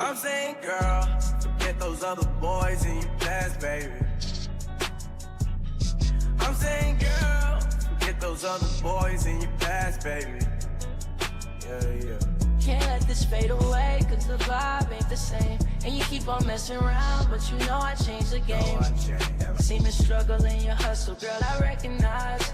I'm saying, girl, forget those other boys in your past, baby. I'm saying, girl, forget those other boys in your past, baby. Yeah. Can't let this fade away, cause the vibe ain't the same. And you keep on messing around, but you know I changed the game. Seen the struggle in your hustle, girl, I recognize.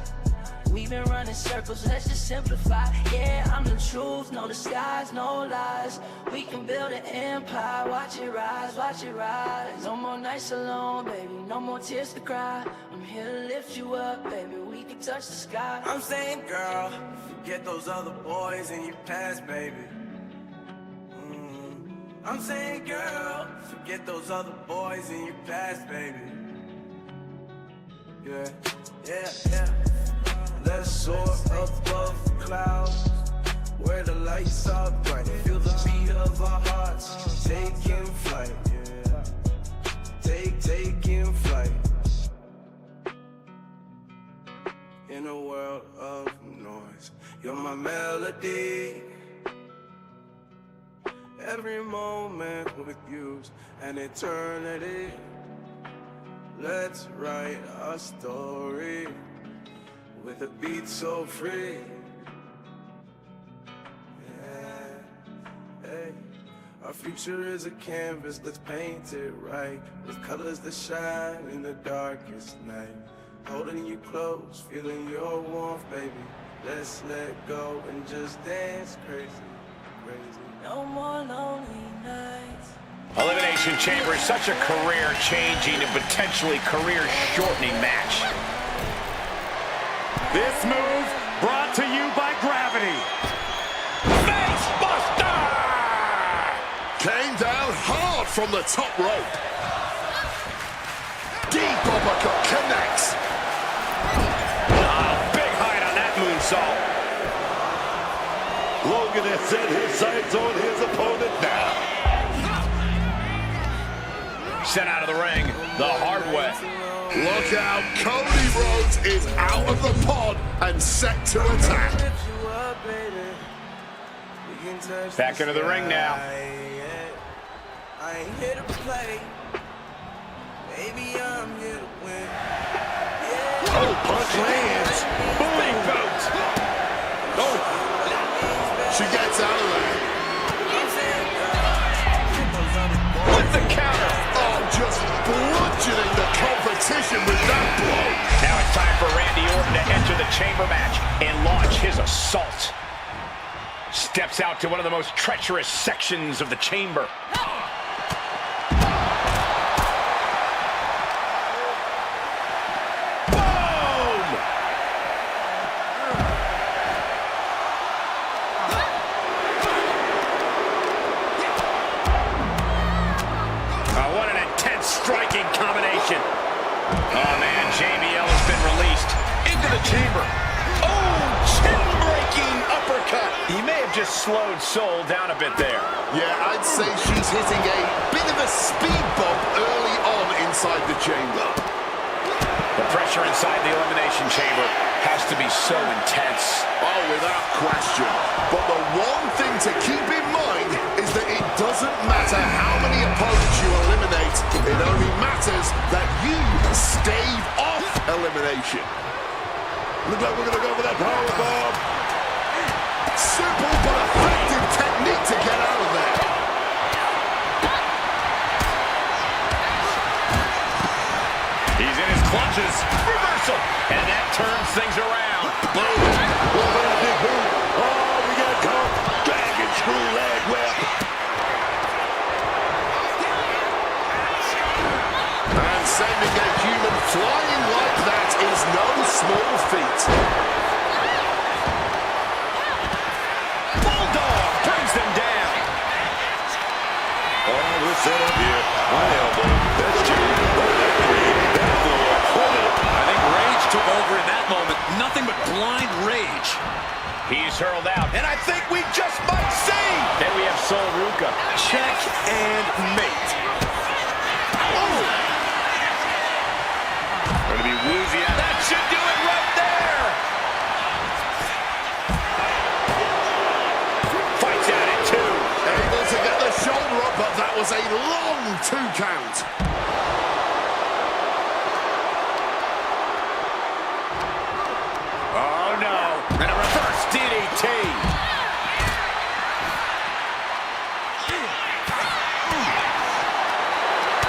We've been running circles, let's just simplify. Yeah, I'm the truth, no disguise, no lies. We can build an empire, watch it rise, watch it rise. No more nights alone, baby, no more tears to cry. I'm here to lift you up, baby, we can touch the sky. I'm saying, girl, forget those other boys in your past, baby. I'm saying, girl, forget those other boys in your past, baby. Yeah. Let's soar above the clouds, where the lights are bright. Feel the beat of our hearts, taking flight. Taking flight. In a world of noise, you're my melody. Every moment with you's an eternity. Let's write a story with a beat so free. Yeah, hey. Our future is a canvas, let's paint it right, with colors that shine in the darkest night. Holding you close, feeling your warmth, baby. Let's let go and just dance crazy. No more lonely nights. Elimination Chamber is such a career-changing and potentially career-shortening match. This move brought to you by Gravity. Face Buster! Came down hard from the top rope. Deep uppercut connects. Big height on that moonsault. Logan has set his sights on his opponent now. Sent out of the ring the hard way. Look out, Cody Rhodes is out of the pod and set to attack. Back into the ring now. I ain't here to play. Baby, I'm here to win. Oh, punch lands. Big boot. Oh. She gets out of there. With the counter. Oh, just bludgeoning the competition with that blow. Now it's time for Randy Orton to enter the chamber match and launch his assault. Steps out to one of the most treacherous sections of the chamber. Striking combination. Oh, man, JBL has been released into the chamber. Oh, chin-breaking uppercut. He may have just slowed Soul down a bit there. Yeah, I'd say she's hitting a bit of a speed bump early on inside the chamber. The pressure inside the Elimination Chamber has to be so intense. Oh, without question. But the one thing to keep in mind is that it doesn't matter how many opponents you eliminate. It only matters that you stave off elimination. Looks like we're going to go for that powerbomb. Simple but effective technique to get out of there. He's in his clutches. Reversal. And that turns things around. Boom. Oh, we got caught. Dragon screw leg whip. And sending a human flying like that is no small feat. Bulldog brings them down. Oh, we're set up here. My elbow. That's Jimmy. I think Rage took over in that moment. Nothing but blind rage. He's hurled out. And I think we just might see. And we have Sol Ruca. Check and mate. Oh. Going to be woozy. That should do it right there. Fights out at 2. Able to get the shoulder up, but that was a long 2 count. Oh, no. And a reverse DDT.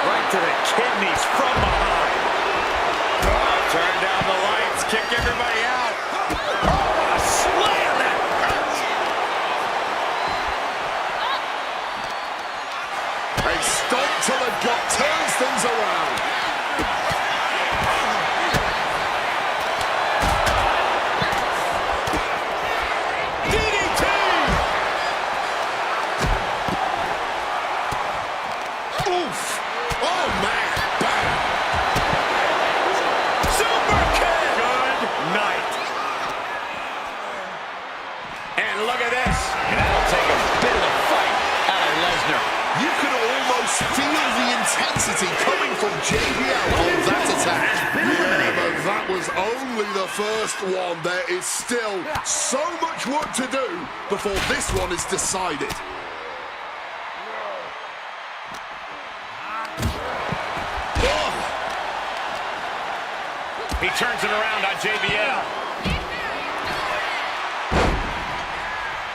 Right to the kidneys from behind. Oh, turn down the lights, kick everybody out. Oh, a slam that hurts. A stomp to the gut turns things around. DDT. Oof. Oh, man. Bang. Super kick. Good night. And look at this. That'll take a bit of the fight out of Lesnar. You could almost feel the intensity coming from JBL on that attack. Yeah, but that was only the first one. There is still so much work to do before this one is decided. Oh. He turns it around on JBL.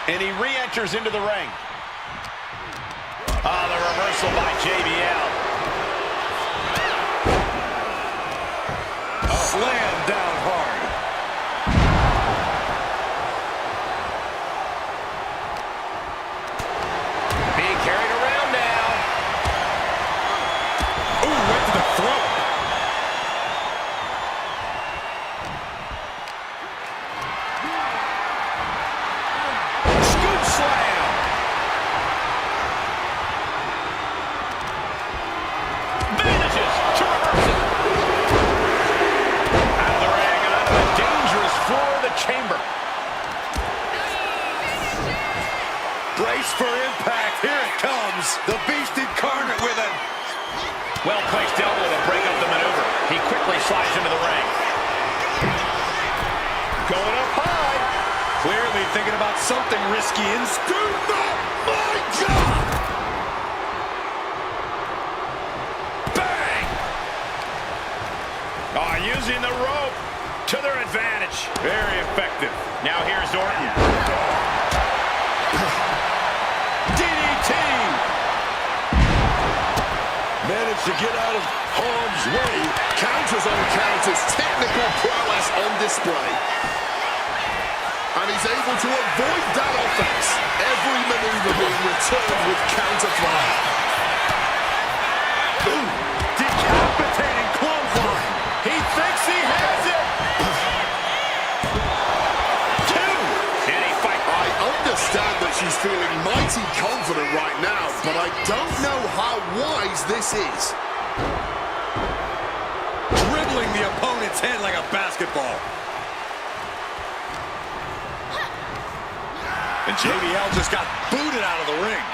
And he re-enters into the ring. Oh, the reversal by JBL. Oh. Slam down hard. Being carried around now. Ooh, right to the throat. Scoop slam. Manages to reverse it. Out of the ring and onto the dangerous floor of the chamber. Brace for impact. Here it comes. The beast incarnate with it. Well-placed elbow to break up the maneuver. He quickly slides into the ring. Going up high. Clearly thinking about something risky and scoop up. My God! Bang! Oh, using the rope to their advantage. Very effective. Now here's Orton. DDT! Managed to get out of harm's way. Counters on counters. Technical prowess on display. And he's able to avoid that offense. Every maneuver being returned with counterfire. Ooh, decapitating clothesline. He thinks he has it. Two. And he fights. I understand that she's feeling mighty confident right now, but I don't know how wise this is. Dribbling the opponent's head like a basketball. And JBL just got booted out of the ring.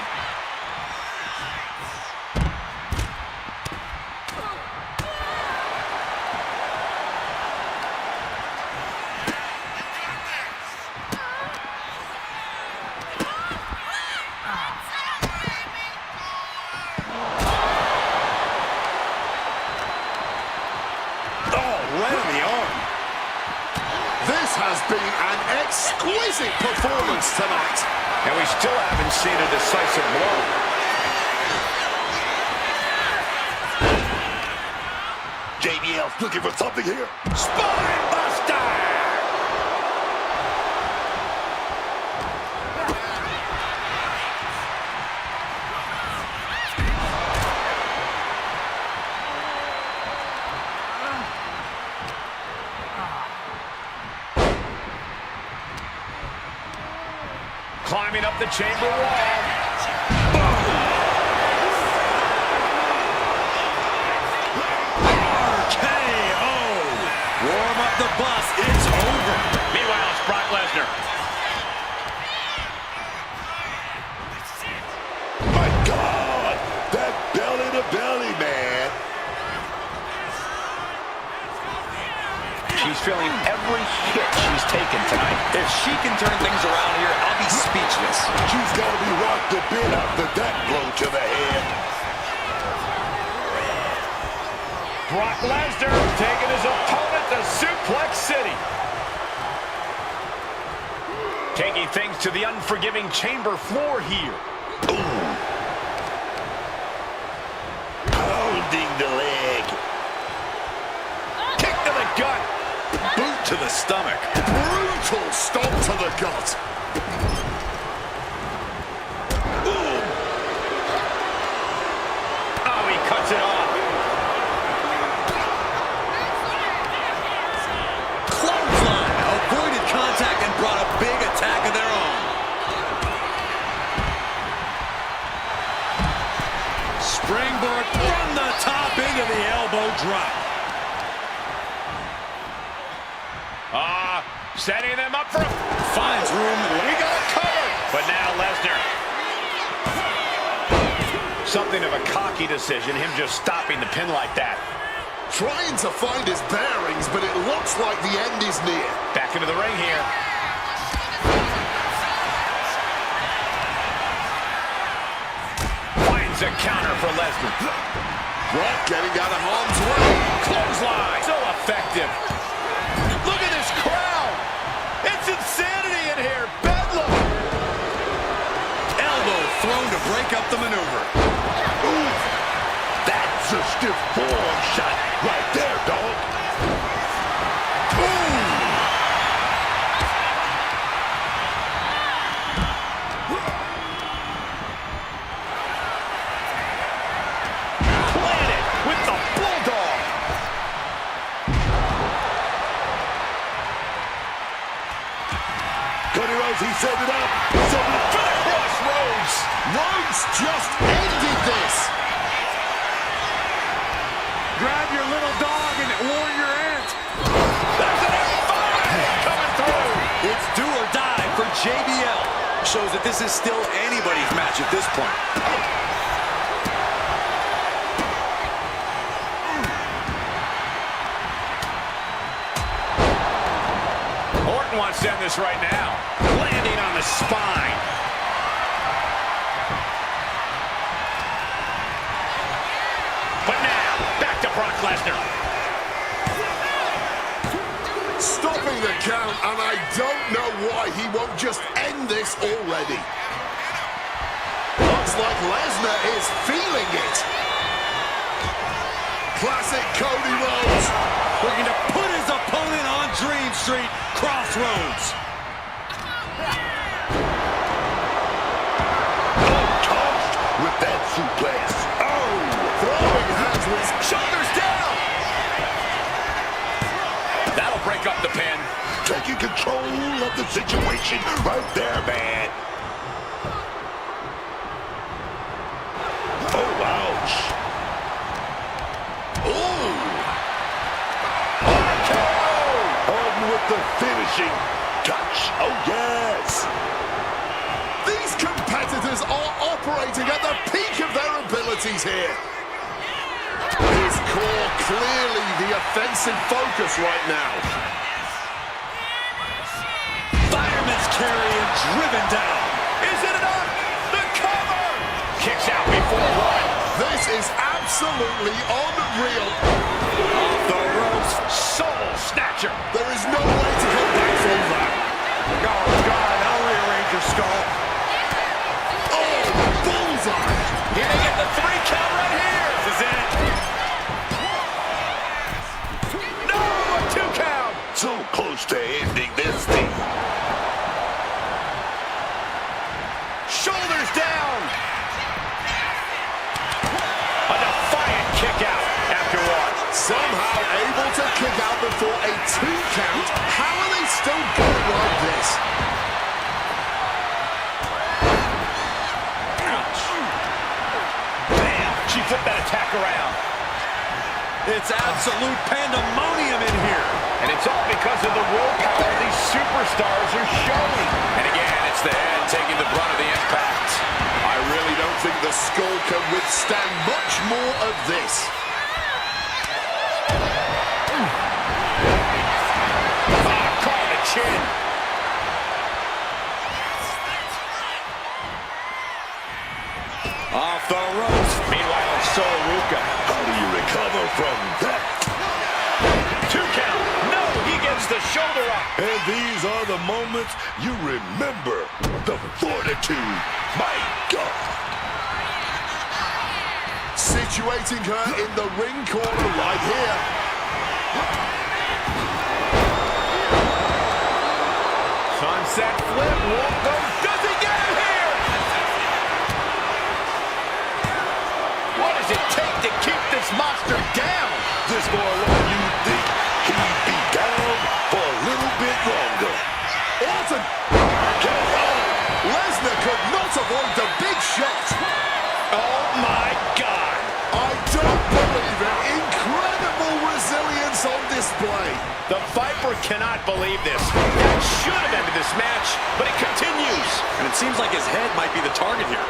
Oh, right on the arm. This has been an exquisite performance tonight. And we still haven't seen a decisive blow. JBL's looking for something here. Spine buster! Climbing up the chamber wall. RKO. Warm up the bus. It's over. Meanwhile, it's Brock Lesnar. My God, that belly to belly, man. She's feeling every hit she's taken tonight. If she can turn things around here, I'll be speechless. She's got to be rocked a bit after that blow to the head. Brock Lesnar taking his opponent to Suplex City. Taking things to the unforgiving chamber floor here. Ooh. Holding the leg. Kick to the gut. Boot to the stomach. Brutal stomp to the gut. Ooh. Oh, he cuts it off. Clothesline. Avoided contact and brought a big attack of their own. Springboard from the top into the elbow drop. Setting them up for a... Finds room. We got it covered. But now Lesnar. Something of a cocky decision, him just stopping the pin like that. Trying to find his bearings, but it looks like the end is near. Back into the ring here. Finds a counter for Lesnar. Brock getting out of harm's way. Clothesline. So effective. Look at this crowd. It's insanity in here. Bedlam. Elbow thrown to break up the maneuver. Ooh. That's a stiff forearm shot right there, dog. Boom! Planted with the bulldog. Cody Rhodes, he set it up. For the crossroads. Rhodes just ended this. Grab your little dog and warn your aunt. There's an F5 coming through. It's do or die for JBL. Shows that this is still anybody's match at this point. Orton wants to end this right now. Landing on the spine. But now, back to Brock Lesnar. Stopping the count, and I don't know why he won't just end this already. Looks like Lesnar is feeling it. Classic Cody Rhodes. Looking to put his opponent on Dream Street Crossroads. Tossed with that suplex. Oh, Throwing hands with Shoulders down. That'll break up the pin. taking control of the situation right there, man. Oh, ouch. Ooh. On with the finishing touch. Oh, yes. These competitors are operating at the peak of their abilities here. His core clearly the offensive focus right now. Fireman's carry and driven down. Is it enough? The cover! Kicks out before one. This is absolutely unreal. Off the ropes. Soul snatcher. There is no way to come back from that. Oh, God, I'll rearrange your skull. Oh, bullseye. Getting at the 3 count right here. This is it. No, a 2 count. So close to ending this thing. Shoulders down. A defiant kick out after one. Somehow able to kick out before a 2 count. How are they still going like this? Ouch. Bam. She flipped that attack around. It's absolute pandemonium in here. And it's all because of the willpower these superstars are showing. And again, it's the head taking the brunt of the impact. I really don't think the skull can withstand much more of this. Caught the chin. Off the ropes. Meanwhile, Sol Ruka. How do you recover from that? the shoulder up. And these are the moments you remember. The fortitude. My God. Situating her in the ring corner right here. Sunset flip, won't go. Does he get him here? What does it take to keep this monster down? This more along, you think he'd be down for a little bit longer. Orton! Lesnar could not avoid the big shot. Oh my God. I don't believe it. Incredible resilience on display. The Viper cannot believe this. That should have ended this match, but it continues. And it seems like his head might be the target here.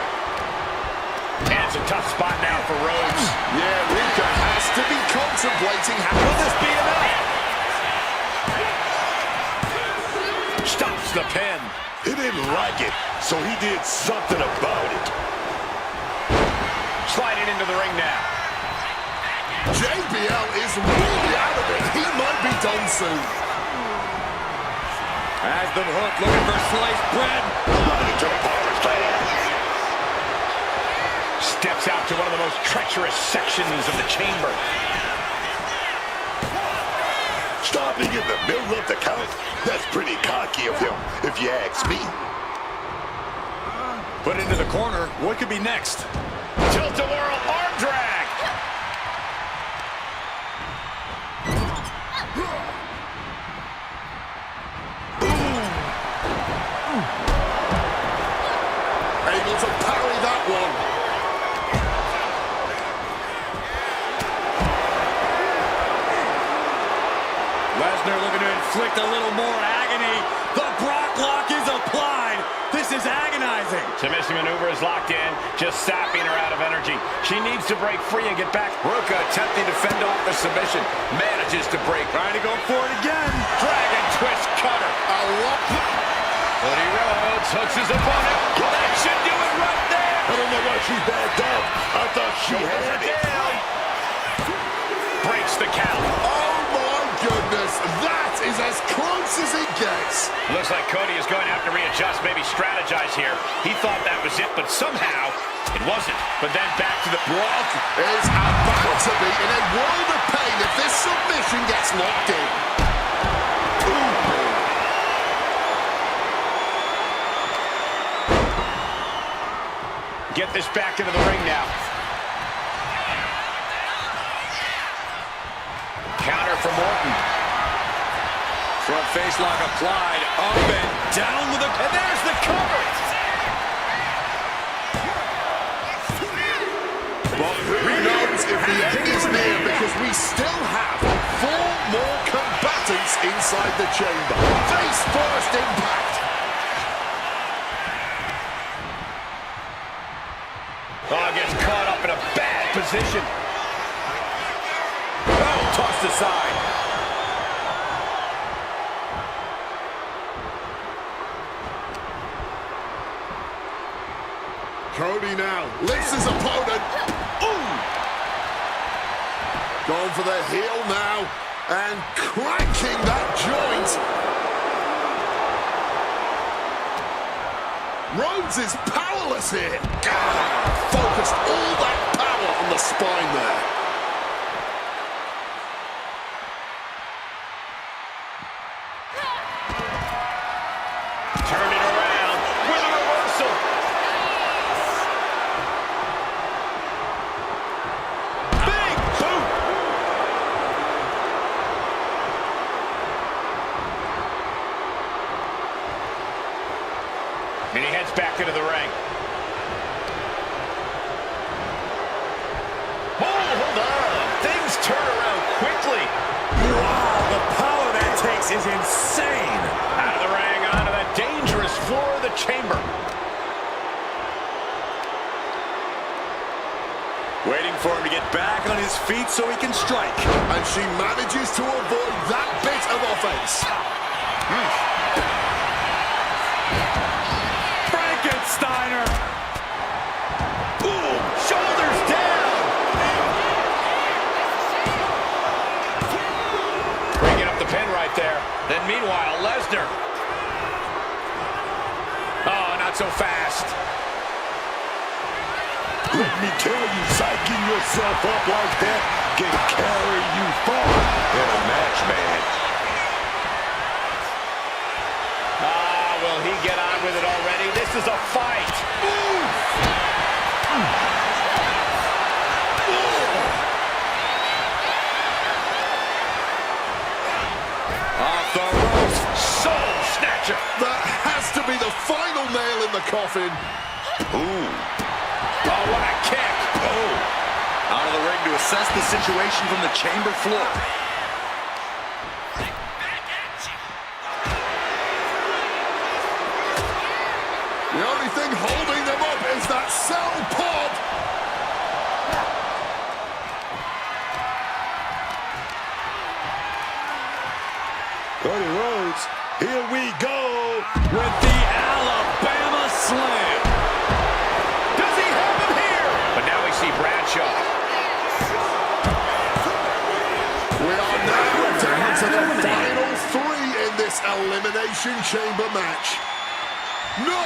And it's a tough spot now for Rhodes. Yeah, Rika has to be contemplating how Will this be enough? Stops the pin. He didn't like it, so he did something about it. Sliding into the ring now. JBL is really out of it. He might be done soon. Has them hooked, looking for sliced bread. Right to the power slam. Steps out to one of the most treacherous sections of the chamber. Stopping in the middle of the count. That's pretty cocky of him, if you ask me. Put into the corner. What could be next? Tilt-a-whirl arm drag. Able to parry that one. Lesnar looking to inflict a little more agony. The Brock Lock is applied. This is agonizing. Submission maneuver is locked in, just sapping her out of energy. She needs to break free and get back. Ruka attempting to fend off the submission. Manages to break. Trying to go for it again. Dragon twist cutter. Cody Rhodes hooks his opponent. Well, that should do it right there. I don't know why she backed up. I thought she had it. Down. Breaks the count. Oh my goodness, that is as close as it gets. Looks like Cody is going to have to readjust, maybe strategize here. He thought that was it, but somehow it wasn't. But then back to the Brock is about to be in a world of pain if this submission gets locked in. Get this back into the ring now. Counter from Orton. Front face lock applied. Up and down with a... And there's the cover. But who knows if the end is near, because we still have 4 more combatants inside the chamber. Face first impact. Oh, gets caught up in a bad position. Oh, tossed aside. Cody now lifts his opponent. Ooh! Going for the heel now and cranking that joint. Rhodes is powerless here. Focused all that power on the spine there. Turning around with a reversal. Big boot. And he heads back into the ring. Oh, hold on. Things turn around quickly. Wow, the power that takes is insane. Out of the ring, onto the dangerous floor of the chamber. Waiting for him to get back on his feet so he can strike. And she manages to avoid that bit of offense. Frankensteiner. Boom! Shoulders down! Bringing up the pin right there. Then meanwhile, Lesnar. Oh, not so fast. Let me tell you, psyching yourself up like that can carry you far in a match, man. Will he get on with it already? This is a fight. Off the ropes. Soul snatcher. That has to be the final nail in the coffin. Ooh. Oh, what a kick. Oh. Out of the ring to assess the situation from the chamber floor. The only thing holding them up is that cell pod. Cody Rhodes, here we go. With the Alabama Slam. Does he have him here? But now we see Bradshaw. We are now down to the final three in this Elimination Chamber match. No,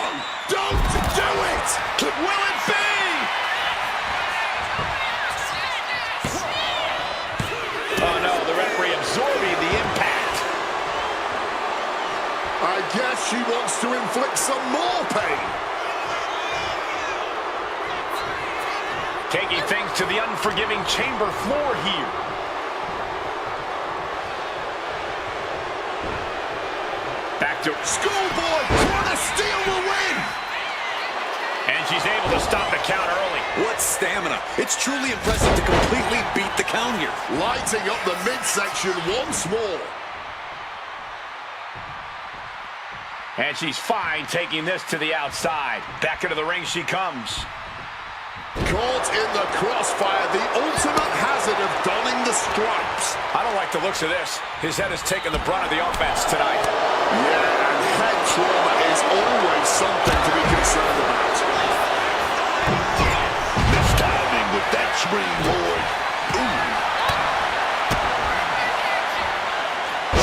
don't do it! Will it be? Oh no, the referee absorbing the impact. I guess she wants to inflict some more pain. Taking things to the unforgiving chamber floor here. Back to Schoolboy trying to steal the win. And she's able to stop the count early. What stamina. It's truly impressive to completely beat the count here. Lighting up the midsection once more. And she's fine taking this to the outside. Back into the ring she comes. Caught in the crossfire, the ultimate hazard of donning the stripes. I don't like the looks of this. His head has taken the brunt of the offense tonight. Yeah, and head trauma is always something to be concerned about. Mistiming with that springboard. Ooh.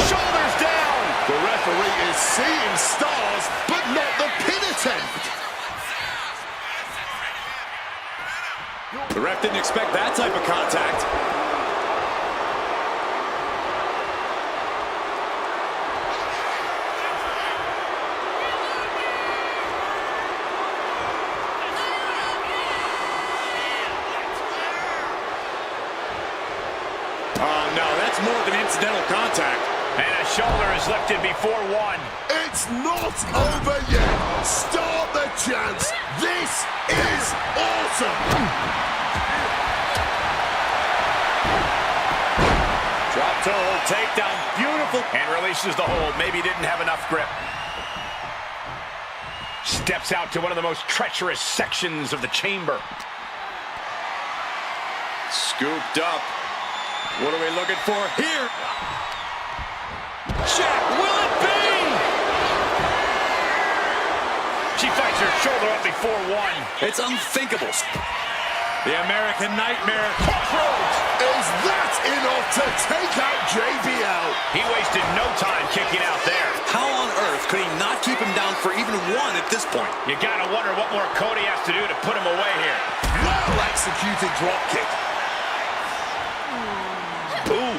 Shoulders down. The referee is seeing stars, but not the pin attempt. The ref didn't expect that type of contact. Oh no, that's more than incidental contact. And a shoulder is lifted before one. It's not over yet. Start the chance. This is awesome. Drop toe hold takedown. Beautiful. And releases the hold. Maybe didn't have enough grip. Steps out to one of the most treacherous sections of the chamber. Scooped up. What are we looking for here? Check. Will it be? She fights her shoulder up before one. It's unthinkable. The American Nightmare. Is that enough to take out JBL? He wasted no time kicking out there. How on earth could he not keep him down for even one at this point? You gotta wonder what more Cody has to do to put him away here. Well executed drop kick. Ooh.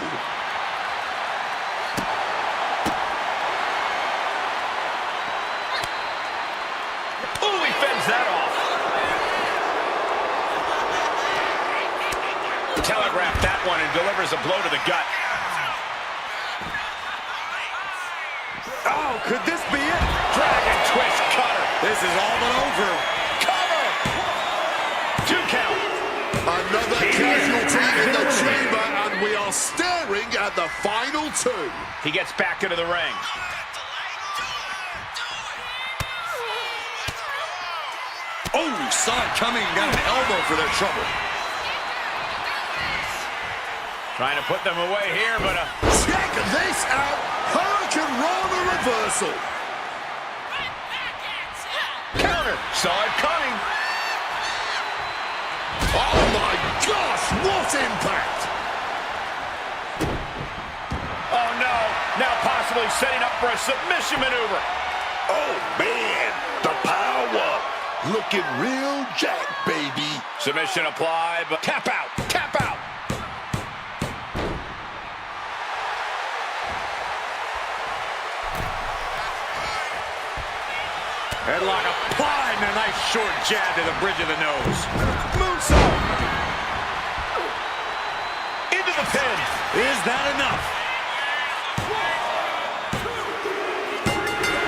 Ooh, he fends that off. Telegraphed that one and delivers a blow to the gut. Oh, could this be it? Dragon twist cutter. This is all but over. Cover. 2 count. Another casualty in the chamber, and we are staring at the final two. He gets back into the ring. Oh, saw it coming and got an elbow for their trouble. Trying to put them away here, but Check this out. Hurricane Rana reversal. counter. Saw it coming. Oh my gosh, what impact. Oh no, now possibly possibly setting up for a submission maneuver. Oh, man, the power. Looking real jack, baby. Submission applied, but tap out, tap out. Headlock applied and a nice short jab to the bridge of the nose. Moonsault. Into the pin. Is that enough?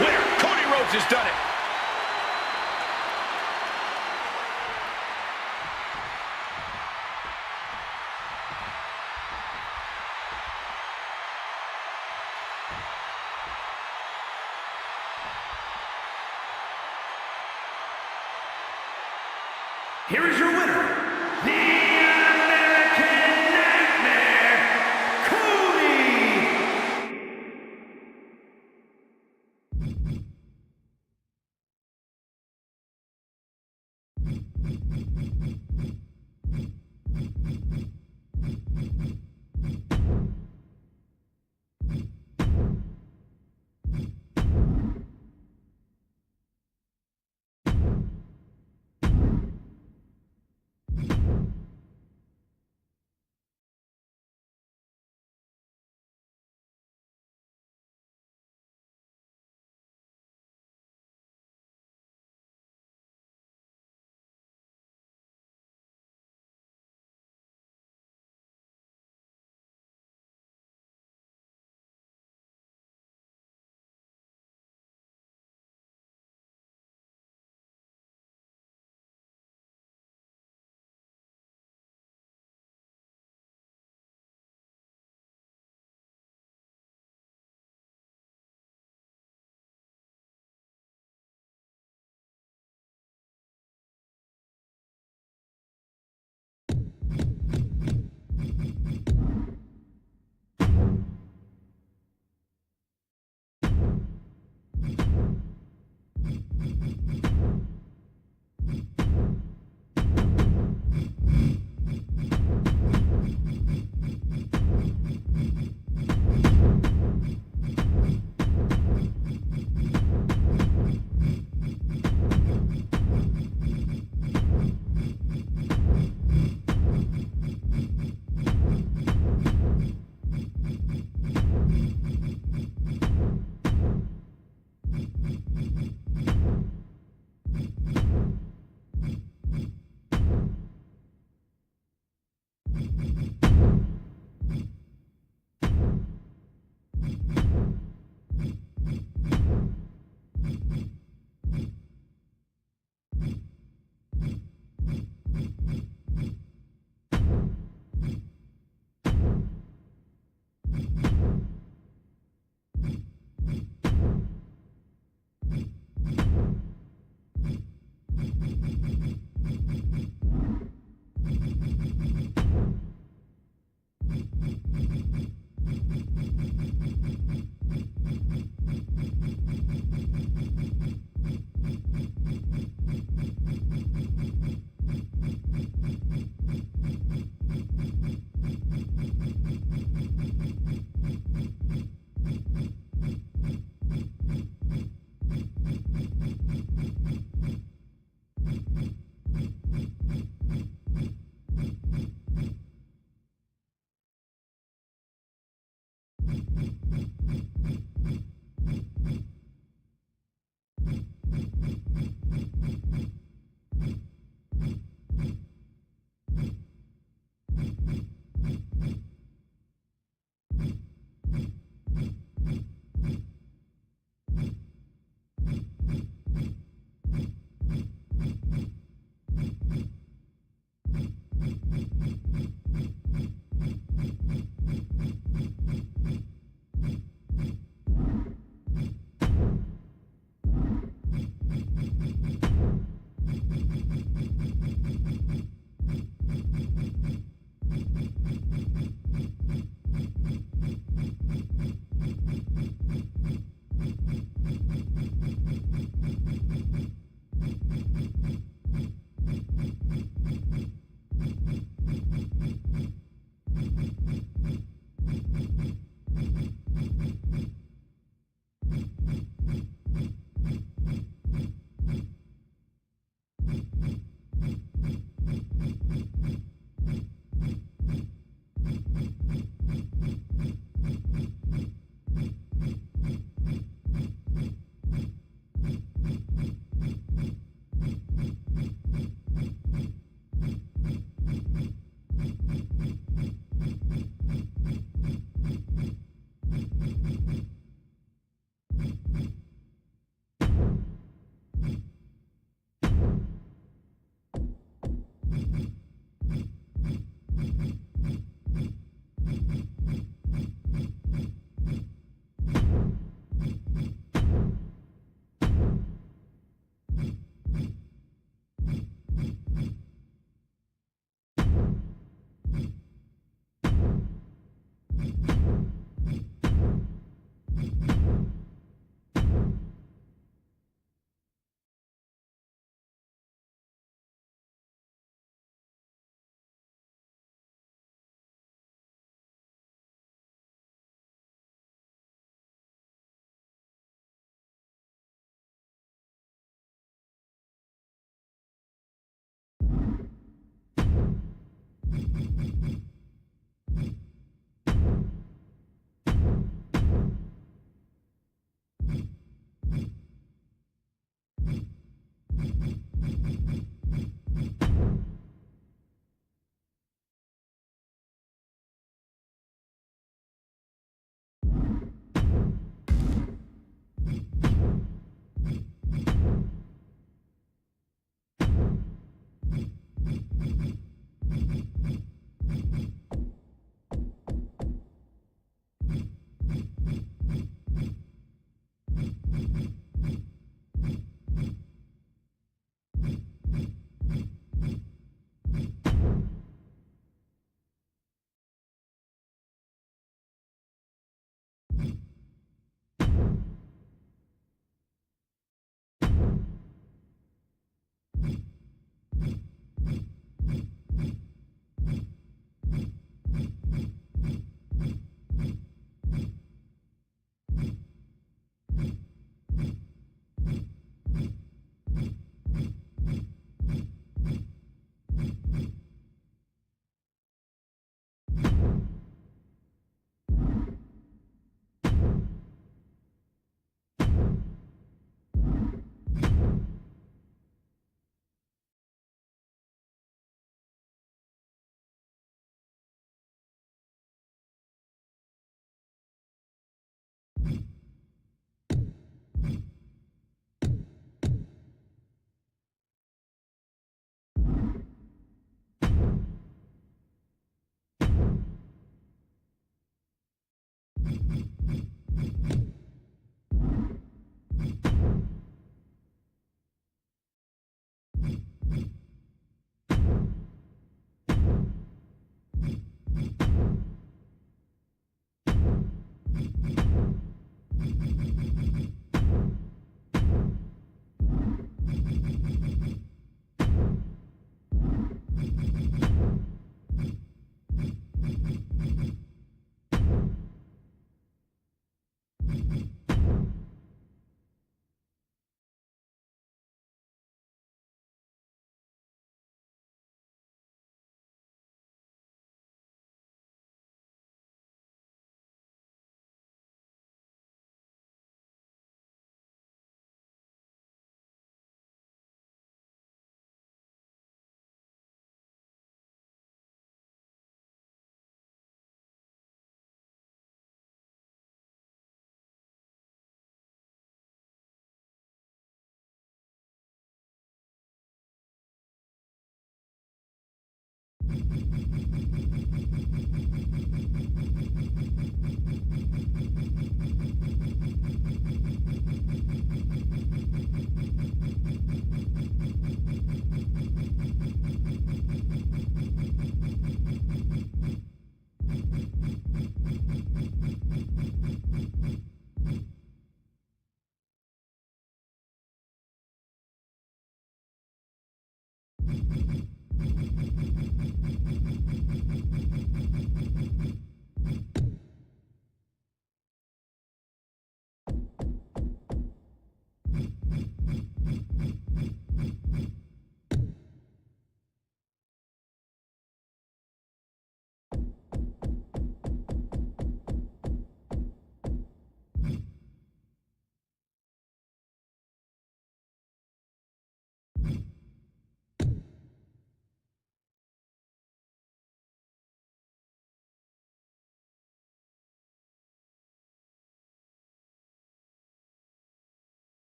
Winner, Cody Rhodes has done it. Here is your winner,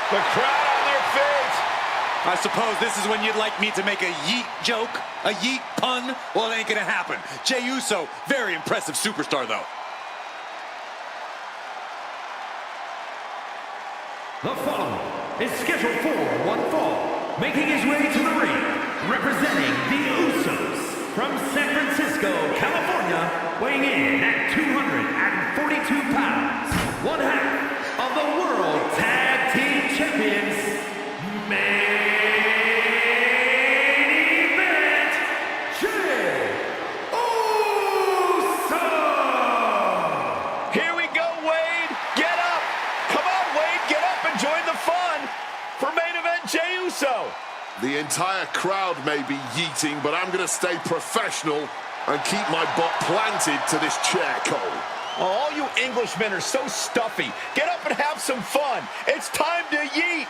The crowd on their feet. I suppose this is when you'd like me to make a yeet joke, a yeet pun. Well, it ain't gonna happen. Jey Uso, very impressive superstar, though. The following is scheduled for one fall, making his way to the ring, representing the Usos from San Francisco, California, weighing in at 242 pounds, one half of the World Tag Team Champions, main event, Jey Uso! Here we go, Wade. Get up. Come on, Wade. Get up and join the fun for main event Jey Uso. The entire crowd may be yeeting, but I'm going to stay professional and keep my butt planted to this chair, Cole. Oh, all you Englishmen are so stuffy. Get up and have some fun. It's time to yeet.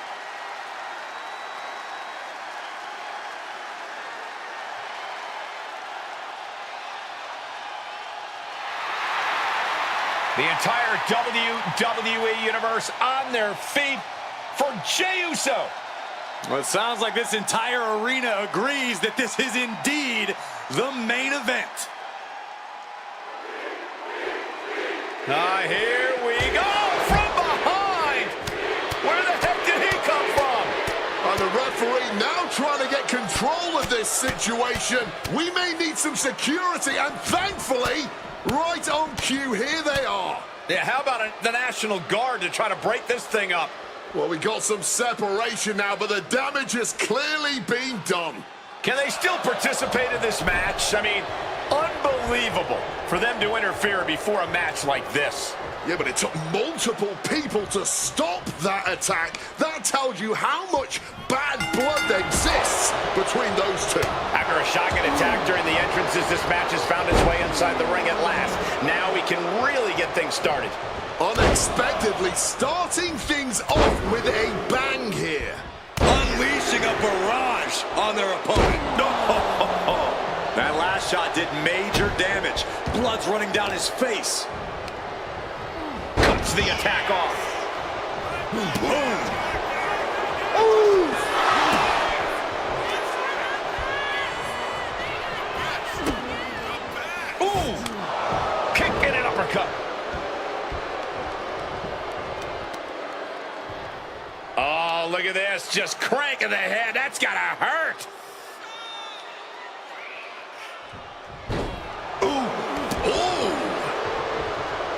The entire WWE Universe on their feet for Jey Uso. Well, it sounds like this entire arena agrees that this is indeed the main event. Here we go from behind. Where the heck did he come from? And the referee now trying to get control of this situation. We may need some security, and thankfully, right on cue, here they are. Yeah, how about the National Guard to try to break this thing up? Well, we got some separation now, but the damage has clearly been done. Can they still participate in this match? I mean, unbelievable for them to interfere before a match like this. Yeah, but it took multiple people to stop that attack. That tells you how much bad blood exists between those two. After a shotgun attack during the entrances, this match has found its way inside the ring at last. Now we can really get things started. Unexpectedly starting things off with a bang here. Unleashing a barrage on their opponent. That last shot did major damage. Blood's running down his face. Cuts the attack off. Boom. Ooh! Kick and an uppercut. Oh, look at this. Just cranking the head. That's gotta hurt.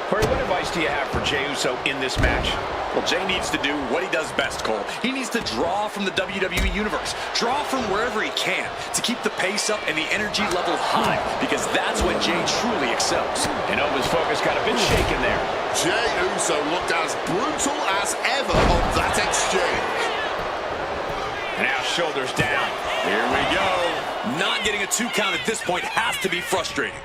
Corey, what advice do you have for Jey Uso in this match? Well, Jey needs to do what he does best, Cole. He needs to draw from the WWE Universe. Draw from wherever he can to keep the pace up and the energy level high, because that's when Jey truly excels. And Ova's focus got a bit shaken there. Jey Uso looked as brutal as ever on that exchange. Now shoulders down. Here we go. Not getting a 2 count at this point has to be frustrating.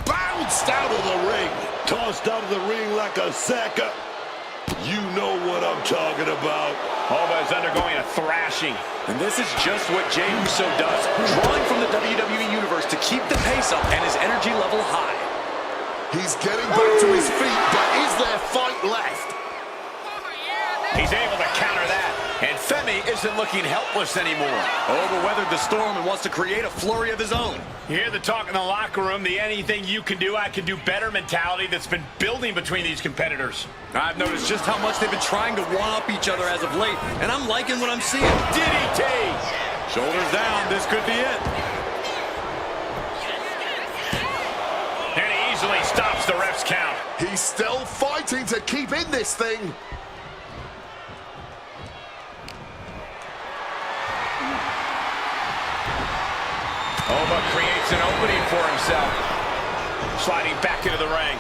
Bounced out of the ring. Tossed out of the ring like a sack of... You know what I'm talking about. Ova is undergoing a thrashing. And this is just what Jey Uso does, drawing from the WWE Universe to keep the pace up and his energy level high. He's getting back to his feet, but is there fight left? He's able to counter that. And Femi isn't looking helpless anymore. Ova weathered the storm and wants to create a flurry of his own. You hear the talk in the locker room, the anything you can do, I can do better mentality that's been building between these competitors. I've noticed just how much they've been trying to one-up each other as of late, and I'm liking what I'm seeing. DDT! Shoulders down, this could be it. And he easily stops the ref's count. He's still fighting to keep in this thing. Ova creates an opening for himself. Sliding back into the ring.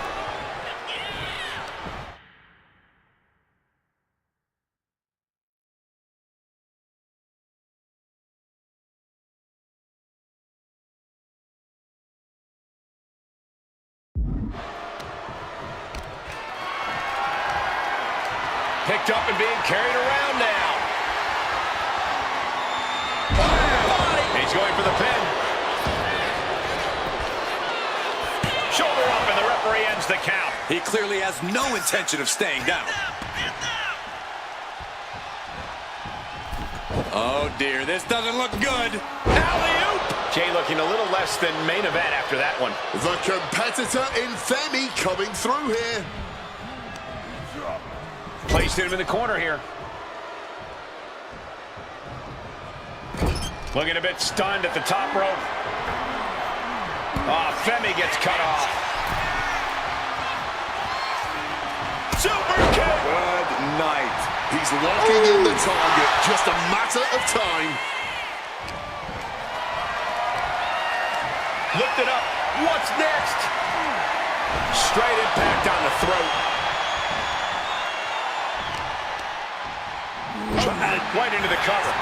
Picked up and being carried around now. He's going for the pin. Shoulder up and the ref referee ends the count. He clearly has no intention of staying down. Oh dear, this doesn't look good. Alley-oop! Jay looking a little less than main event after that one. The competitor in Femi coming through here. Placed him in the corner here. Looking a bit stunned at the top rope. Oh, Femi gets cut off. Super kick! Good night. He's locking in the target. Just a matter of time. Lift it up. What's next? Straight impact on the throat. Right into the cover.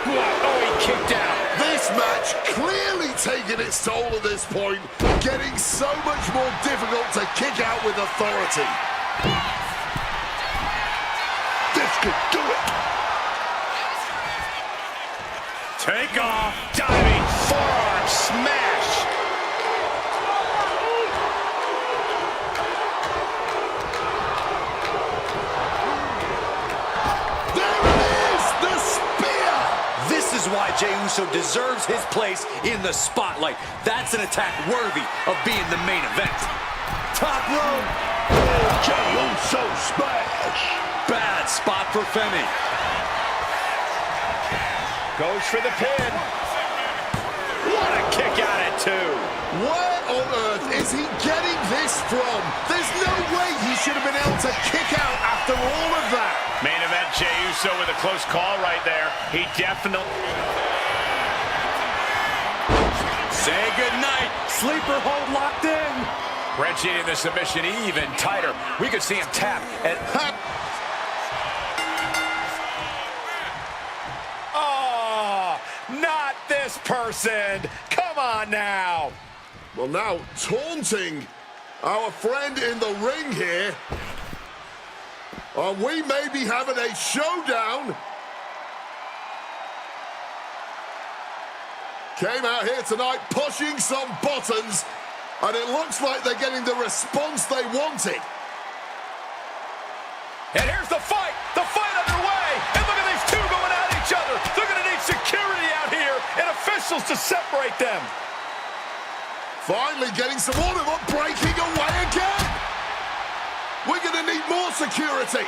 Oh, he kicked out. This match clearly taking its toll at this point, getting so much more difficult to kick out with authority. This could do it. Take off. Diving forearm smash. Why Jey Uso deserves his place in the spotlight. That's an attack worthy of being the main event. Top rope. Jey Uso smash. Bad spot for Femi. Goes for the pin. What a kick out at two. Where on earth is he getting this from? There's no way he should have been able to kick out after all of that. Main event, Jey Uso with a close call right there. He definitely... Say goodnight. Sleeper hold locked in. Wrenching in the submission even tighter. We could see him tap and... Oh, not this person. Come on now. Well, now taunting our friend in the ring here. We may be having a showdown. Came out here tonight pushing some buttons, and it looks like they're getting the response they wanted. And here's the fight underway. And look at these two going at each other. They're going to need security out here and officials to separate them. Finally getting some order, but breaking away again. We're going to need more security.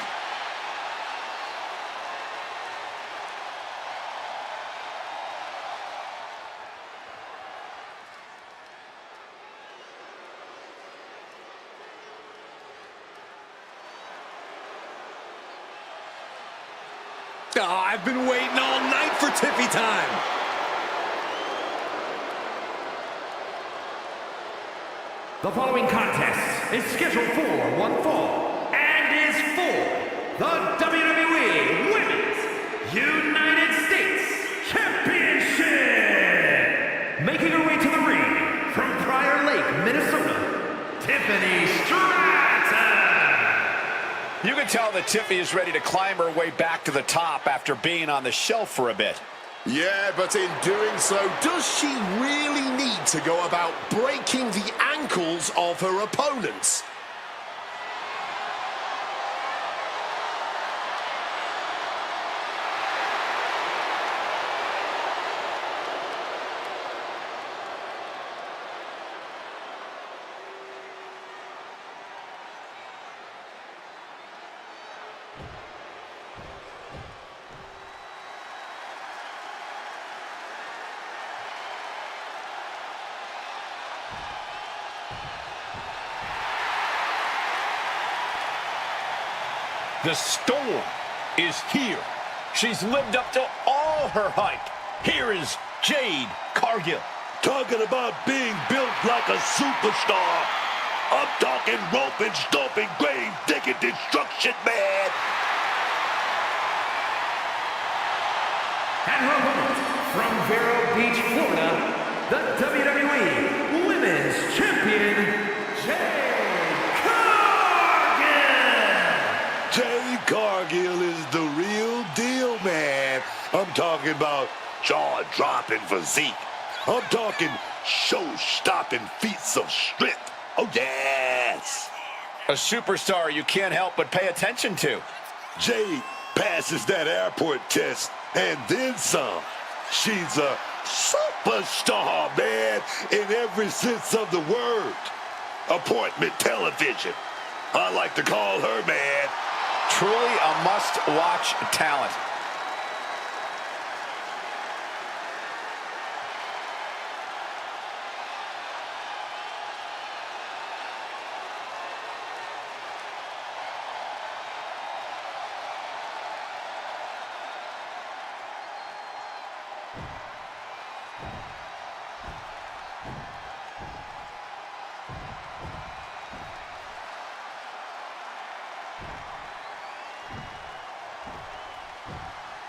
Oh, I've been waiting all night for Tippy time. The following contest is scheduled for one fall and is for the WWE Women's United States Championship. Making her way to the ring from Prior Lake, Minnesota, Tiffany Stratton. You can tell that Tiffany is ready to climb her way back to the top after being on the shelf for a bit. Yeah, but in doing so, does she really need to go about breaking the ankles of her opponents? The storm is here. She's lived up to all her hype. Here is Jade Cargill. Talking about being built like a superstar. I'm talking rope and stomping, grave digging destruction, man. And her opponent from Vero Beach, Florida, the WWE Women's Champion, Jade Cargill is the real deal, man. I'm talking about jaw-dropping physique. I'm talking show-stopping feats of strength. Oh, yes. A superstar you can't help but pay attention to. Jade passes that airport test and then some. She's a superstar, man, in every sense of the word. Appointment television. I like to call her, man. Truly a must-watch talent.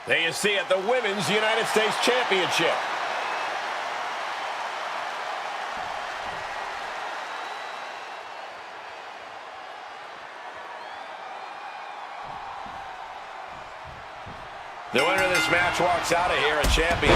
There you see it, the Women's United States Championship. The winner of this match walks out of here a champion.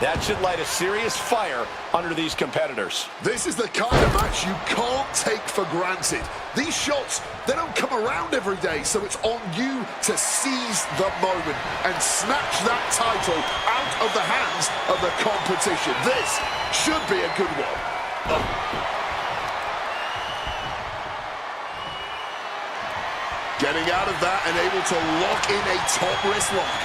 That should light a serious fire under these competitors. This is the kind of match you can't take for granted. These shots, they don't come around every day, so it's on you to seize the moment and snatch that title out of the hands of the competition. This should be a good one. Getting out of that and able to lock in a top wrist lock.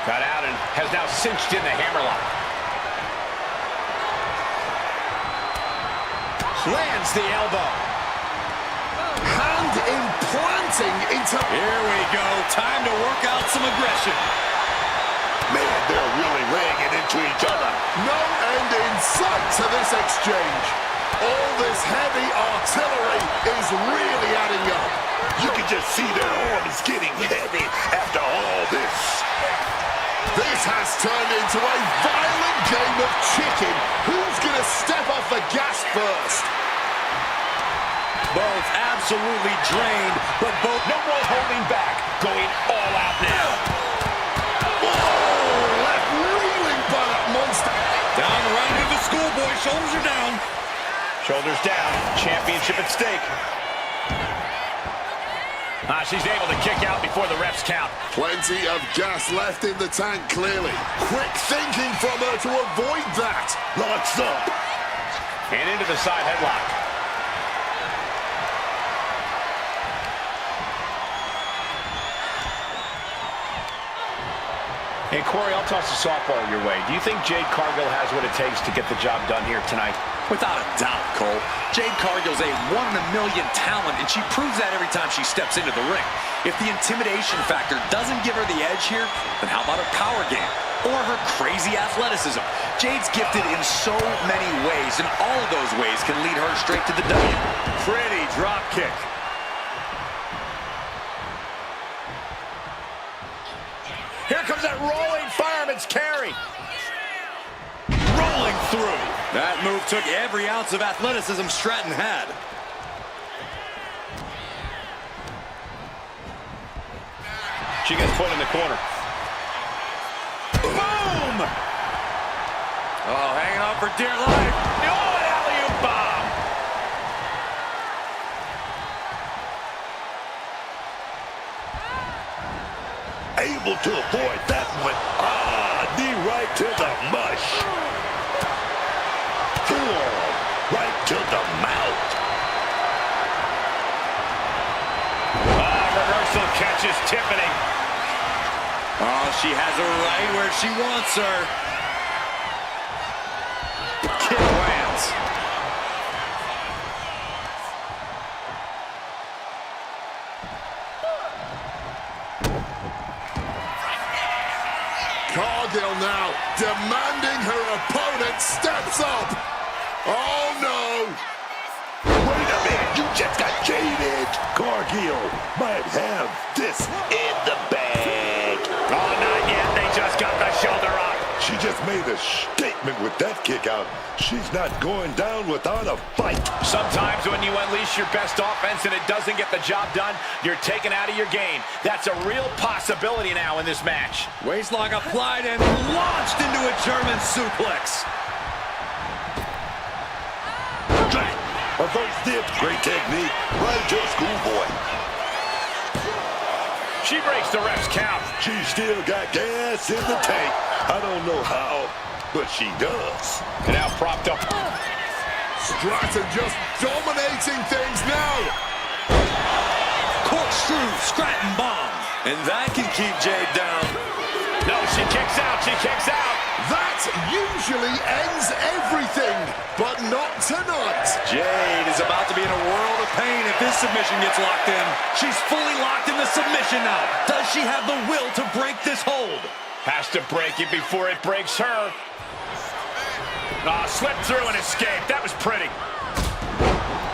Got out and has now cinched in the hammerlock. Lands the elbow. Hand implanting into... Here we go. Time to work out some aggression. Man, they're really laying it into each other. No end in sight to this exchange. All this heavy artillery is really adding up. You can just see their arms getting heavy after all this. This has turned into a violent game of chicken. Who's going to step off the gas first? Both absolutely drained, but both no more holding back. Going all out now. Oh, left reeling by that monster. Down right into the schoolboy. Shoulders are down. Shoulders down. Championship at stake. She's able to kick out before the refs count. Plenty of gas left in the tank, clearly. Quick thinking from her to avoid that. Locks up. And into the side headlock. Hey, Corey, I'll toss a softball your way. Do you think Jade Cargill has what it takes to get the job done here tonight? Without a doubt, Cole. Jade Cargill's a 1 in a million talent, and she proves that every time she steps into the ring. If the intimidation factor doesn't give her the edge here, then how about her power game? Or her crazy athleticism? Jade's gifted in so many ways, and all of those ways can lead her straight to the W. Pretty drop kick. Here comes that rolling fireman's carry. Rolling through. That move took every ounce of athleticism Stratton had. She gets put in the corner. Boom! Oh, hanging on for dear life. Oh, an alley-oop bomb. Able to avoid that one. Knee right to the mush. Forearm right to the mouth. Reversal catches Tiffany. Oh, she has her right where she wants her. Kick lands. Cargill now demanding her opponent steps up. Oh no! Wait a minute, you just got jaded. Cargill might have this in the bag. Oh, not yet. They just got the shoulder up. She just made a statement. commitment with that kick out. She's not going down without a fight. Sometimes when you unleash your best offense and it doesn't get the job done, you're taken out of your game. That's a real possibility now in this match. Waistlock applied and launched into a German suplex. Reverse dip. Great technique. Right to schoolboy. She breaks the ref's count. She still got gas in the tank. I don't know how, but she does. And now propped up. Stratton just dominating things now. Corkscrew Stratton bomb. And that can keep Jade down. No, she kicks out. She kicks out. That usually ends everything, but not tonight. Jade is about to be in a world of pain if this submission gets locked in. She's fully locked in the submission now. Does she have the will to break this hold? Has to break it before it breaks her. Slipped through and escaped. That was pretty.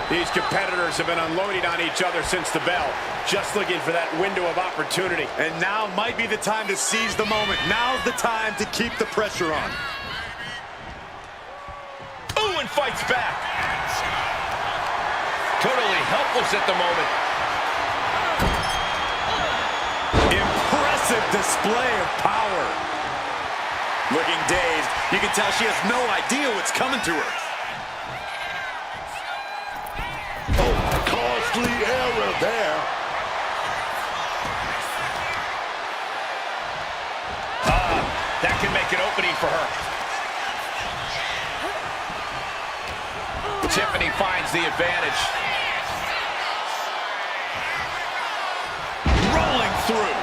These competitors have been unloading on each other since the bell. Just looking for that window of opportunity. And now might be the time to seize the moment. Now's the time to keep the pressure on. Ooh, and fights back. Totally helpless at the moment. Impressive display of power. Looking dazed. You can tell she has no idea what's coming to her. Oh, costly error there. That can make an opening for her. Tiffany finds the advantage. Rolling through.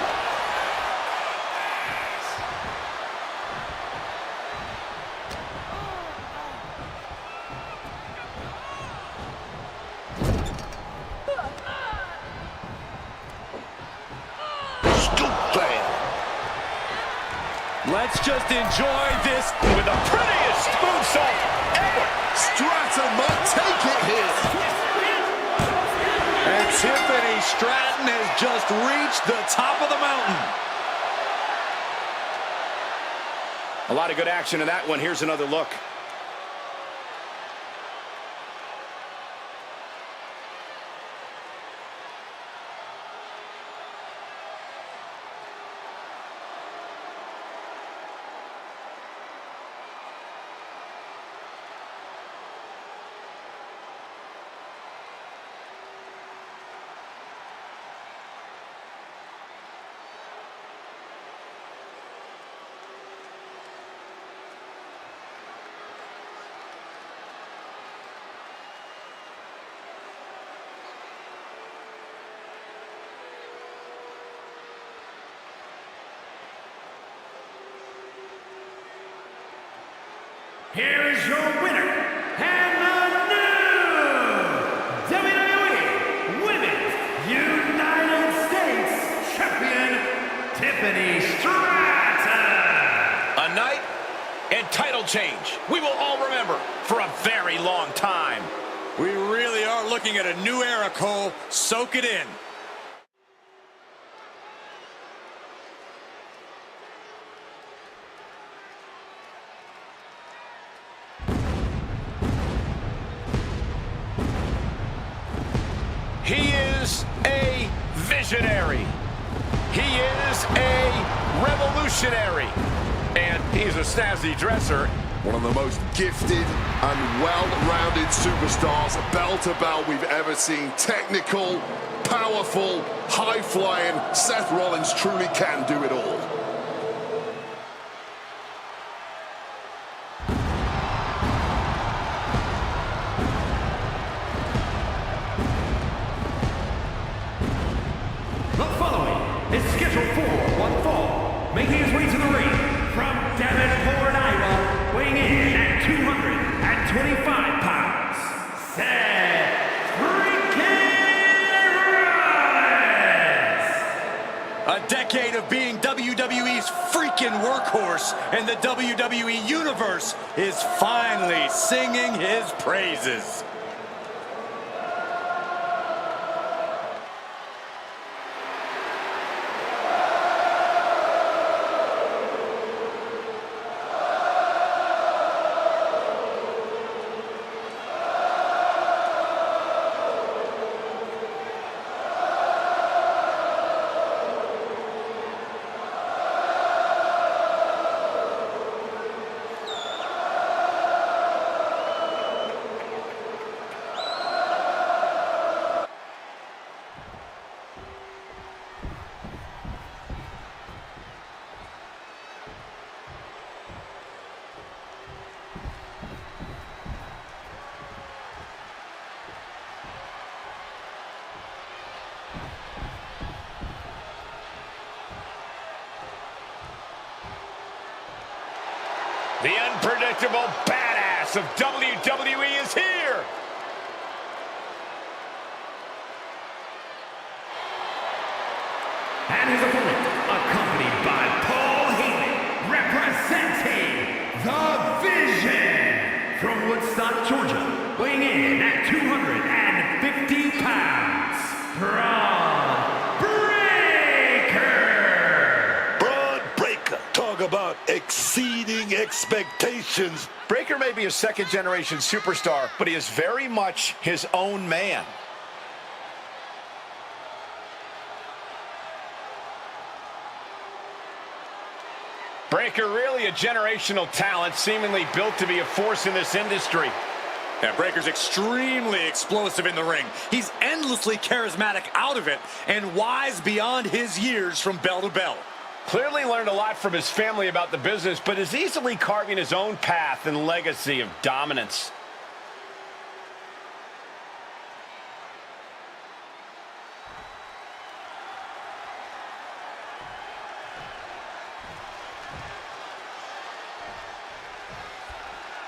Let's just enjoy this With the prettiest moonsault ever. Stratton might take it here. And Tiffany Stratton has just reached the top of the mountain. A lot of good action in that one. Here's another look. Here is your winner, and the new WWE Women's United States Champion, Tiffany Stratton. A night and title change we will all remember for a very long time. We really are looking at a new era, Cole. Soak it in. He is a visionary. He is a revolutionary. And he's a snazzy dresser. One of the most gifted and well-rounded superstars, bell to bell, we've ever seen. Technical, powerful, high-flying. Seth Rollins truly can do it all. The following is scheduled for one fall, making his way to the ring from Davenport, Iowa, weighing in at 225 pounds, Seth freaking Rollins! A decade of being WWE's freaking workhorse, and the WWE Universe is finally singing his praises. unpredictable badass of WWE is here. And his opponent, accompanied by Paul Heyman, representing The Vision from Woodstock, Georgia, weighing in at 250 pounds, Braun Breaker! Braun Breaker. Talk about exceeding expectations. Breaker may be a second-generation superstar, but he is very much his own man. Breaker really a generational talent, seemingly built to be a force in this industry. Yeah, Breaker's extremely explosive in the ring. He's endlessly charismatic out of it and wise beyond his years from bell to bell. Clearly learned a lot from his family about the business, but is easily carving his own path and legacy of dominance.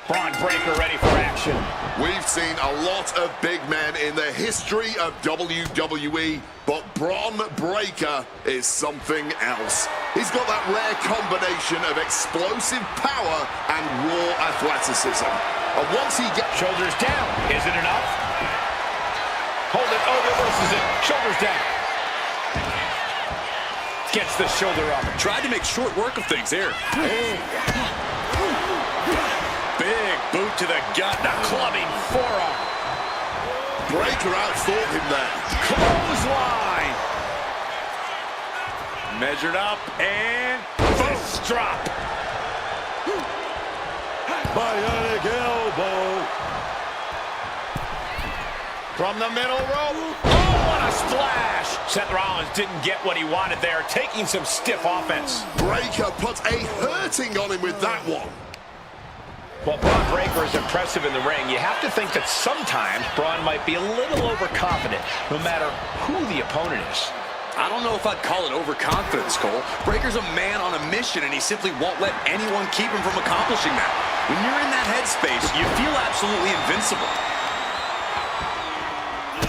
Braun Breaker ready for action. We've seen a lot of big men in the history of WWE, but Braun Breaker is something else. He's got that rare combination of explosive power and raw athleticism. And once he gets... Shoulders down. Is it enough? Hold it. Oh, reverses it. Shoulders down. Gets the shoulder up. Tried to make short work of things here. Big boot to the gut, the clubbing forearm. Breaker outthought him there. Clothesline. Measured up and fist drop. Bionic elbow. From the middle rope. Oh, what a splash. Seth Rollins didn't get what he wanted there, taking some stiff offense. Breaker put a hurting on him with that one. While Braun Breaker is impressive in the ring, you have to think that sometimes Braun might be a little overconfident, no matter who the opponent is. I don't know if I'd call it overconfidence, Cole. Breaker's a man on a mission, and he simply won't let anyone keep him from accomplishing that. When you're in that headspace, you feel absolutely invincible.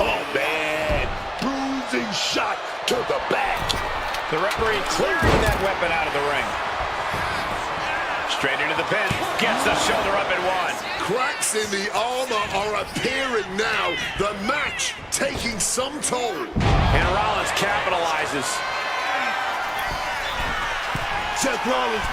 Oh, man. Bruising shot to the back. The referee clearing that weapon out of the ring. Straight into the pin. Gets the shoulder up and one. Cracks in the armor are appearing now. The match taking some toll. And Rollins capitalizes. Seth Rollins.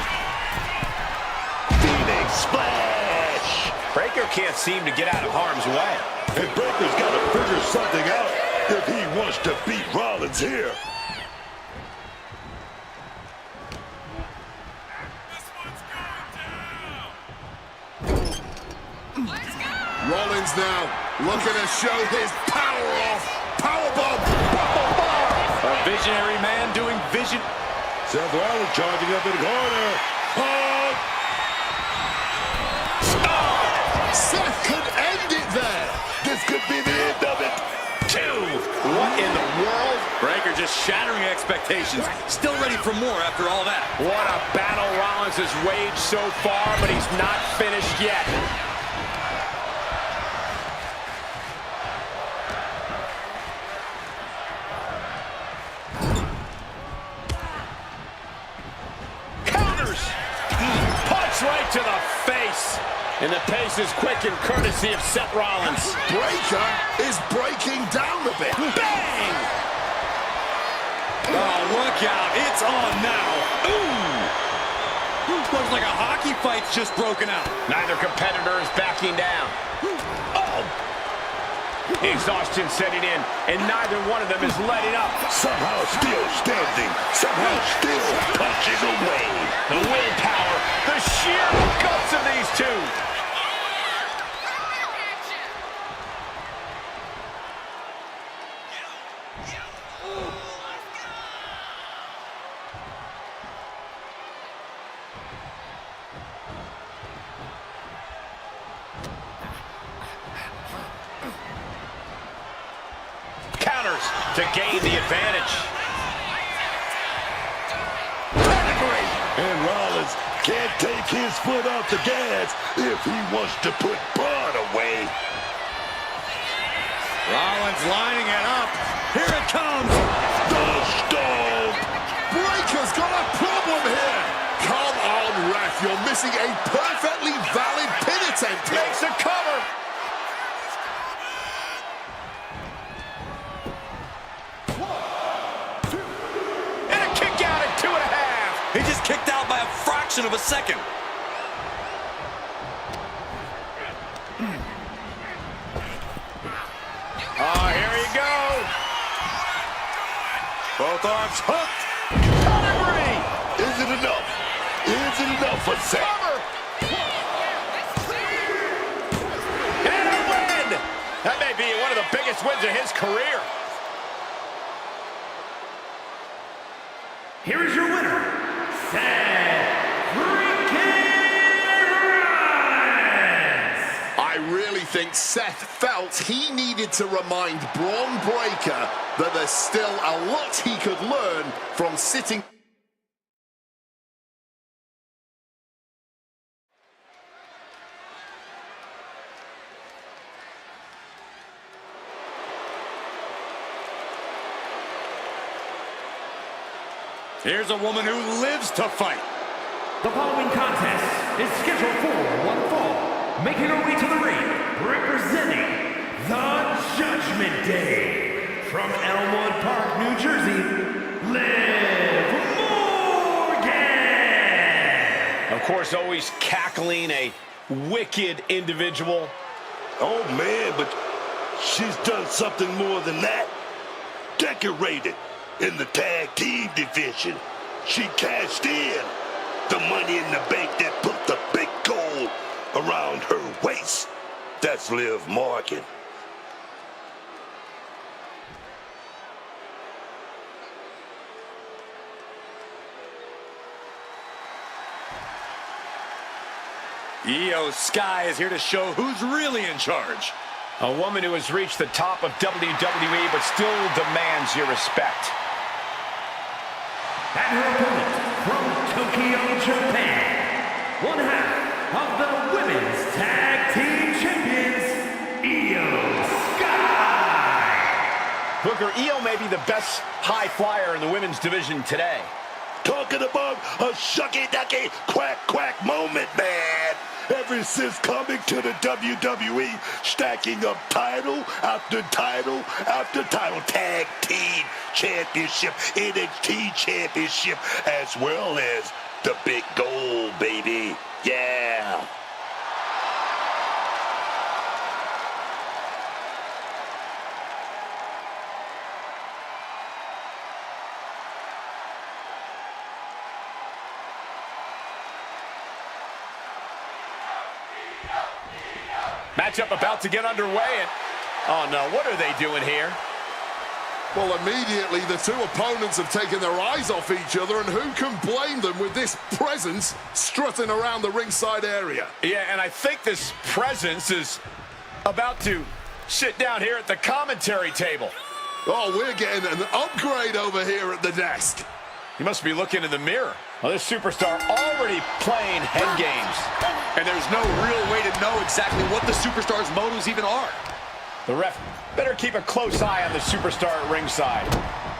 Phoenix splash. Breaker can't seem to get out of harm's way. And Breaker's got to figure something out if he wants to beat Rollins here. Rollins now looking to show his power off. Powerbomb. A visionary man doing vision. Seth Rollins charging up in the corner. Oh! Seth could end it there. This could be the end of it. Two. What in the world? Breaker just shattering expectations. Still ready for more after all that. What a battle Rollins has waged so far, but he's not finished yet. Right to the face. And the pace is quick and courtesy of Seth Rollins. Breaker is breaking down a bit. Bang! Oh, look out. It's on now. Ooh. Looks like a hockey fight's just broken out. Neither competitor is backing down. Oh! Exhaustion setting in, and neither one of them is letting up. Somehow still standing. Somehow still punching away. The willpower, the sheer guts of these two. Counters to gain the advantage. And Rollins can't take his foot off the gas if he wants to put Braun away. Rollins lining it up. Here it comes. The Stone. Breaker's got a problem here. Come on, ref. You're missing a perfectly valid pin attempt here. Makes a cover. And a kick out at 2.5. He just kicked out by a fraction of a second. Oh, here you go. Both arms hooked. Pedigree. Is it enough? Is it enough for Seth? Cover. And a win. That may be one of the biggest wins of his career. Here is your winner, Seth Rollins. I really think Seth felt he needed to remind Braun Breaker that there's still a lot he could learn from sitting. Here's a woman who lives to fight. The following contest is scheduled for one fall. Making her way to the ring, representing the Judgment Day. From Elmwood Park, New Jersey, Liv Morgan. Of course, always cackling, a wicked individual. Oh, man, but she's done something more than that. Decorated in the tag team division. She cashed in the Money in the Bank that put the big gold around her waist. That's Liv Morgan. Io Sky is here to show who's really in charge. A woman who has reached the top of WWE but still demands your respect. And her opponent from Tokyo, Japan, one half of the Women's Tag Team Champions, Io Sky. Booker, Io may be the best high flyer in the women's division today. Talking about a shucky-ducky, quack-quack moment, man. Ever since coming to the WWE, stacking up title after title after title, tag team championship, NXT championship, as well as the big gold, baby. Yeah. Matchup about to get underway, and oh no, what are they doing here? Well, immediately the two opponents have taken their eyes off each other, and who can blame them with this presence strutting around the ringside area? Yeah, and I think this presence is about to sit down here at the commentary table. Oh, we're getting an upgrade over here at the desk. You must be looking in the mirror. Well, this superstar already playing head games. And there's no real way to know exactly what the superstar's motives even are. The ref better keep a close eye on the superstar at ringside.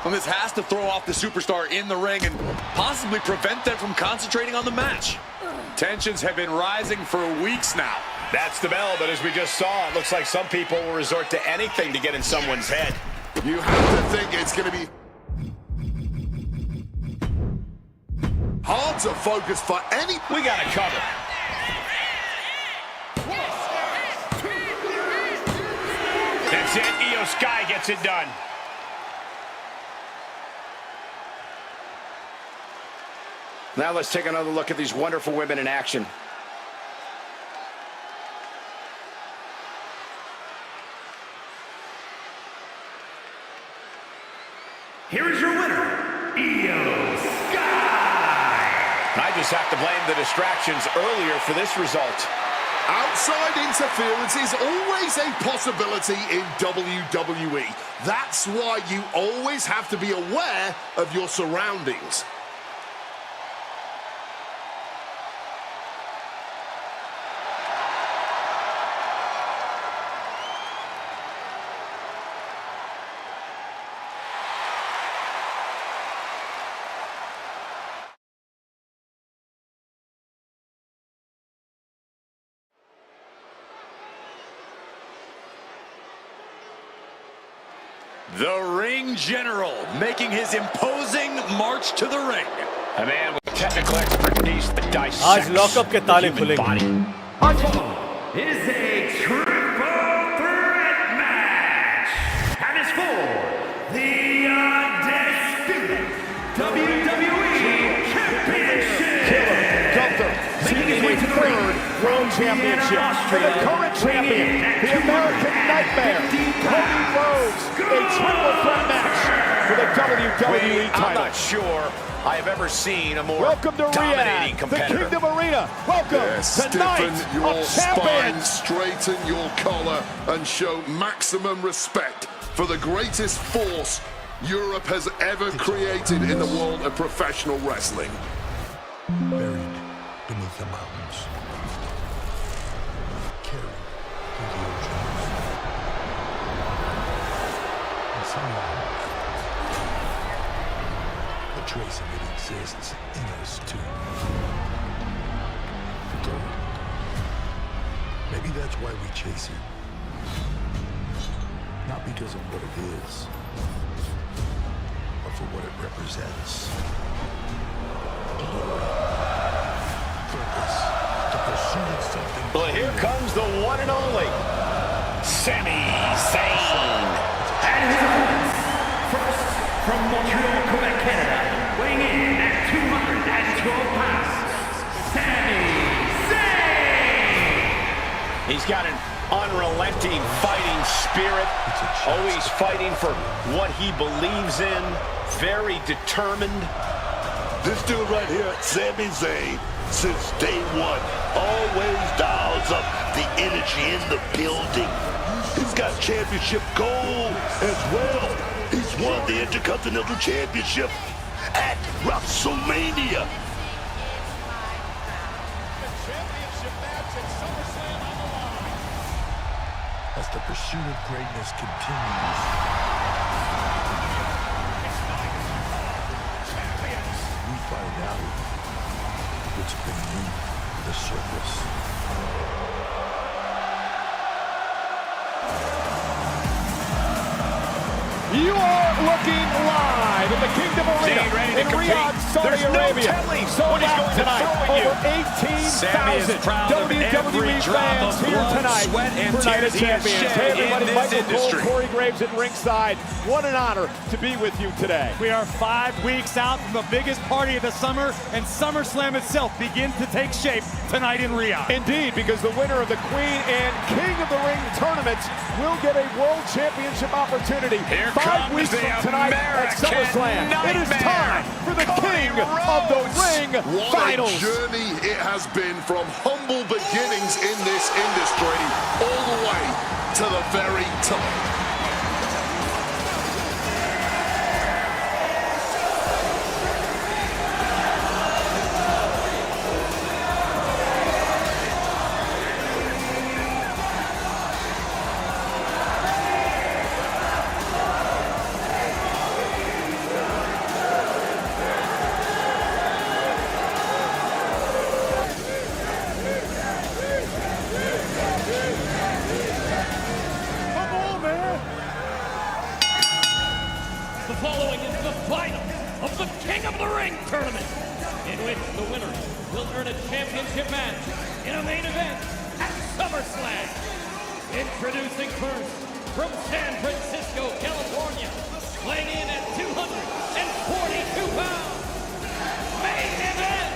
And this has to throw off the superstar in the ring and possibly prevent them from concentrating on the match. Tensions have been rising for weeks now. That's the bell, but as we just saw, it looks like some people will resort to anything to get in someone's head. You have to think it's going to be hard to focus for any... We got to cover. That's it. Io Sky gets it done. Now let's take another look at these wonderful women in action. Here is your winner, Io Sky. I just have to blame the distractions earlier for this result. Outside interference is always a possibility in WWE. That's why you always have to be aware of your surroundings. The ring general making his imposing march to the ring. A man with technical expertise that dissects आज lockup के ताले the human खुलेंगे। WATCHALONG is a triple threat match. And it's for the undisputed WWE Championship. Gunther seeking his third World Championship. For the current champion, the American Nightmare, Cody Rhodes, a triple threat match for the WWE title. I'm not sure I have ever seen a more Welcome to dominating Riyadh, the competitor. Kingdom Arena. Welcome to Night Stiffen your of spine, Champions. straighten your collar, and show maximum respect for the greatest force Europe has ever created in the world of professional wrestling. Buried beneath the mountains, carried through the oceans, and somehow a trace of it exists in us too. Gold. Maybe that's why we chase it. Not because of what it is, but for what it represents. Glory. Purpose. The pursuit of something. Well, here comes the one and only Sami Zayn. And his opponents, first from Montreal, Quebec, Canada, weighing in at 212 pounds, Sami Zayn. He's got an unrelenting fighting spirit, always fighting for what he believes in, very determined. This dude right here, Sami Zayn, since day one, always dials up the energy in the building. He's got championship gold as well. He's won the Intercontinental Championship at WrestleMania. As the pursuit of greatness continues, we find out what's beneath the surface. You are looking live in the Kingdom Arena Zayn ready to in compete. Riyadh, Saudi There's no Arabia. telling Sold what he's out going to tonight. throw at you. Over Sami is 18,000 proud of every WWE drop fans of here blood, tonight sweat, and for Night tears of he has Champions. shed Hey everybody, in this Michael Cole, industry. Corey Graves at ringside. What an honor to be with you today. We are 5 weeks out from the biggest party of the summer, and SummerSlam itself begins to take shape tonight in Riyadh. Indeed, because the winner of the Queen and King of the Ring tournaments will get a World Championship opportunity. Here 5 comes weeks the from tonight at American SummerSlam. It is Nightmare, time for the Cody King Rhodes. of the Ring What Finals. a journey it has been from humble beginnings in this industry all the way to the very top. The following is the final of the King of the Ring tournament, in which the winner will earn a championship match in a main event at SummerSlam. Introducing first, from San Francisco, California, weighing in at 242 pounds, main event,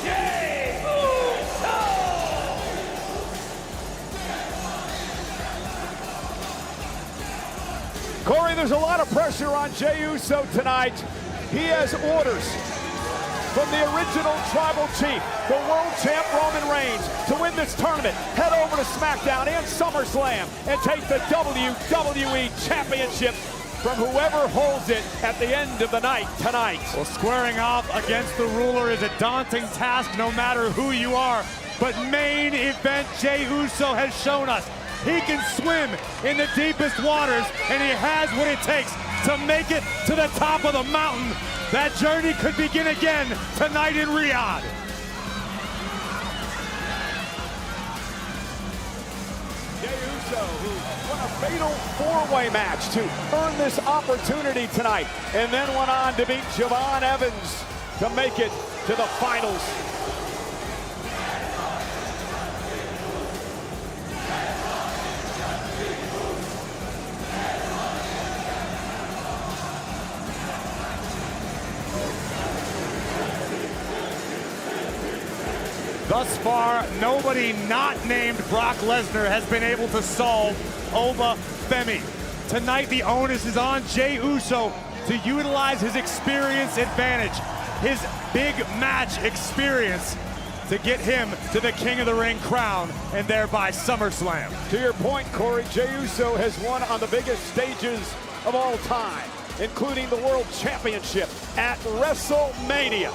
Jey Uso! Corey, there's a lot of pressure on Jey Uso tonight. He has orders from the original tribal chief, the world champ Roman Reigns, to win this tournament. Head over to SmackDown and SummerSlam and take the WWE Championship from whoever holds it at the end of the night tonight. Well, squaring off against the ruler is a daunting task no matter who you are. But main event Jey Uso has shown us he can swim in the deepest waters, and he has what it takes to make it to the top of the mountain. That journey could begin again tonight in Riyadh. Jey Uso Uso, who won a fatal four-way match to earn this opportunity tonight, and then went on to beat Javon Evans to make it to the finals. Thus far, nobody not named Brock Lesnar has been able to solve Oba Femi. Tonight, the onus is on Jey Uso to utilize his experience advantage, his big match experience, to get him to the King of the Ring crown and thereby SummerSlam. To your point, Corey, Jey Uso has won on the biggest stages of all time, including the World Championship at WrestleMania.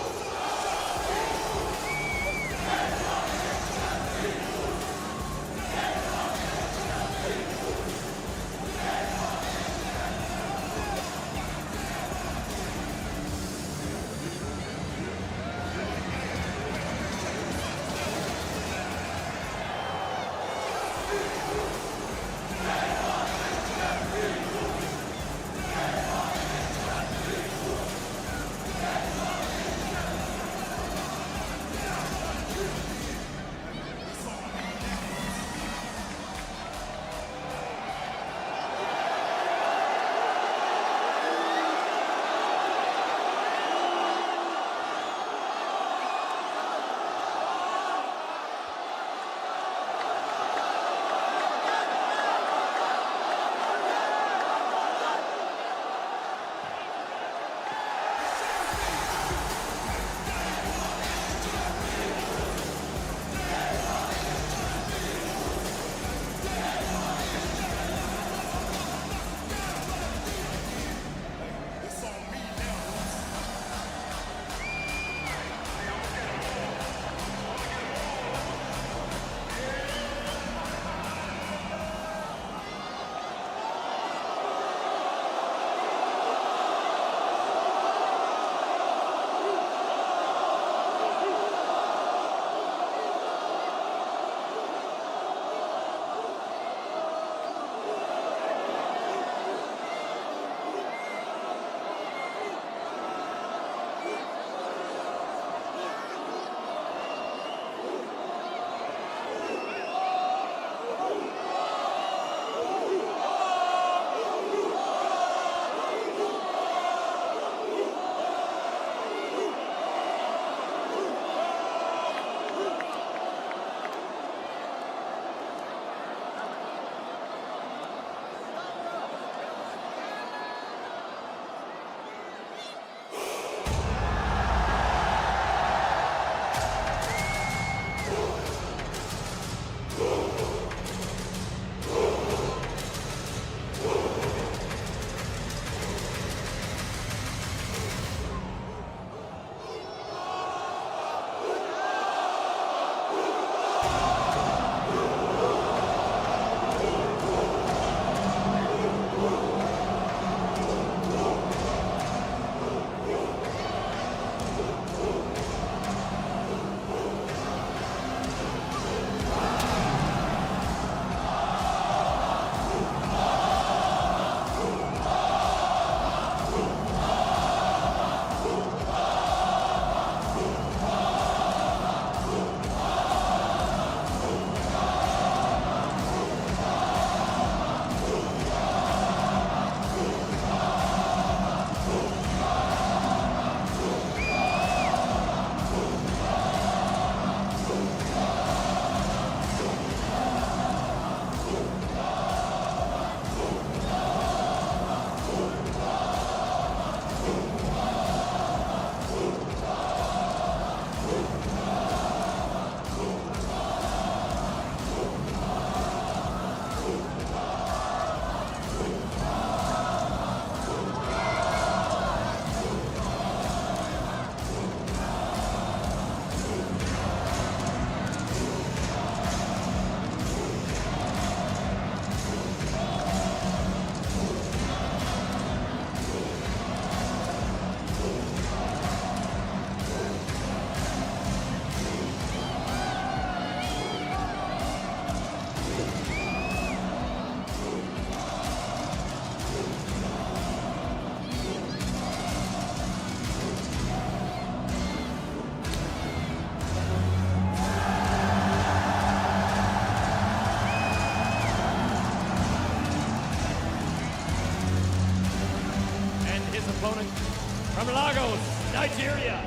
opponent from Lagos, Nigeria,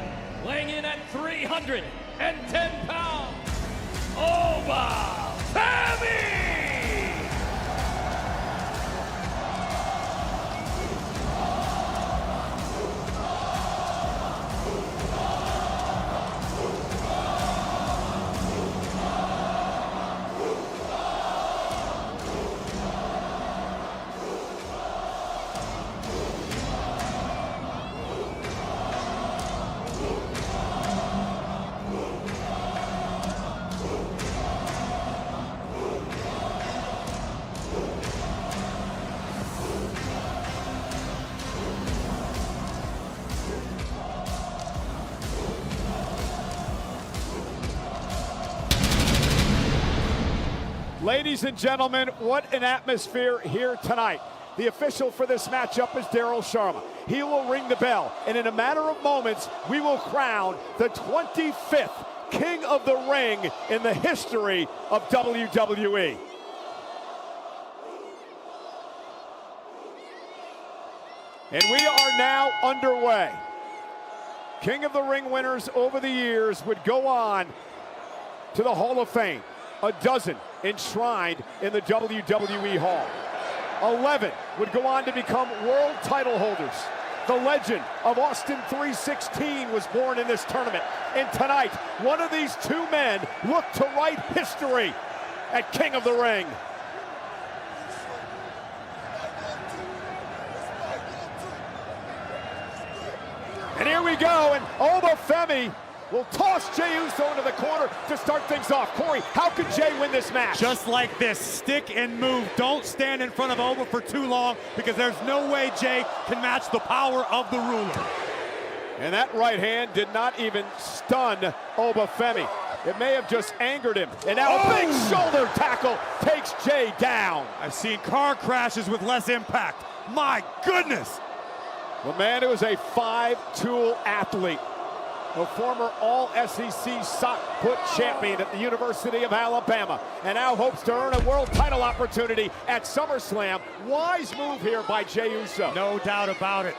weighing in at 310 pounds, Oba Femi! Ladies and gentlemen, what an atmosphere here tonight. The official for this matchup is Daryl Sharma. He will ring the bell, and in a matter of moments, we will crown the 25th King of the Ring in the history of WWE. And we are now underway. King of the Ring winners over the years would go on to the Hall of Fame. A dozen enshrined in the WWE Hall. 11 would go on to become world title holders. The legend of Austin 316 was born in this tournament. And tonight, one of these two men look to write history at King of the Ring. And here we go, and Oba Femi will toss Jey Uso into the corner to start things off. Corey, how could Jey win this match? Just like this, stick and move. Don't stand in front of Oba for too long, because there's no way Jey can match the power of the ruler. And that right hand did not even stun Oba Femi. It may have just angered him. And now a big shoulder tackle takes Jey down. I've seen car crashes with less impact. My goodness! The man who is a five-tool athlete, a former All-SEC shot put champion at the University of Alabama, and now hopes to earn a world title opportunity at SummerSlam. Wise move here by Jey Uso. No doubt about it.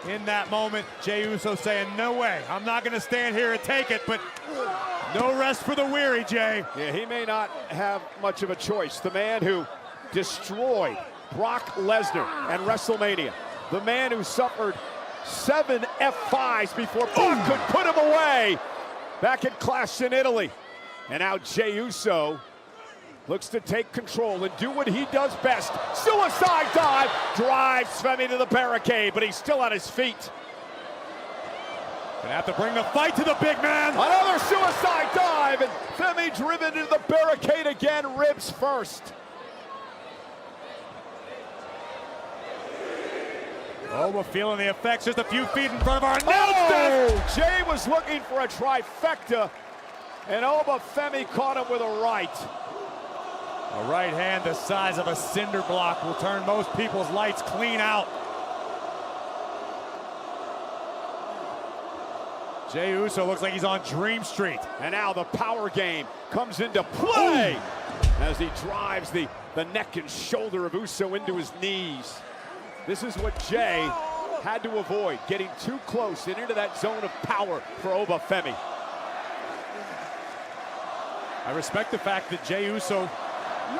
In that moment, Jey Uso saying, no way, I'm not going to stand here and take it, but no rest for the weary, Jey. Yeah, he may not have much of a choice. The man who destroyed Brock Lesnar at WrestleMania. The man who suffered 7 F5s before Brock could put him away back at Clash in Italy. And now Jey Uso looks to take control and do what he does best. Suicide dive, drives Femi to the barricade, but he's still on his feet. Gonna have to bring the fight to the big man. Another suicide dive, and Femi driven into the barricade again, ribs first. Oba feeling the effects just a few feet in front of our announcer. Jey was looking for a trifecta, and Oba Femi caught him with a right. A right hand the size of a cinder block will turn most people's lights clean out. Jey Uso looks like he's on Dream Street. And now the power game comes into play as he drives the neck and shoulder of Uso into his knees. This is what Jey had to avoid, getting too close and into that zone of power for Oba Femi. I respect the fact that Jey Uso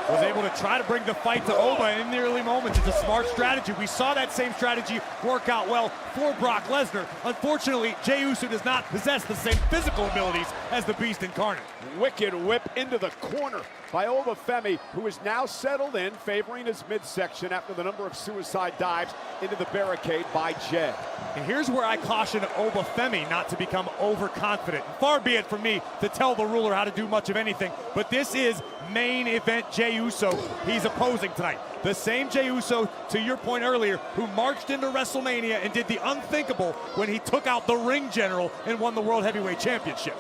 was able to try to bring the fight to Oba in the early moments. It's a smart strategy. We saw that same strategy work out well for Brock Lesnar. Unfortunately, Jey Uso does not possess the same physical abilities as the Beast incarnate. Wicked whip into the corner by Oba Femi, who is now settled in, favoring his midsection after the number of suicide dives into the barricade by Jey. And here's where I caution Oba Femi not to become overconfident. Far be it from me to tell the ruler how to do much of anything, but this is main event Jey Uso he's opposing tonight. The same Jey Uso, to your point earlier, who marched into WrestleMania and did the unthinkable when he took out the Ring General and won the World Heavyweight Championship.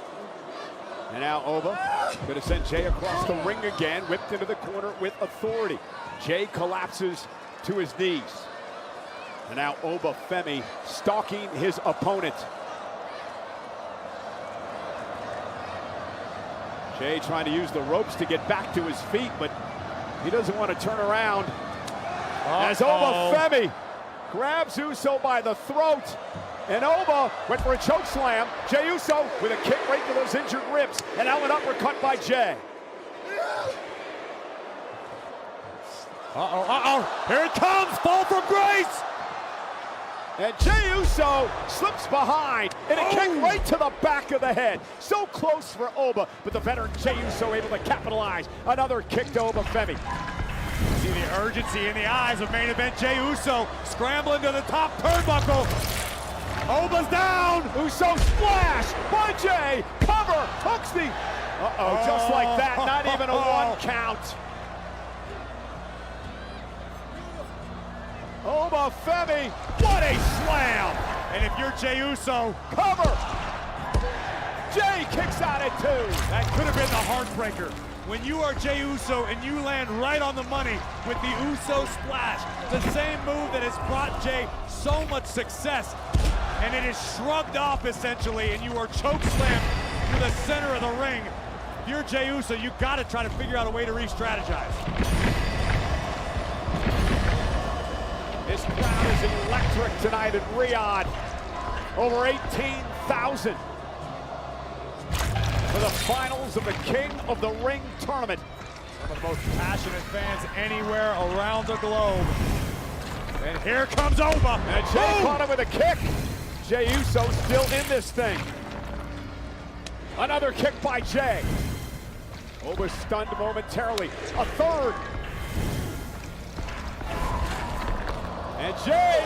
And now Oba going to send Jey across the ring again, whipped into the corner with authority. Jey collapses to his knees. And now Oba Femi stalking his opponent. Jey trying to use the ropes to get back to his feet, but he doesn't want to turn around. As Oba Femi grabs Uso by the throat, and Oba went for a choke slam. Jey Uso with a kick right to those injured ribs, and now an uppercut by Jey. Here it comes, fall from grace! And Jey Uso slips behind, and a kick right to the back of the head. So close for Oba, but the veteran Jey Uso able to capitalize. Another kick to Oba Femi. See the urgency in the eyes of main event Jey Uso, scrambling to the top turnbuckle. Oba's down! Uso splash by Jey, cover, hooks the... just like that, not even a 1 count. Oba Femi, what a slam! And if you're Jey Uso, cover! Jey kicks out at 2. That could have been the heartbreaker. When you are Jey Uso and you land right on the money with the Uso splash, the same move that has brought Jey so much success, and it is shrugged off essentially, and you are choke slammed to the center of the ring. If you're Jey Uso, you got to try to figure out a way to re-strategize. This crowd is electric tonight in Riyadh. Over 18,000 for the finals of the King of the Ring tournament. Some of the most passionate fans anywhere around the globe. And here comes Oba. And Jey caught him with a kick. Jey Uso still in this thing. Another kick by Jey. Oba stunned momentarily. A third. And Jey,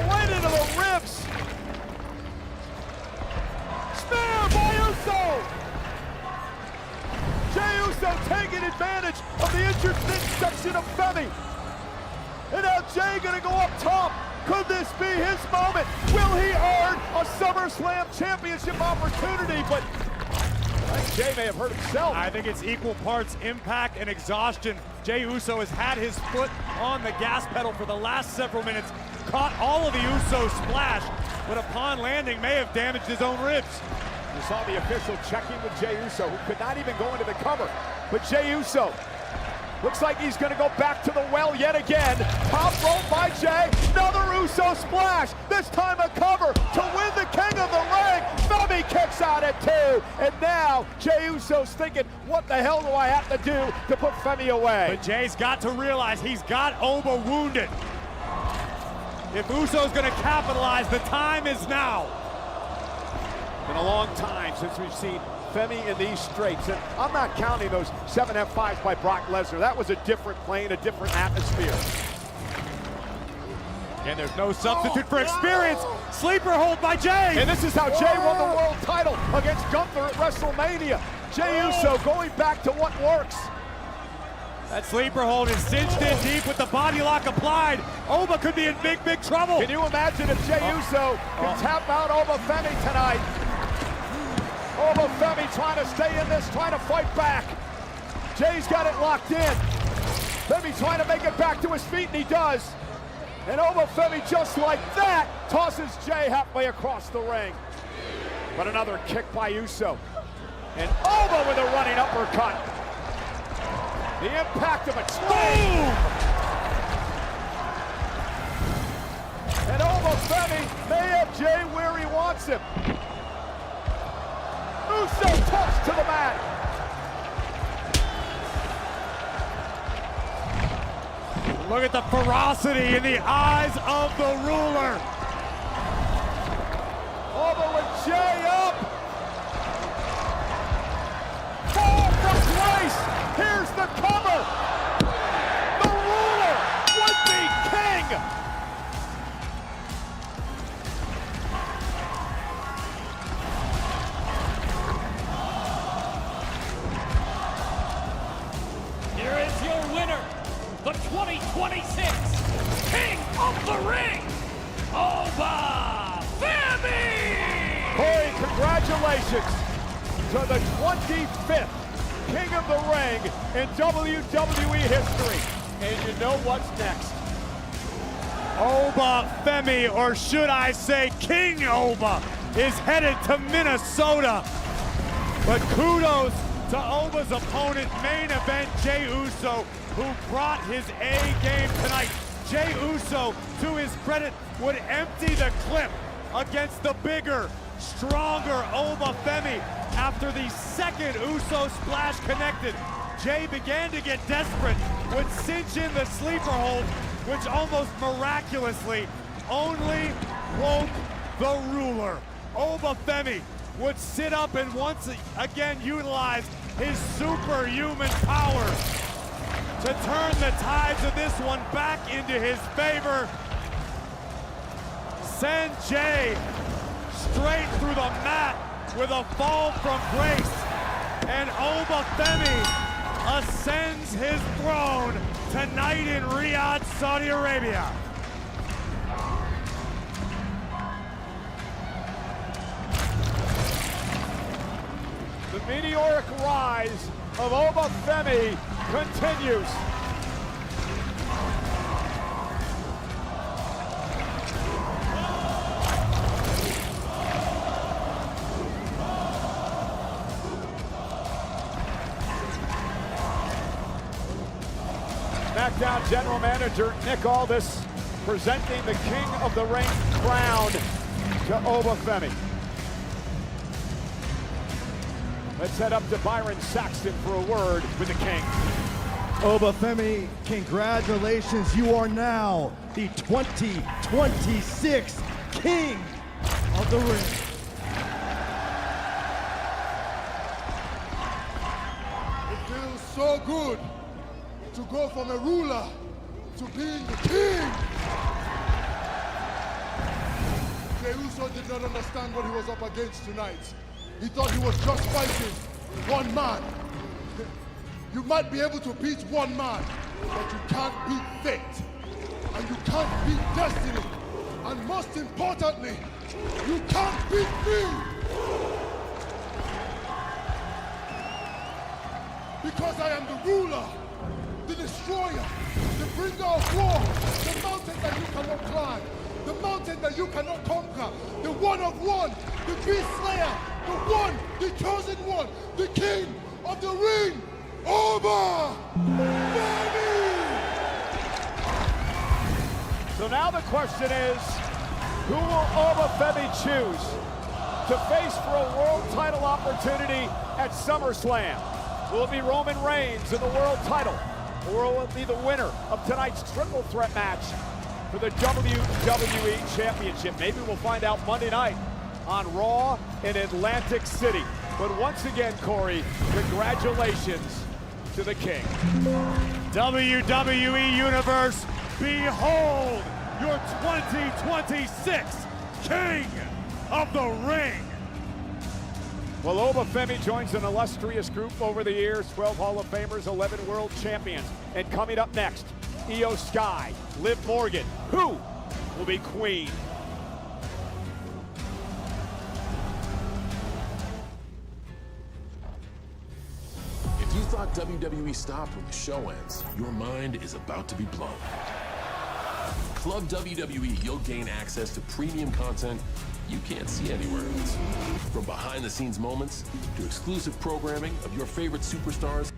right into the ribs. Spear by Uso. Jey Uso taking advantage of the injured midsection of Femi. And now Jey gonna go up top. Could this be his moment? Will he earn a SummerSlam championship opportunity? But I think Jey may have hurt himself. I think it's equal parts impact and exhaustion. Jey Uso has had his foot on the gas pedal for the last several minutes, caught all of the Uso splash, but upon landing may have damaged his own ribs. You saw the official checking with Jey Uso, who could not even go into the cover. But Jey Uso looks like he's going to go back to the well yet again. Top rope by Jey. Another Uso splash. This time a cover to win the King of the Ring. Femi kicks out at 2. And now Jey Uso's thinking, what the hell do I have to do to put Femi away? But Jey's got to realize he's got Oba wounded. If Uso's going to capitalize, the time is now. Been a long time since we've seen Femi in these straights, and I'm not counting those 7 F5s by Brock Lesnar. That was a different plane, a different atmosphere. And there's no substitute for experience. Sleeper hold by Jey. And this is how Jey won the world title against Gunther at WrestleMania. Jey Uso going back to what works. That sleeper hold is cinched in deep with the body lock applied. Oba could be in big, big trouble. Can you imagine if Jey Uso can tap out Oba Femi tonight? Oba Femi trying to stay in this, trying to fight back. Jey's got it locked in. Femi trying to make it back to his feet, and he does. And Oba Femi, just like that, tosses Jey halfway across the ring. But another kick by Uso. And Oba with a running uppercut. The impact of a boom! And Oba Femi may have Jey where he wants him. Uso tossed to the mat. Look at the ferocity in the eyes of the ruler. Oba with Jey up. Fall from grace. Here's the cover. The ruler would be king. Here is your winner, the 2026 King of the Ring, Oba Femi! Corey, congratulations to the 25th King of the Ring in WWE history. And you know what's next. Oba Femi, or should I say King Oba, is headed to Minnesota. But kudos to Oba's opponent, main event Jey Uso, who brought his A game tonight. Jey Uso, to his credit, would empty the clip against the bigger, stronger Oba Femi. After the second Uso splash connected, Jey began to get desperate, would cinch in the sleeper hold, which almost miraculously only woke the ruler. Oba Femi would sit up and once again utilize his superhuman powers to turn the tides of this one back into his favor. Send Jey straight through the mat with a fall from grace. And Oba Femi ascends his throne tonight in Riyadh, Saudi Arabia. The meteoric rise of Oba Femi continues. SmackDown General Manager Nick Aldis presenting the King of the Ring crown to Oba Femi. Let's head up to Byron Saxton for a word with the King. Oba Femi, congratulations. You are now the 2026 King of the Ring. It feels so good to go from a ruler to being the king. Jey Uso did not understand what he was up against tonight. He thought he was just fighting one man. You might be able to beat one man, but you can't beat fate. And you can't beat destiny. And most importantly, you can't beat me. Because I am the ruler, the destroyer, the bringer of war, the mountain that you cannot climb, the mountain that you cannot conquer, the one of one, the beast slayer, the one, the chosen one, the king of the ring, Oba Femi! So now the question is, who will Oba Femi choose to face for a world title opportunity at SummerSlam? Will it be Roman Reigns in the world title? Or will it be the winner of tonight's triple threat match for the WWE Championship? Maybe we'll find out Monday night on Raw in Atlantic City. But once again, Corey, congratulations to the King. WWE Universe, behold your 2026 King of the Ring. Well, Oba Femi joins an illustrious group over the years, 12 Hall of Famers, 11 World Champions. And coming up next, Io Sky, Liv Morgan. Who will be queen? If you thought WWE stopped when the show ends, your mind is about to be blown. Club WWE, you'll gain access to premium content you can't see anywhere else. From behind-the-scenes moments to exclusive programming of your favorite superstars.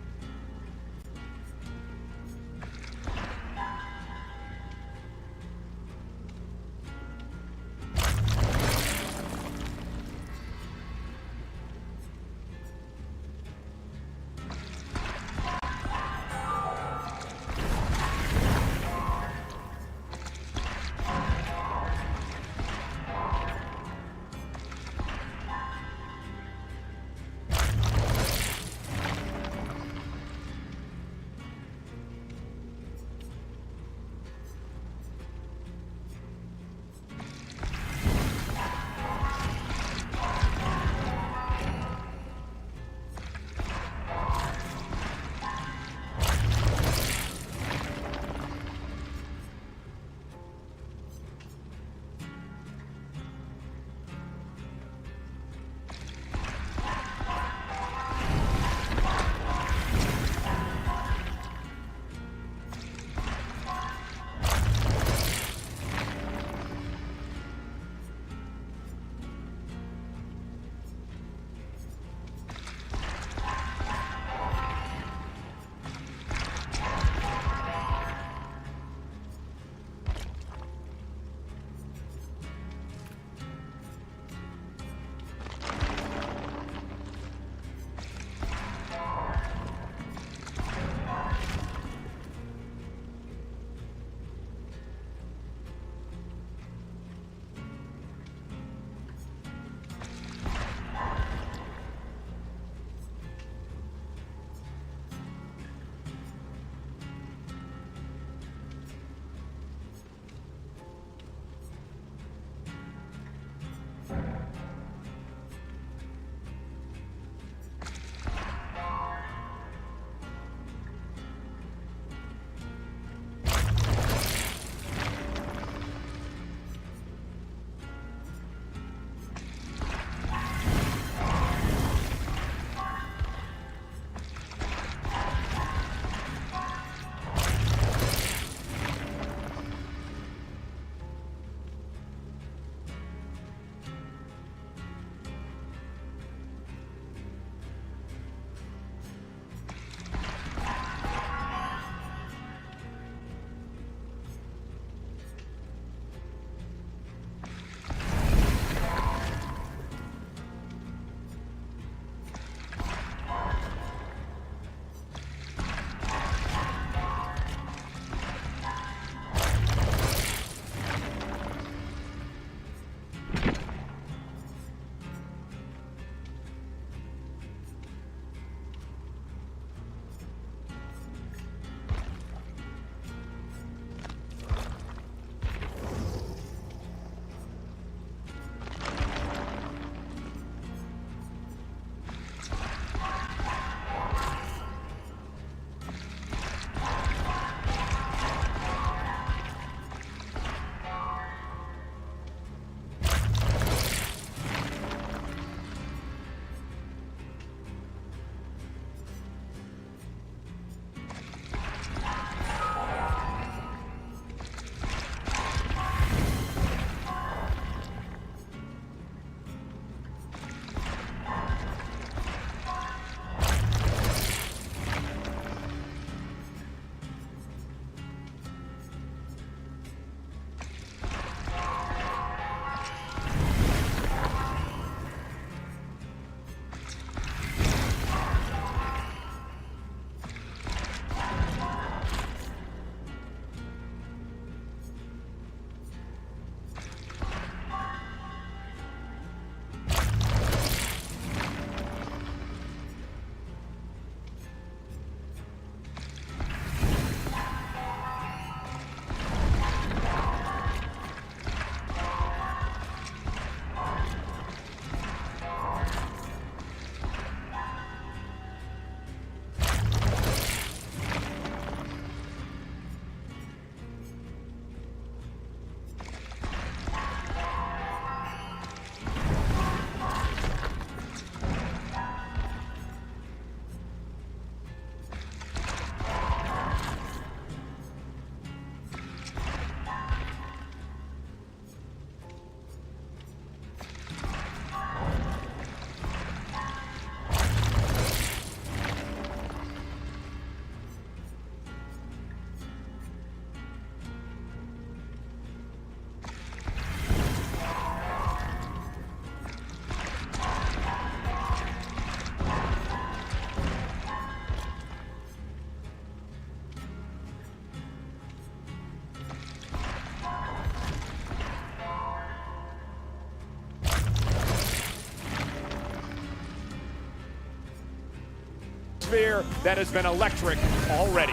atmosphere that has been electric already.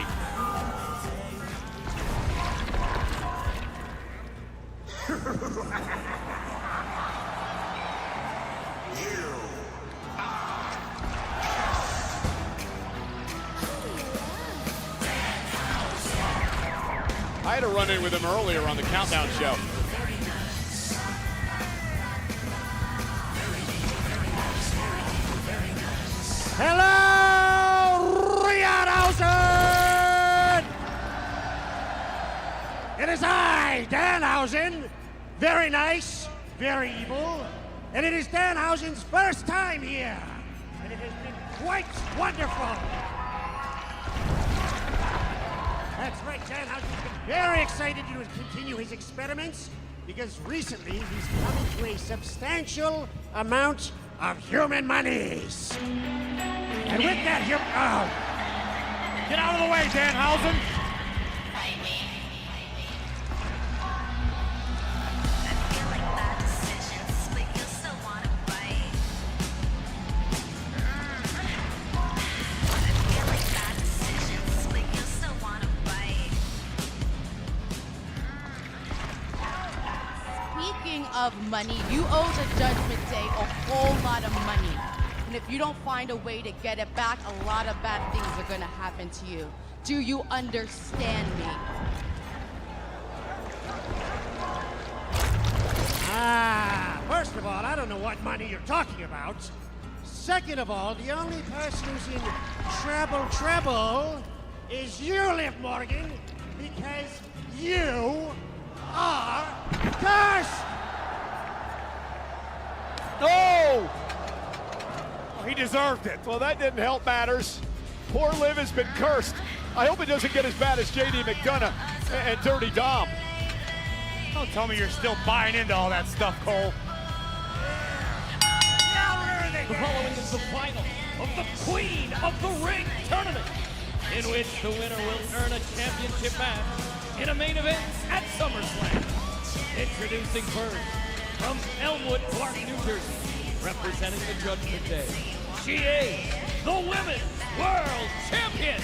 I had a run-in with him earlier on the Countdown show. Hello, Rivalries! It is I, Danhausen. Very nice, very evil. And it is Danhausen's first time here. And it has been quite wonderful. That's right, Danhausen's been very excited to continue his experiments because recently he's come into a substantial amount of human monies. And with that, Get out of the way, Danhausen! Speaking of money, you owe the Judgment Day a whole lot of money. And if you don't find a way to get it back, a lot of bad things are gonna happen to you. Do you understand me? First of all, I don't know what money you're talking about. Second of all, the only person who's in trouble is you, Liv Morgan, because you are cursed! No! Oh, he deserved it. Well, that didn't help matters. Poor Liv has been cursed. I hope it doesn't get as bad as JD McDonough and Dirty Dom. Don't tell me you're still buying into all that stuff, Cole. The following is the final of the Queen of the Ring tournament, in which the winner will earn a championship match in a main event at SummerSlam. Introducing first, from Elmwood Park, New Jersey, representing the Judgment Day, she is the Women's World Champion,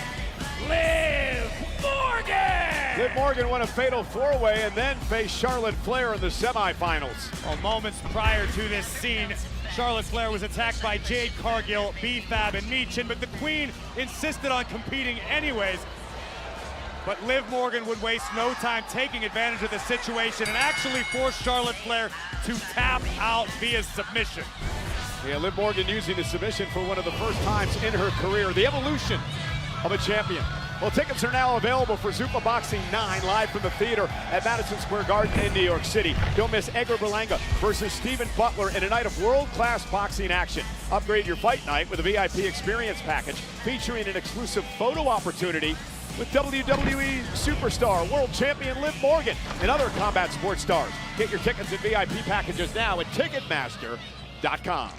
Liv Morgan! Liv Morgan won a fatal four-way and then faced Charlotte Flair in the semifinals. Well, moments prior to this scene, Charlotte Flair was attacked by Jade Cargill, B-Fab, and Michin, but the Queen insisted on competing anyways. But Liv Morgan would waste no time taking advantage of the situation and actually forced Charlotte Flair to tap out via submission. Yeah, Liv Morgan using the submission for one of the first times in her career. The evolution of a champion. Well, tickets are now available for Zupa Boxing 9 live from the theater at Madison Square Garden in New York City. Don't miss Edgar Berlanga versus Stephen Butler in a night of world-class boxing action. Upgrade your fight night with a VIP experience package featuring an exclusive photo opportunity with WWE superstar, world champion Liv Morgan, and other combat sports stars. Get your tickets and VIP packages now at Ticketmaster.com.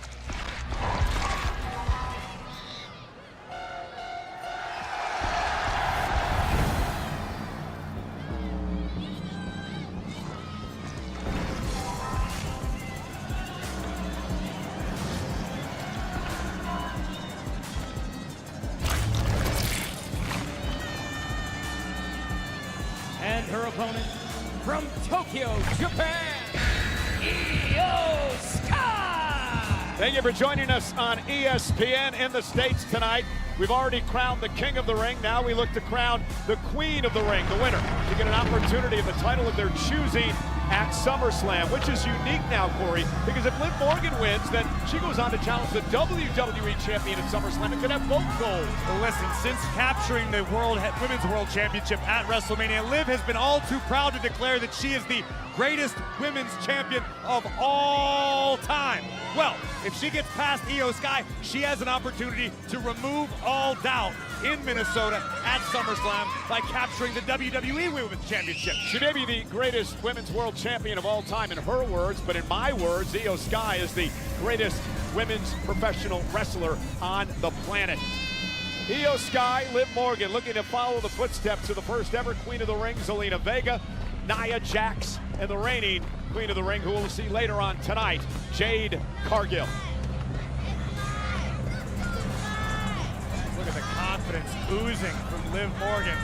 And her opponent, from Tokyo, Japan, Io Sky! Thank you for joining us on ESPN in the States tonight. We've already crowned the King of the Ring. Now we look to crown the Queen of the Ring, the winner, to get an opportunity of the title of their choosing at SummerSlam, which is unique now, Corey, because if Liv Morgan wins, then she goes on to challenge the WWE Champion at SummerSlam and could have both gold. Well, listen, since capturing the Women's World Championship at WrestleMania, Liv has been all too proud to declare that she is the greatest women's champion of all time. Well, if she gets past Io Sky, she has an opportunity to remove all doubt in Minnesota at SummerSlam by capturing the WWE Women's Championship. She may be the greatest women's world champion of all time in her words, but in my words, Io Sky is the greatest women's professional wrestler on the planet. Io Sky, Liv Morgan looking to follow the footsteps of the first ever Queen of the Ring, Zelina Vega, Nia Jax, and the reigning Queen of the Ring, who we'll see later on tonight, Jade Cargill. Look at the confidence oozing from Liv Morgan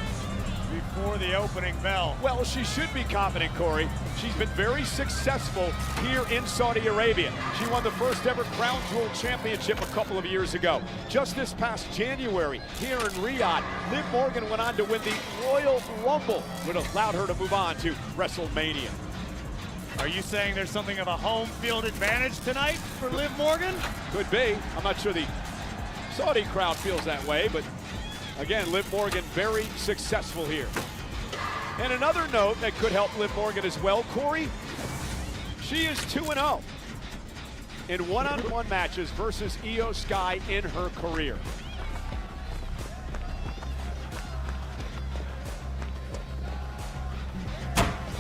before the opening bell. Well, she should be confident, Corey. She's been very successful here in Saudi Arabia. She won the first ever Crown Jewel Championship a couple of years ago. Just this past January, here in Riyadh, Liv Morgan went on to win the Royal Rumble, which allowed her to move on to WrestleMania. Are you saying there's something of a home field advantage tonight for Liv Morgan? Could be. I'm not sure the Saudi crowd feels that way, but again, Liv Morgan very successful here. And another note that could help Liv Morgan as well, Corey, she is 2-0 in one-on-one matches versus Io Sky in her career.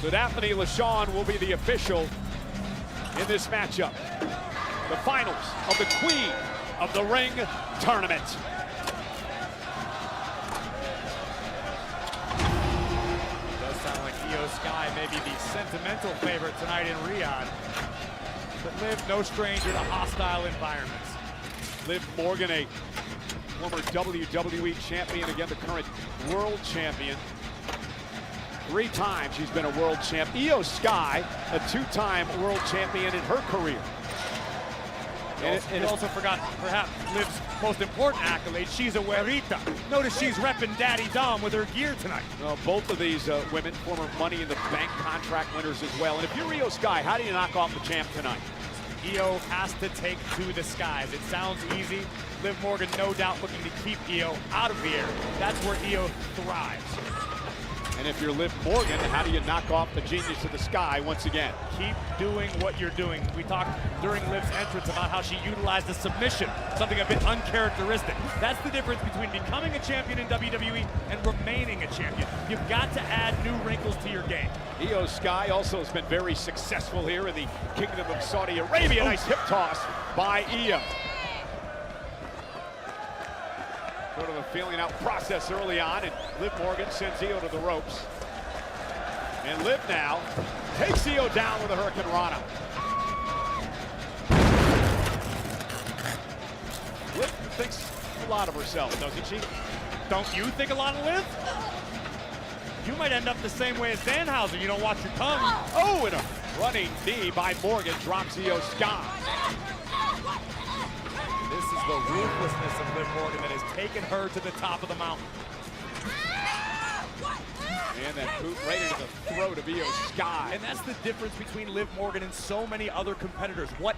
So Daphne LaShawn will be the official in this matchup. The finals of the Queen of the Ring tournament. Io Sky may be the sentimental favorite tonight in Riyadh, but Liv no stranger to hostile environments. Liv Morgan, a former WWE champion, again the current world champion. 3 times she's been a world champ. Io Sky, a 2-time world champion in her career. And also forgot perhaps Liv's most important accolade. She's a güerita. Notice she's repping Daddy Dom with her gear tonight. Both of these women, former Money in the Bank contract winners as well. And if you're Io Sky, how do you knock off the champ tonight? Io has to take to the skies. It sounds easy. Liv Morgan, no doubt, looking to keep Io out of the air. That's where Io thrives. And if you're Liv Morgan, how do you knock off the genius of the sky once again? Keep doing what you're doing. We talked during Liv's entrance about how she utilized the submission, something a bit uncharacteristic. That's the difference between becoming a champion in WWE and remaining a champion. You've got to add new wrinkles to your game. Io Sky also has been very successful here in the Kingdom of Saudi Arabia. Nice hip toss by Io. Sort of a feeling out process early on, and Liv Morgan sends Io to the ropes. And Liv now takes Io down with a Hurricane Rana. Liv thinks a lot of herself, doesn't she? Don't you think a lot of Liv? You might end up the same way as Danhausen. You don't watch your tongue. Oh, and a running knee by Morgan drops Io Sky. This is the ruthlessness of Liv Morgan that has taken her to the top of the mountain. And that boot right into the throat of Io Sky. And that's the difference between Liv Morgan and so many other competitors. What?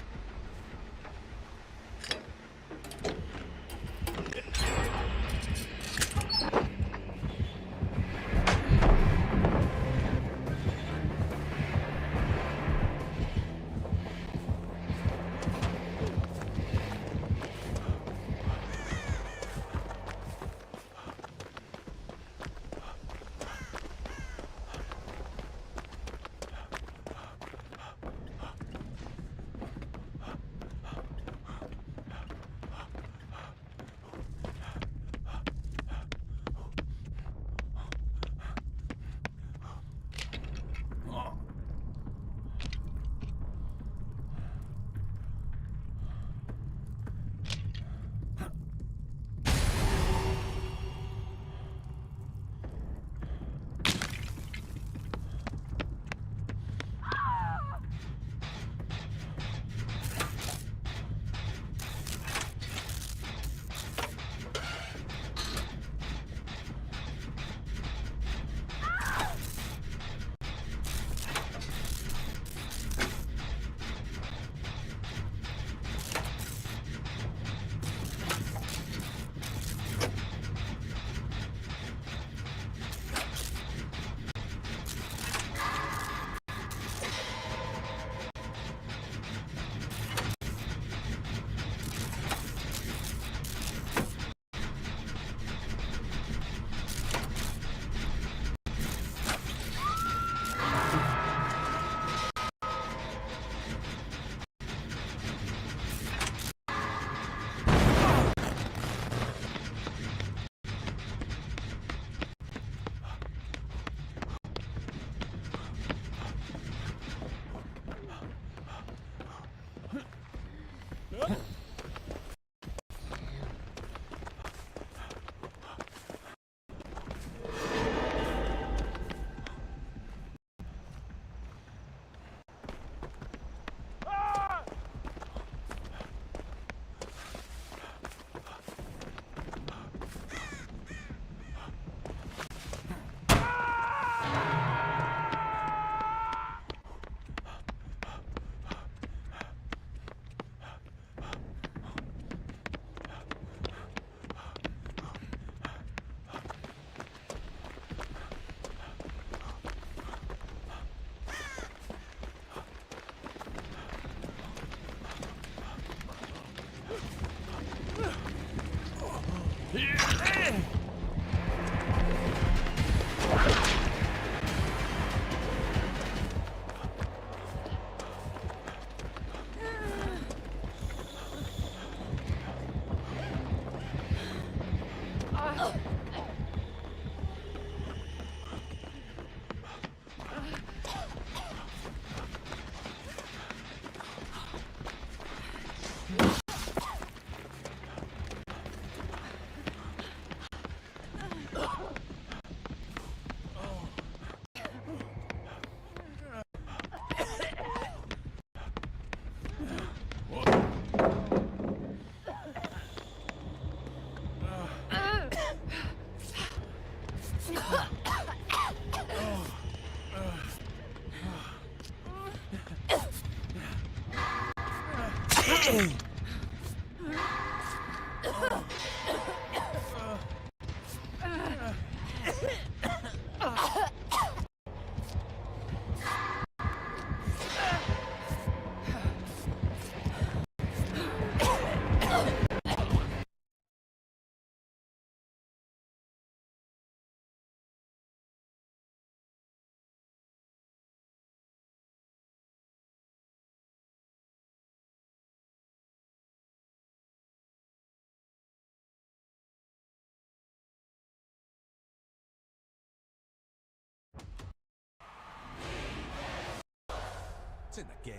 It's in the game.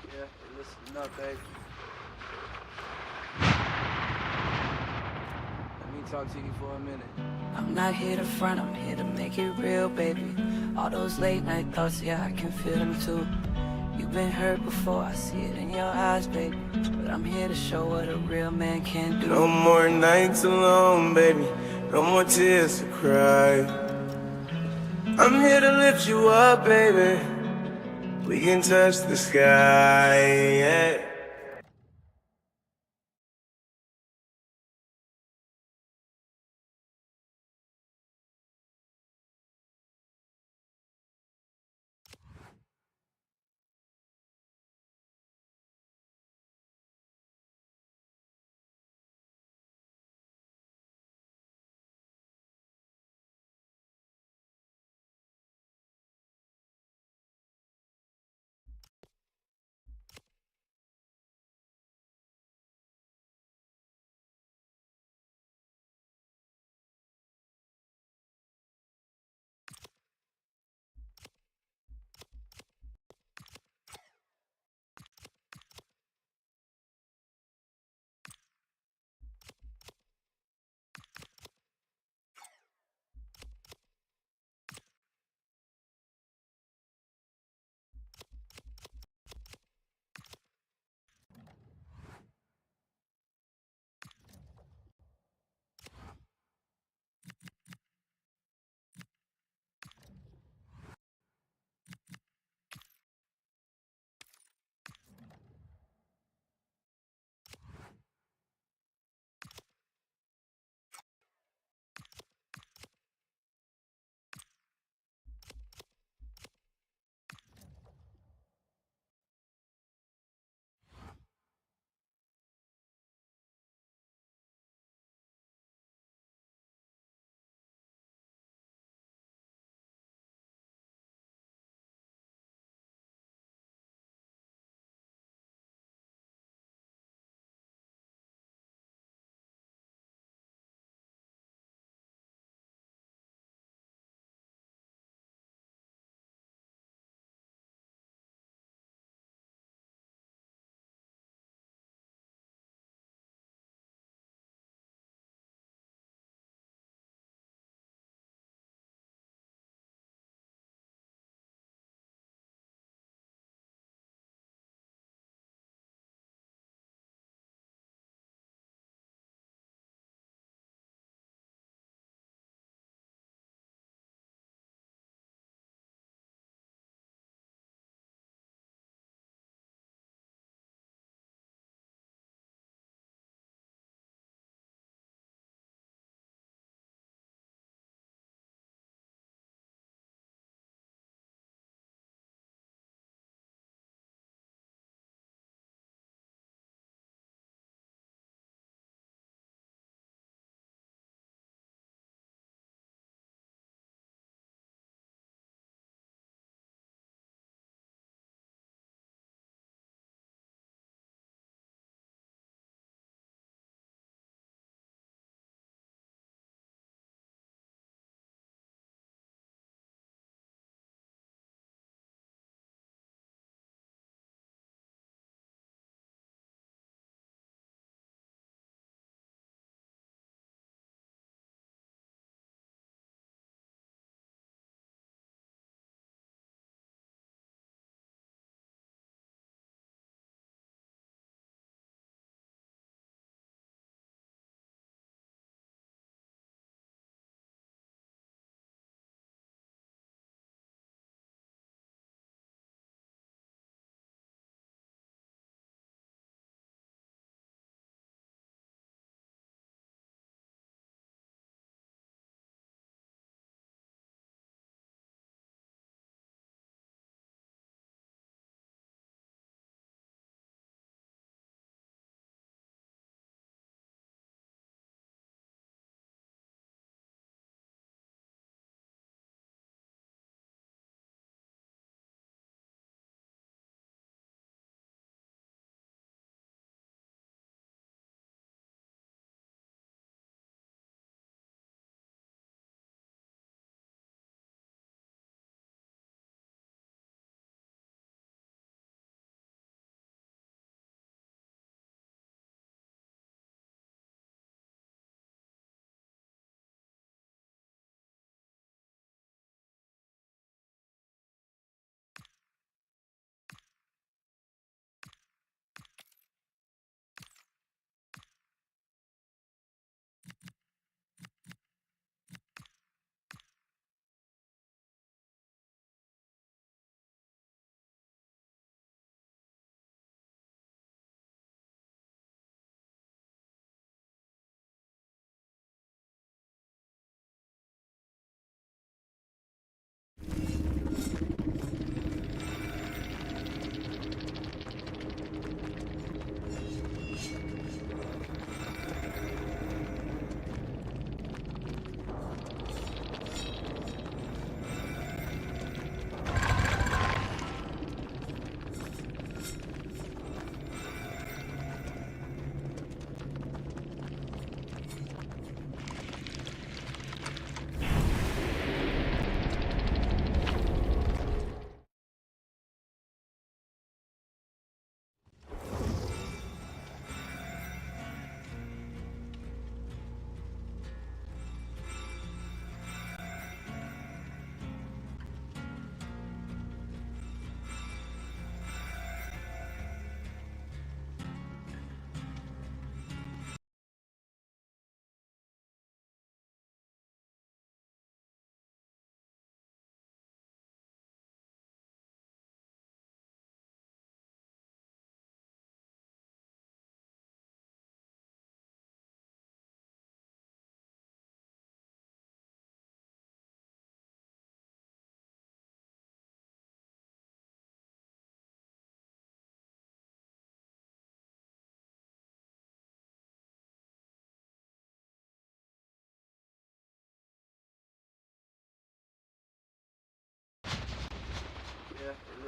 Yeah, listen up, baby. Let me talk to you for a minute. I'm not here to front, I'm here to make it real, baby. All those late night thoughts, yeah, I can feel them too. You've been hurt before, I see it in your eyes, baby. But I'm here to show what a real man can do. No more nights alone, baby. No more tears to cry. I'm here to lift you up, baby. We can touch the sky, yeah.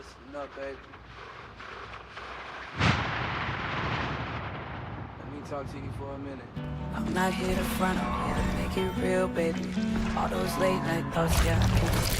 listen up, baby. Let me talk to you for a minute. I'm not here to front, I'm here to make it real, baby. All those late night thoughts, yeah, I can.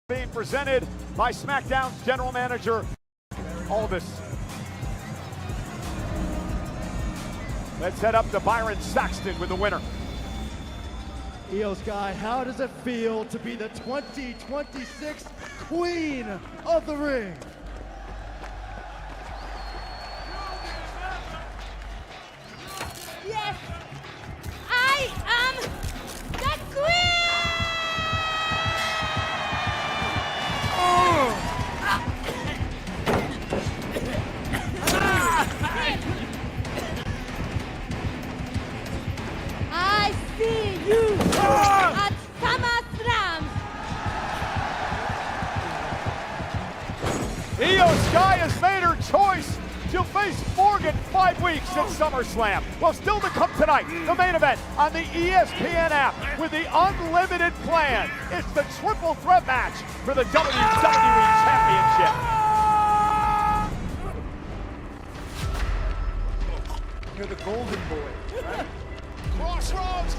Being presented by SmackDown's general manager, Aldis. Let's head up to Byron Saxton with the winner. Io Sky, how does it feel to be the 2026 Queen of the Ring? Yes, I am the Queen! I see you at SummerSlam. Io Sky has made her choice. She'll face Morgan 5 weeks at SummerSlam. Well, still to come tonight, the main event on the ESPN app with the unlimited plan. It's the triple threat match for the WWE Championship. You're the golden boy, right? Crossroads.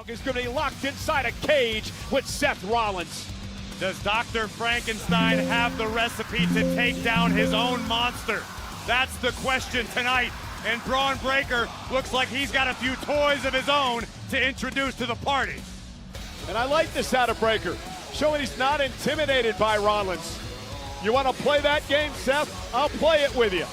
Is going to be locked inside a cage with Seth Rollins. Does Dr. Frankenstein have the recipe to take down his own monster? That's the question tonight. And Braun Breaker looks like he's got a few toys of his own to introduce to the party. And I like this out of Breaker, showing he's not intimidated by Rollins. You want to play that game, Seth? I'll play it with you.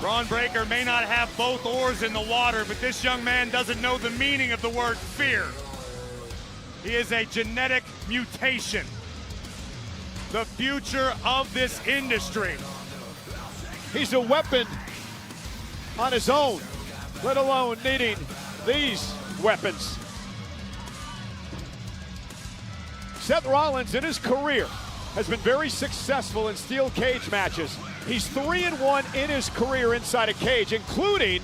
Braun Breaker may not have both oars in the water, but this young man doesn't know the meaning of the word fear. He is a genetic mutation. The future of this industry. He's a weapon on his own, let alone needing these weapons. Seth Rollins in his career has been very successful in steel cage matches. He's 3-1 in his career inside a cage, including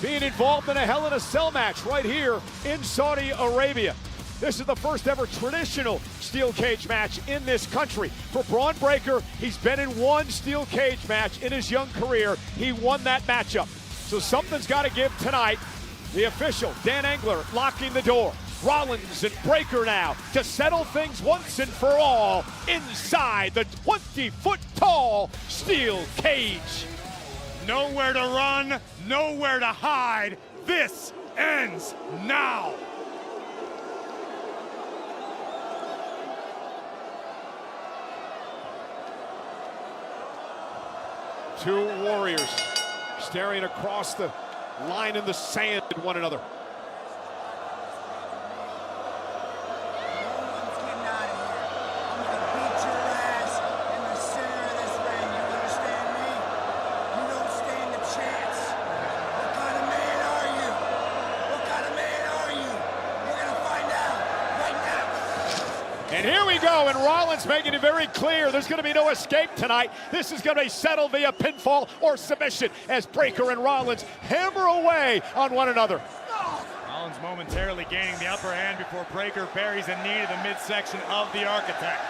being involved in a Hell in a Cell match right here in Saudi Arabia. This is the first ever traditional steel cage match in this country. For Braun Breaker, he's been in one steel cage match in his young career. He won that matchup. So something's got to give tonight. The official, Dan Engler, locking the door. Rollins and Breaker now to settle things once and for all inside the 20-foot-tall steel cage. Nowhere to run, nowhere to hide. This ends now. Two warriors staring across the line in the sand at one another. And here we go, and Rollins making it very clear there's going to be no escape tonight. This is going to be settled via pinfall or submission as Breaker and Rollins hammer away on one another. Rollins momentarily gaining the upper hand before Breaker buries a knee to the midsection of the Architect.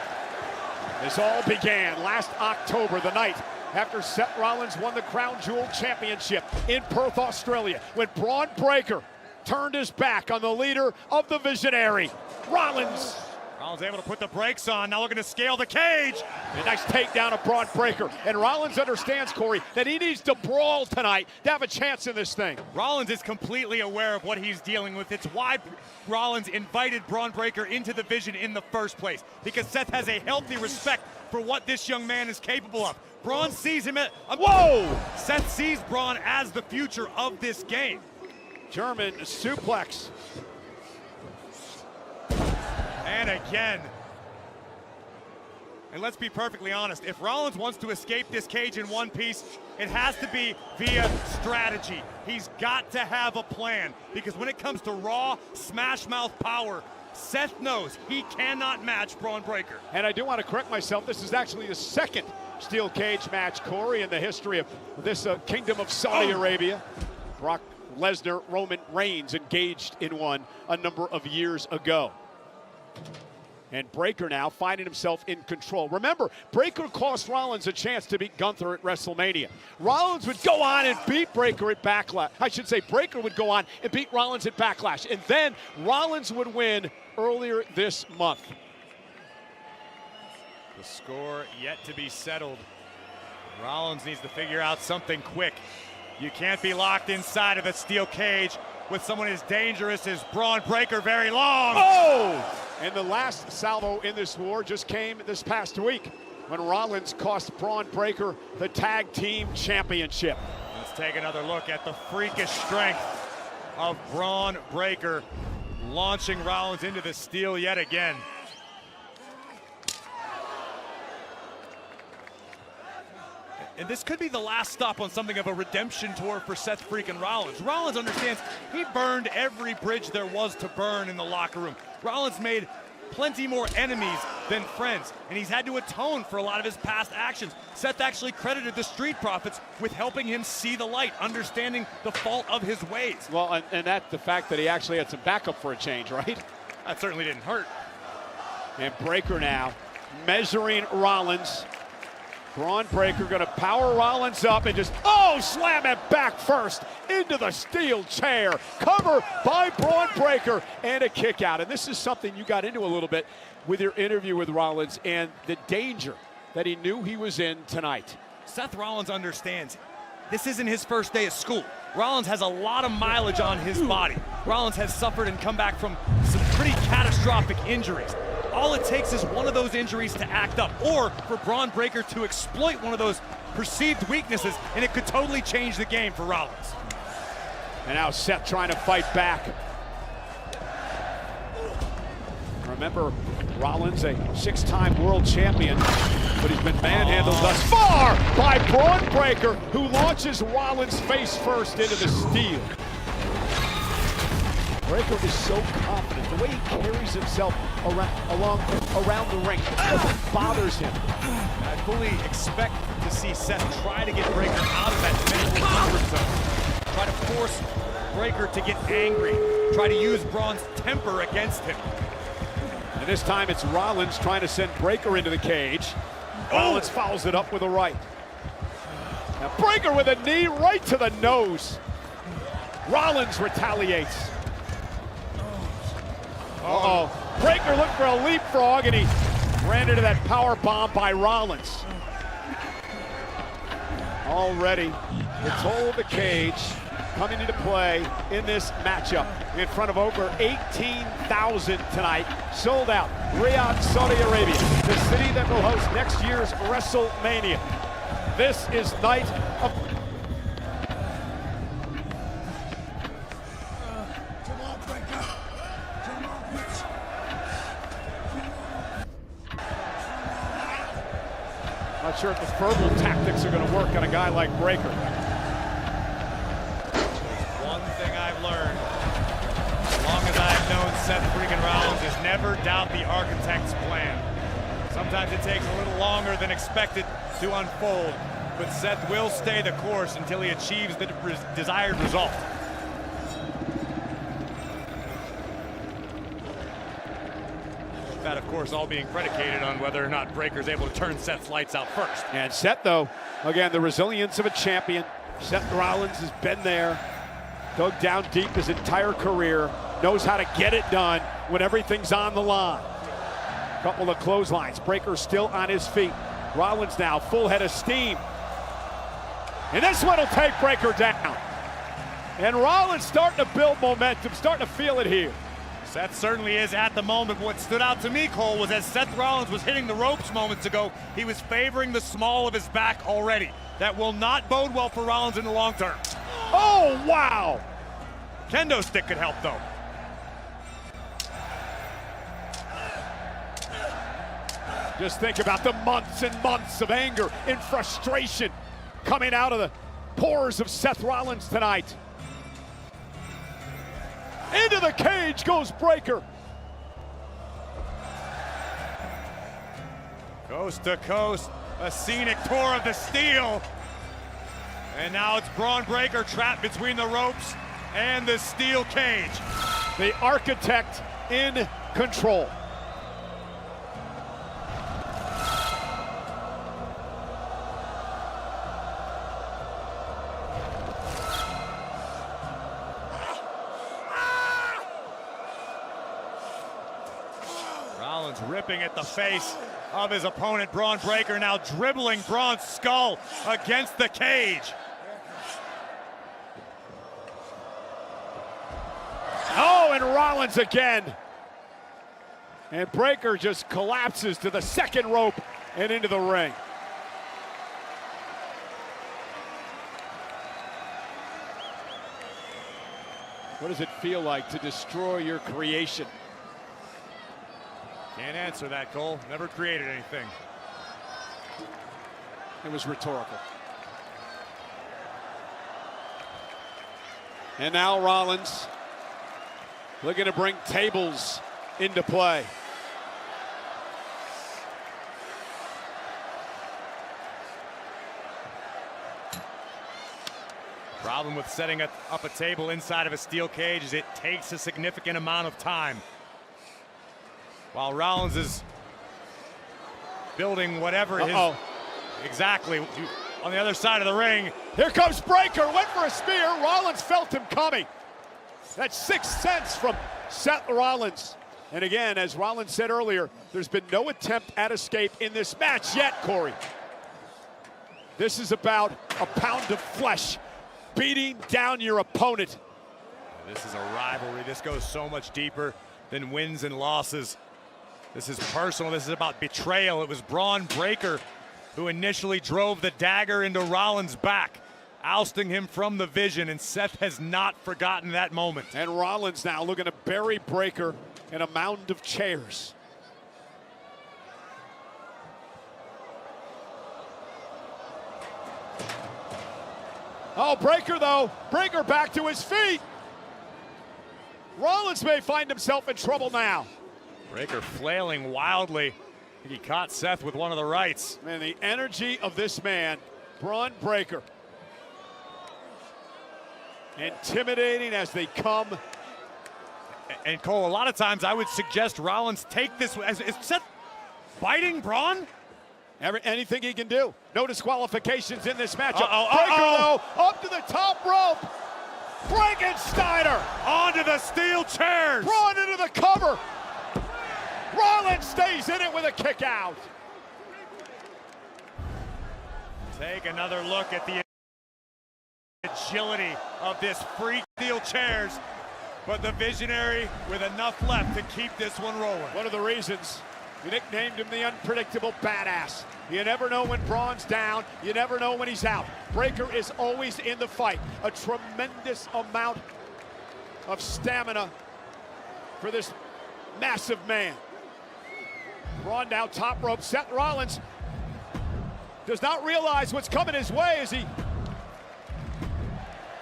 This all began last October, the night after Seth Rollins won the Crown Jewel Championship in Perth, Australia, when Braun Breaker turned his back on the leader of the Visionary, Rollins. Rollins able to put the brakes on, now looking to scale the cage. A nice takedown of Braun Breaker. And Rollins understands, Corey, that he needs to brawl tonight to have a chance in this thing. Rollins is completely aware of what he's dealing with. It's why Rollins invited Braun Breaker into the Vision in the first place, because Seth has a healthy respect for what this young man is capable of. Braun sees him at... Whoa! Seth sees Braun as the future of this game. German suplex. And again. And let's be perfectly honest, if Rollins wants to escape this cage in one piece, it has to be via strategy. He's got to have a plan, because when it comes to raw, smash-mouth power, Seth knows he cannot match Braun Breaker. And I do want to correct myself, this is actually the second steel cage match, Corey, in the history of this Kingdom of Saudi Arabia. Brock Lesnar, Roman Reigns engaged in one a number of years ago. And Breaker now finding himself in control. Remember, Breaker cost Rollins a chance to beat Gunther at WrestleMania. Rollins would go on and beat Breaker at Backlash. I should say Breaker would go on and beat Rollins at Backlash. And then Rollins would win earlier this month. The score yet to be settled. Rollins needs to figure out something quick. You can't be locked inside of a steel cage with someone as dangerous as Braun Breaker very long. Oh! And the last salvo in this war just came this past week when Rollins cost Braun Breaker the Tag Team Championship. Let's take another look at the freakish strength of Braun Breaker, launching Rollins into the steel yet again. And this could be the last stop on something of a redemption tour for Seth freaking Rollins. Rollins understands he burned every bridge there was to burn in the locker room. Rollins made plenty more enemies than friends, and he's had to atone for a lot of his past actions. Seth actually credited the Street Profits with helping him see the light, understanding the fault of his ways. Well, and that's the fact that he actually had some backup for a change, right? That certainly didn't hurt. And Breaker now measuring Rollins. Braun Breaker gonna power Rollins up and just, oh, slam it back first into the steel chair. Cover by Braun Breaker and a kick out. And this is something you got into a little bit with your interview with Rollins and the danger that he knew he was in tonight. Seth Rollins understands this isn't his first day of school. Rollins has a lot of mileage on his body. Rollins has suffered and come back from some pretty catastrophic injuries. All it takes is one of those injuries to act up, or for Braun Breaker to exploit one of those perceived weaknesses, and it could totally change the game for Rollins. And now Seth trying to fight back. Remember, Rollins, a 6-time world champion, but he's been manhandled thus far by Braun Breaker, who launches Rollins face first into the steel. Breaker is so confident. The way he carries himself around the ring, it bothers him. I fully expect to see Seth try to get Breaker out of that mental comfort zone. Try to force Breaker to get angry. Try to use Braun's temper against him. And this time it's Rollins trying to send Breaker into the cage. Rollins follows it up with a right. Now Breaker with a knee right to the nose. Rollins retaliates. Uh-oh. Breaker looked for a leapfrog and he ran into that power bomb by Rollins. Already, the toll of the cage coming into play in this matchup in front of over 18,000 tonight. Sold out, Riyadh, Saudi Arabia, the city that will host next year's WrestleMania. This is night of... Not sure if the verbal tactics are going to work on a guy like Breaker. One thing I've learned, as long as I've known Seth freaking Rollins, is never doubt the architect's plan. Sometimes it takes a little longer than expected to unfold, but Seth will stay the course until he achieves the desired result. That, of course, all being predicated on whether or not Breaker's able to turn Seth's lights out first. And Seth, though, again, the resilience of a champion. Seth Rollins has been there, dug down deep his entire career, knows how to get it done when everything's on the line. Couple of clotheslines. Breaker still on his feet. Rollins now full head of steam. And this one will take Breaker down. And Rollins starting to build momentum, starting to feel it here. Seth certainly is at the moment. What stood out to me, Cole, was as Seth Rollins was hitting the ropes moments ago, he was favoring the small of his back already. That will not bode well for Rollins in the long term. Oh, wow! Kendo stick could help, though. Just think about the months and months of anger and frustration coming out of the pores of Seth Rollins tonight. Into the cage goes Breaker. Coast to coast, a scenic tour of the steel. And now it's Braun Breaker trapped between the ropes and the steel cage. The architect in control. Rollins ripping at the face of his opponent, Braun Breaker, now dribbling Braun's skull against the cage. Oh, and Rollins again. And Breaker just collapses to the second rope and into the ring. What does it feel like to destroy your creation? Can't answer that, Cole. Never created anything. It was rhetorical. And now Rollins looking to bring tables into play. Problem with setting up a table inside of a steel cage is it takes a significant amount of time. While Rollins is building whatever exactly. On the other side of the ring. Here comes Breaker, went for a spear. Rollins felt him coming. That's 6 cents from Seth Rollins. And again, as Rollins said earlier, there's been no attempt at escape in this match yet, Corey. This is about a pound of flesh, beating down your opponent. This is a rivalry. This goes so much deeper than wins and losses. This is personal. This is about betrayal. It was Braun Breaker who initially drove the dagger into Rollins' back, ousting him from the Vision, and Seth has not forgotten that moment. And Rollins now looking to bury Breaker in a mound of chairs. Oh, Breaker though. Breaker back to his feet. Rollins may find himself in trouble now. Breaker flailing wildly. He caught Seth with one of the rights. Man, the energy of this man, Braun Breaker. Intimidating as they come. And Cole, a lot of times I would suggest Rollins take this. Is Seth biting Braun? Anything he can do. No disqualifications in this matchup. Breaker, though, up to the top rope. Frankensteiner. Onto the steel chairs. Braun into the cover. Rollins stays in it with a kick out. Take another look at the agility of this freak steel chairs. But the Visionary with enough left to keep this one rolling. One of the reasons we nicknamed him the unpredictable badass. You never know when Braun's down. You never know when he's out. Breaker is always in the fight. A tremendous amount of stamina for this massive man. Braun now top rope. Seth Rollins does not realize what's coming his way as he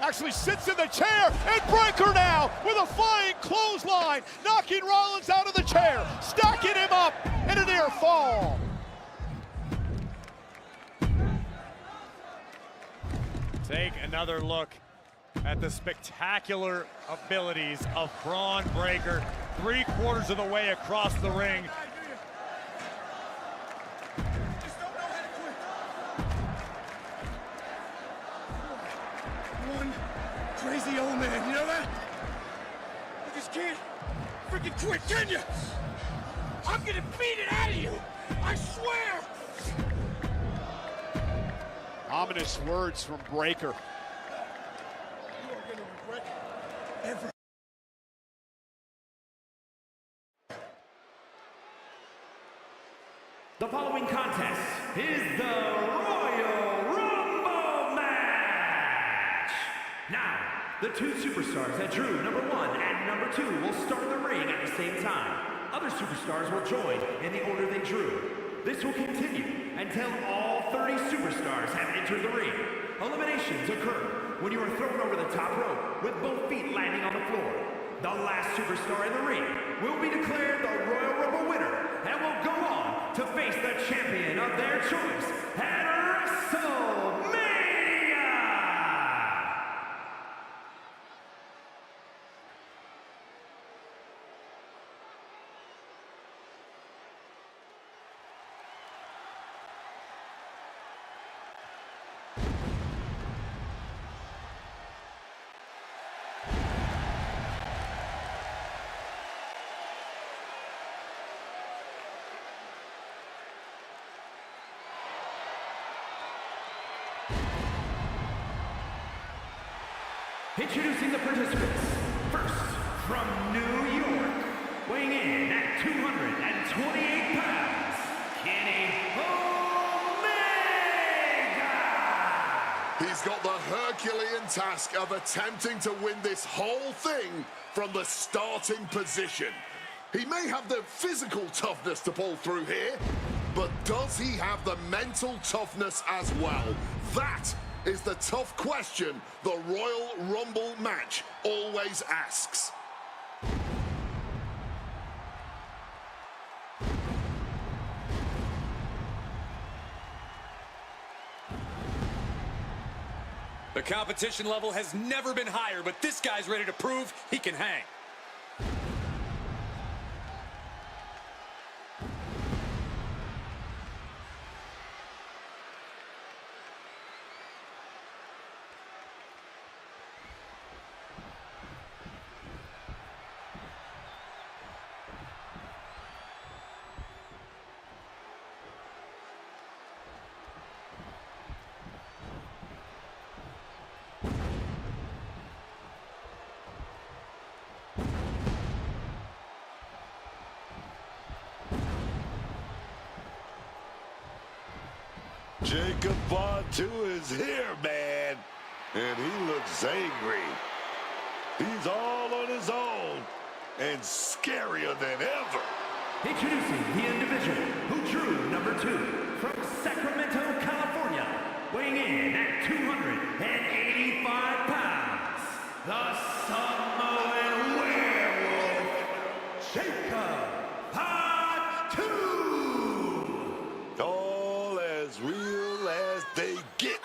actually sits in the chair, and Breaker now with a flying clothesline, knocking Rollins out of the chair, stacking him up in a near fall. Take another look at the spectacular abilities of Braun Breaker, 3/4 of the way across the ring. Crazy old man, you know that? You just can't freaking quit, can you? I'm gonna beat it out of you, I swear! Ominous words from Breaker. You are gonna regret ever. The following contest is the Royal Rumble match. Now, the two superstars that drew number 1 and number 2 will start in the ring at the same time. Other superstars will join in the order they drew. This will continue until all 30 superstars have entered the ring. Eliminations occur when you are thrown over the top rope with both feet landing on the floor. The last superstar in the ring will be declared the Royal Rumble winner and will go on to face the champion of their choice at WrestleMania! Introducing the participants. First, from New York, weighing in at 228 pounds, Kenny Omega! He's got the Herculean task of attempting to win this whole thing from the starting position. He may have the physical toughness to pull through here, but does he have the mental toughness as well? That is the tough question the Royal Rumble match always asks. The competition level has never been higher, but this guy's ready to prove he can hang. Jacob Fatu is here, man. And he looks angry. He's all on his own and scarier than ever. Introducing the individual who drew number 2 from Sacramento, California, weighing in at 285 pounds, the Samoan Werewolf, Jacob Fatu. All as real as they get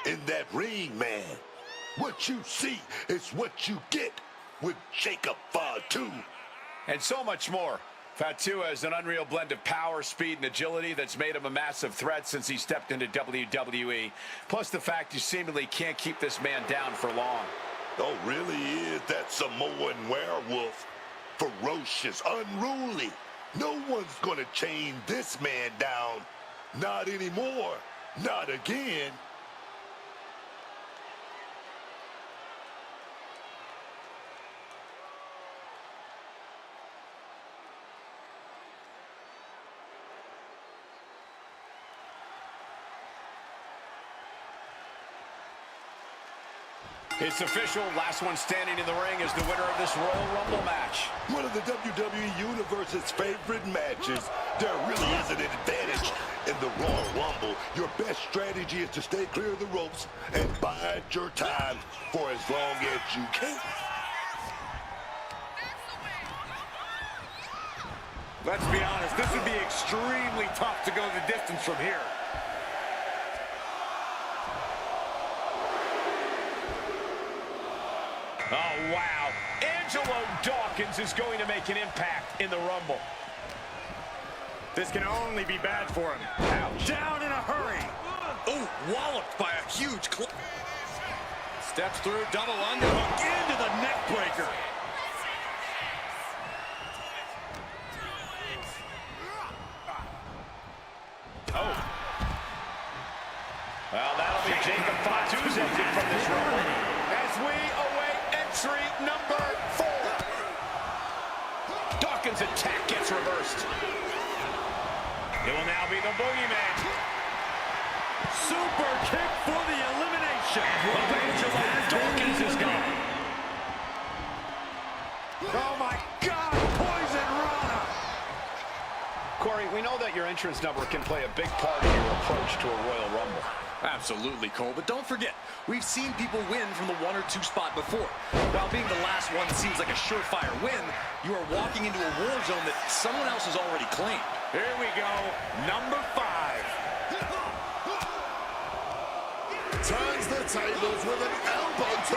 in that ring, man. What you see is what you get with Jacob Fatu. And so much more. Fatu has an unreal blend of power, speed, and agility that's made him a massive threat since he stepped into WWE. Plus the fact you seemingly can't keep this man down for long. Oh, really is that Samoan werewolf. Ferocious, unruly. No one's gonna chain this man down. Not anymore. Not again. It's official. Last one standing in the ring is the winner of this Royal Rumble match. One of the WWE Universe's favorite matches. There really isn't an advantage in the Royal Rumble. Your best strategy is to stay clear of the ropes and bide your time for as long as you can. Let's be honest, this would be extremely tough to go the distance from here. Oh, wow. Angelo Dawkins is going to make an impact in the Rumble. This can only be bad for him. Ouch. Down in a hurry. Oh, walloped by a huge club. Steps through, double underhook into the neck breaker. Oh. Well, that'll be Jacob Fatu's exit from this Rumble. As we await entry number 4. Dawkins' attack gets reversed. It will now be the Boogeyman. Super kick for the elimination. Dawkins is gone. Oh my God, Poison Rana. Corey, we know that your entrance number can play a big part in your approach to a Royal Rumble. Absolutely, Cole, but don't forget, we've seen people win from the 1 or 2 spot before. While being the last one seems like a surefire win, you are walking into a war zone that someone else has already claimed. Here we go, number 5. Turns the tables with an elbow to...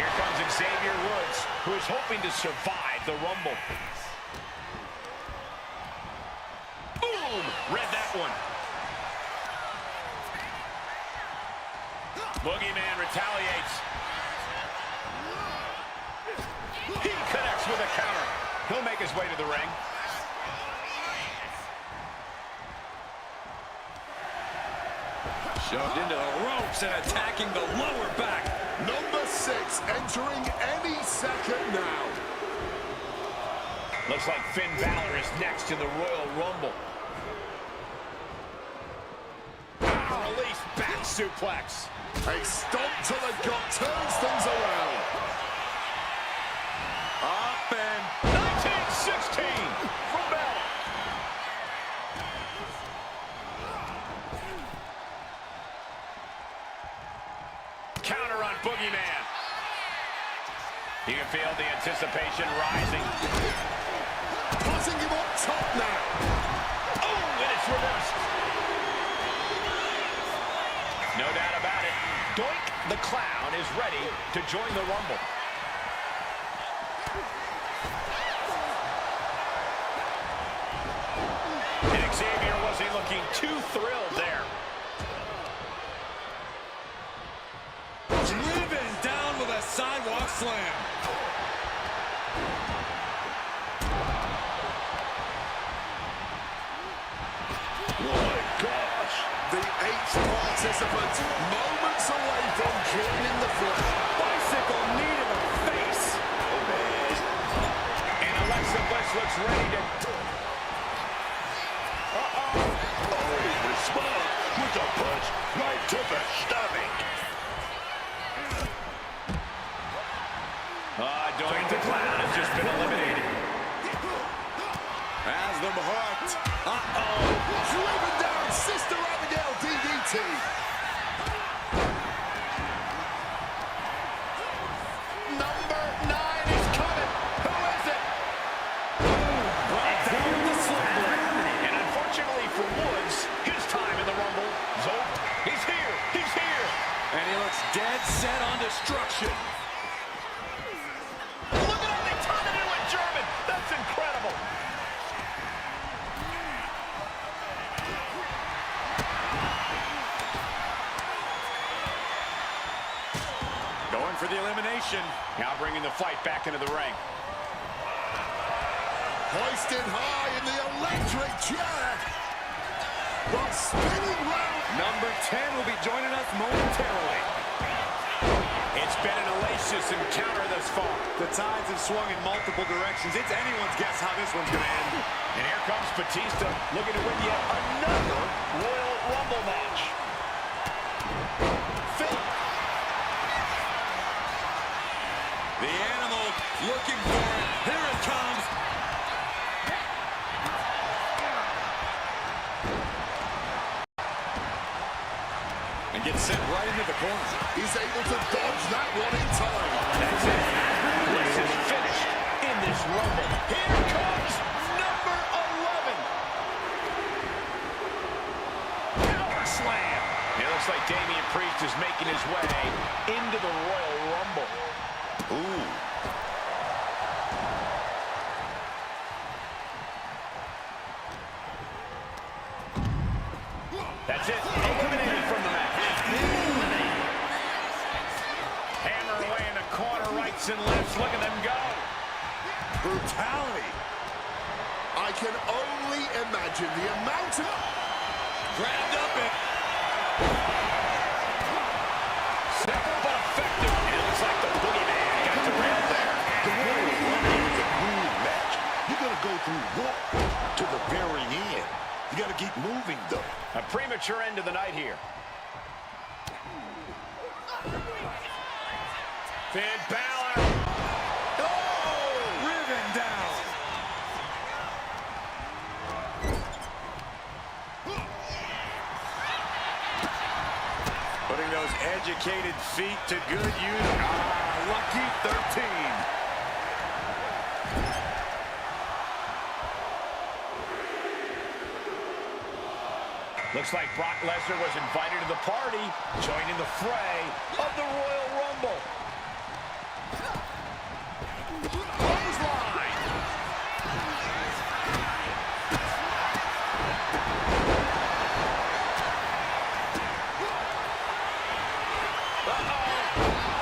Here comes Xavier Woods, who is hoping to survive the Rumble. Boom! Read that one. Boogeyman retaliates. He connects with a counter. He'll make his way to the ring. Shoved into the ropes and attacking the lower back. Number 6 entering any second now. Looks like Finn Balor is next in the Royal Rumble. Release back suplex. A stomp to the gut turns things around. Up and 1916 from Balor. Counter on Boogeyman. You can feel the anticipation rising. Putting him on top now. Oh, and it's reversed. No doubt about it. Doink the Clown is ready to join the Rumble. And Xavier wasn't looking too thrilled there. Driven down with a sidewalk slam. The 8th participant, moments away from joining the fray. Bicycle knee to the face. And Alexa Bliss looks ready to... Uh-oh. punch right to the stomach. Doink the Clown has just been eliminated. Has them hooked. Driven down, Sister Abigail DDT. Number 9 is coming. Who is it? Right down the slam. And unfortunately for Woods, his time in the Rumble is over. He's here. He's here. And he looks dead set on destruction. Look at how they turn it into a German. That's incredible. Going for the elimination. Now bringing the fight back into the ring. Hoisted high in the electric chair. The spinning round. Number 10 will be joining us momentarily. It's been an hellacious encounter thus far. The tides have swung in multiple directions. It's anyone's guess how this one's going to end. And here comes Batista looking to win yet another Royal Rumble match. The animal looking for it. Here it comes. And gets sent right into the corner. He's able to dodge that one in time. That's it. This is finished in this Rumble. Here comes number 11. Power slam. It looks like Damian Priest is making his way into the Royal Rumble. Ooh. That's it. Eliminated from the match. Hammer away in the corner, rights and lefts. Look at them go. Brutality. I can only imagine the amount of... Grabbed up it. Simple but effective. And it looks like the boogeyman got derailed there. The Royal Rumble is a grueling match. You're going to go through war to the very end. You got to keep moving, though. A premature end to the night here. Finn Balor. Oh! Riven down. Putting those educated feet to good use. Lucky 13. Looks like Brock Lesnar was invited to the party, joining the fray of the Royal Rumble. Clothesline.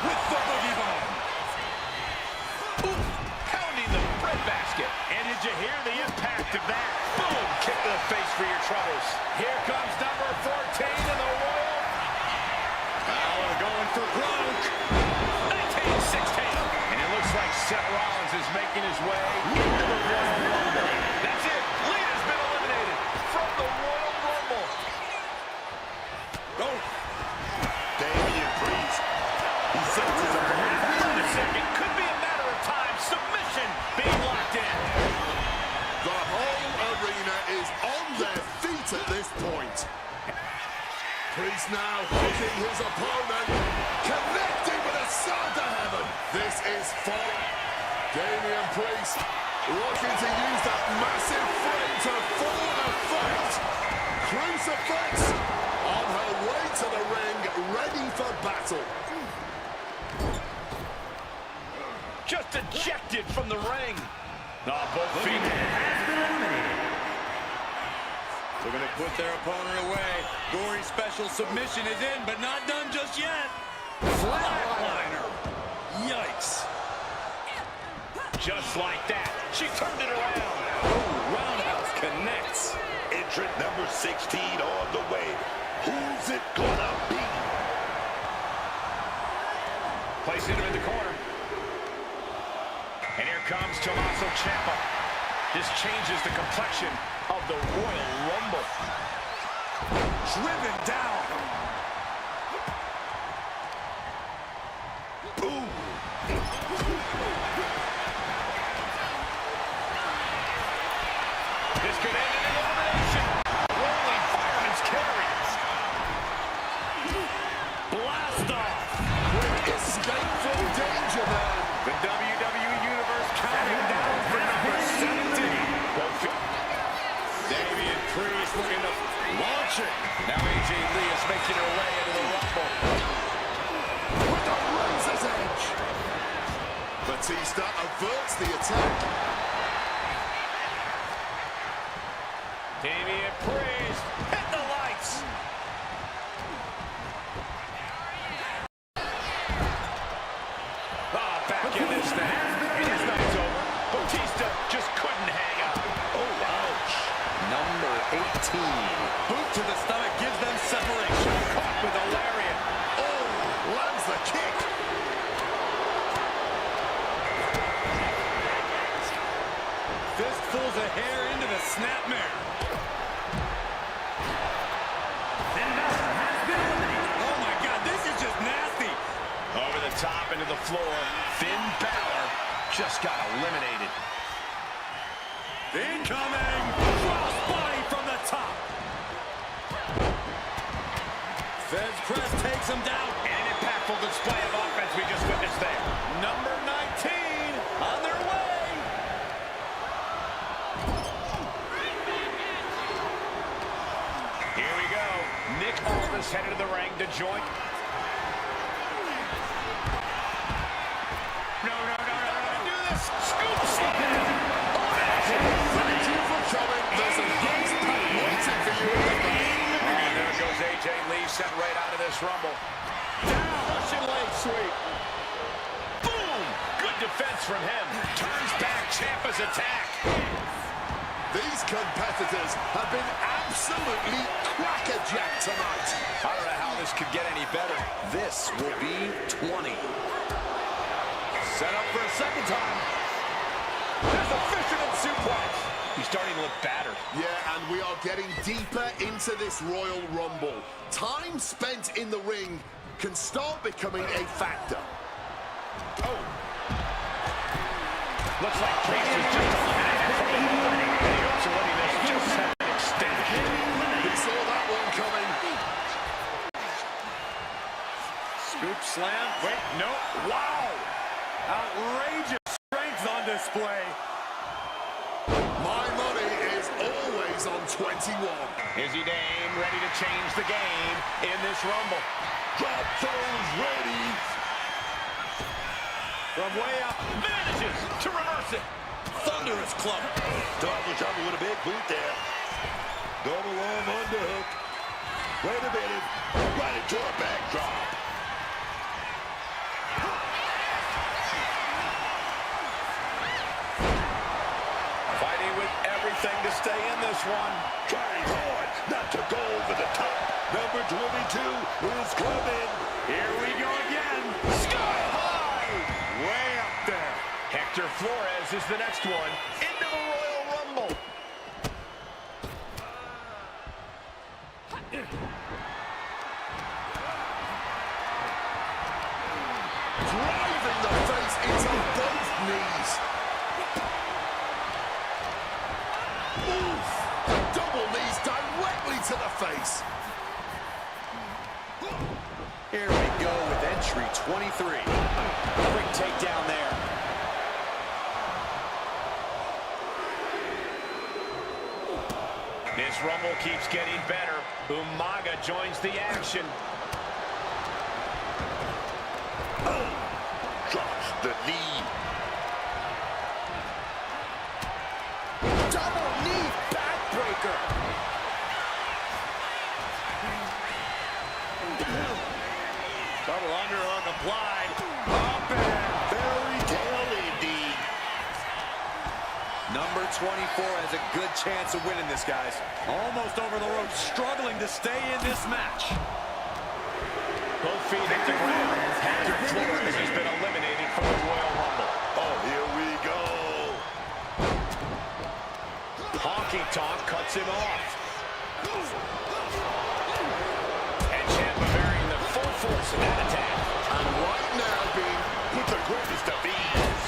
With the boogie bomb. Pounding the breadbasket. And did you hear the impact of that? Boom! Kick to the face for your troubles. Here comes number 14 in the Royal. Balor going for broke. 1916. And it looks like Seth Rollins is making his way into the Royal Rumble. That's it. Leader's been eliminated from the Royal Rumble. Go. Damian Priest. He sets his opponent. Wait a second. Could be a matter of time. Submission being locked in. The whole arena is on their feet at this point. Priest now hooking his opponent, connecting with a sword to heaven. This is for Damian Priest, looking to use that massive frame to full effect. Crucifix on her way to the ring, ready for battle. Just ejected from the ring. Both feet. They're going to put their opponent away. Gory special submission is in, but not done just yet. Flatliner. Yikes. Just like that. She turned it around. Oh, roundhouse connects. Entrant number 16 on the way. Who's it gonna be? Placing him in the corner. And here comes Tommaso Ciampa. This changes the complexion of the Royal Rumble. Driven down. Priest looking to launch it. Now AJ Lee is making her way into the Rumble. With the razor's edge. Batista averts the attack. Damian Priest hit the lights. Back in this thing. And his night's over. Batista just couldn't hang up. Oh, ouch. Number 18. Boot to the stomach gives them separation. Caught with a lariat. Oh, lands the kick. Fistfuls of hair into the snapmare. Oh my God, this is just nasty. Over the top into the floor. Finn Balor just got eliminated. Incoming! Crossbody from the top. Fez press takes him down. An impactful display of offense we just witnessed there. Number 19 on their way. Here we go. Nick Aldis headed to the ring to join. No. Do this. Scoop slam. Thank you for coming. There's a guest pack waiting for you in the back. And there goes AJ Lee sent right out of this Rumble. Down. Russian leg sweep. Boom. Good defense from him. Turns back Ciampa's attack. These competitors have been absolutely crackerjacked tonight. I don't know how this could get any better. This will be 20. Set up for a second time. There's the fisherman suplex. He's starting to look battered. Yeah, and we are getting deeper into this Royal Rumble. Time spent in the ring can start becoming a factor. Oh. Looks like Priest is just eliminated from the Rumble. The Ultimatum just had an extension. He saw that one coming. Scoop slam. Wait, no. Wow. Outrageous strength on display. My money is always on 21. Izzy Dame ready to change the game in this Rumble. Drop those ready. From way up, manages to reverse it. Thunderous club. Double trouble with a big boot there. Double arm underhook. Wait a minute. Right into a backdrop. Fighting with everything to stay in this one. Trying hard not to go over the top. Number 22 is coming. Here we go again. Sky high. Way up there. Hector Flores is the next one into the Royal Rumble. Driving the face into both knees. Oof! Double knees directly to the face. Here we go with entry 23. Quick takedown there. This Rumble keeps getting better. Umaga joins the action. Drops the knee. Double knee backbreaker. Double underhook applied. Up and Fairy tale indeed. Number 24 has a good chance of winning this, guys. almost over the rope, struggling to stay in this match. Both feet hit the ground. Hector Flores has been eliminated from the Royal Rumble. Oh, here we go. Honky Tonk cuts him off. And Ciampa bearing the full force of that attack. And right now being with the greatest of ease.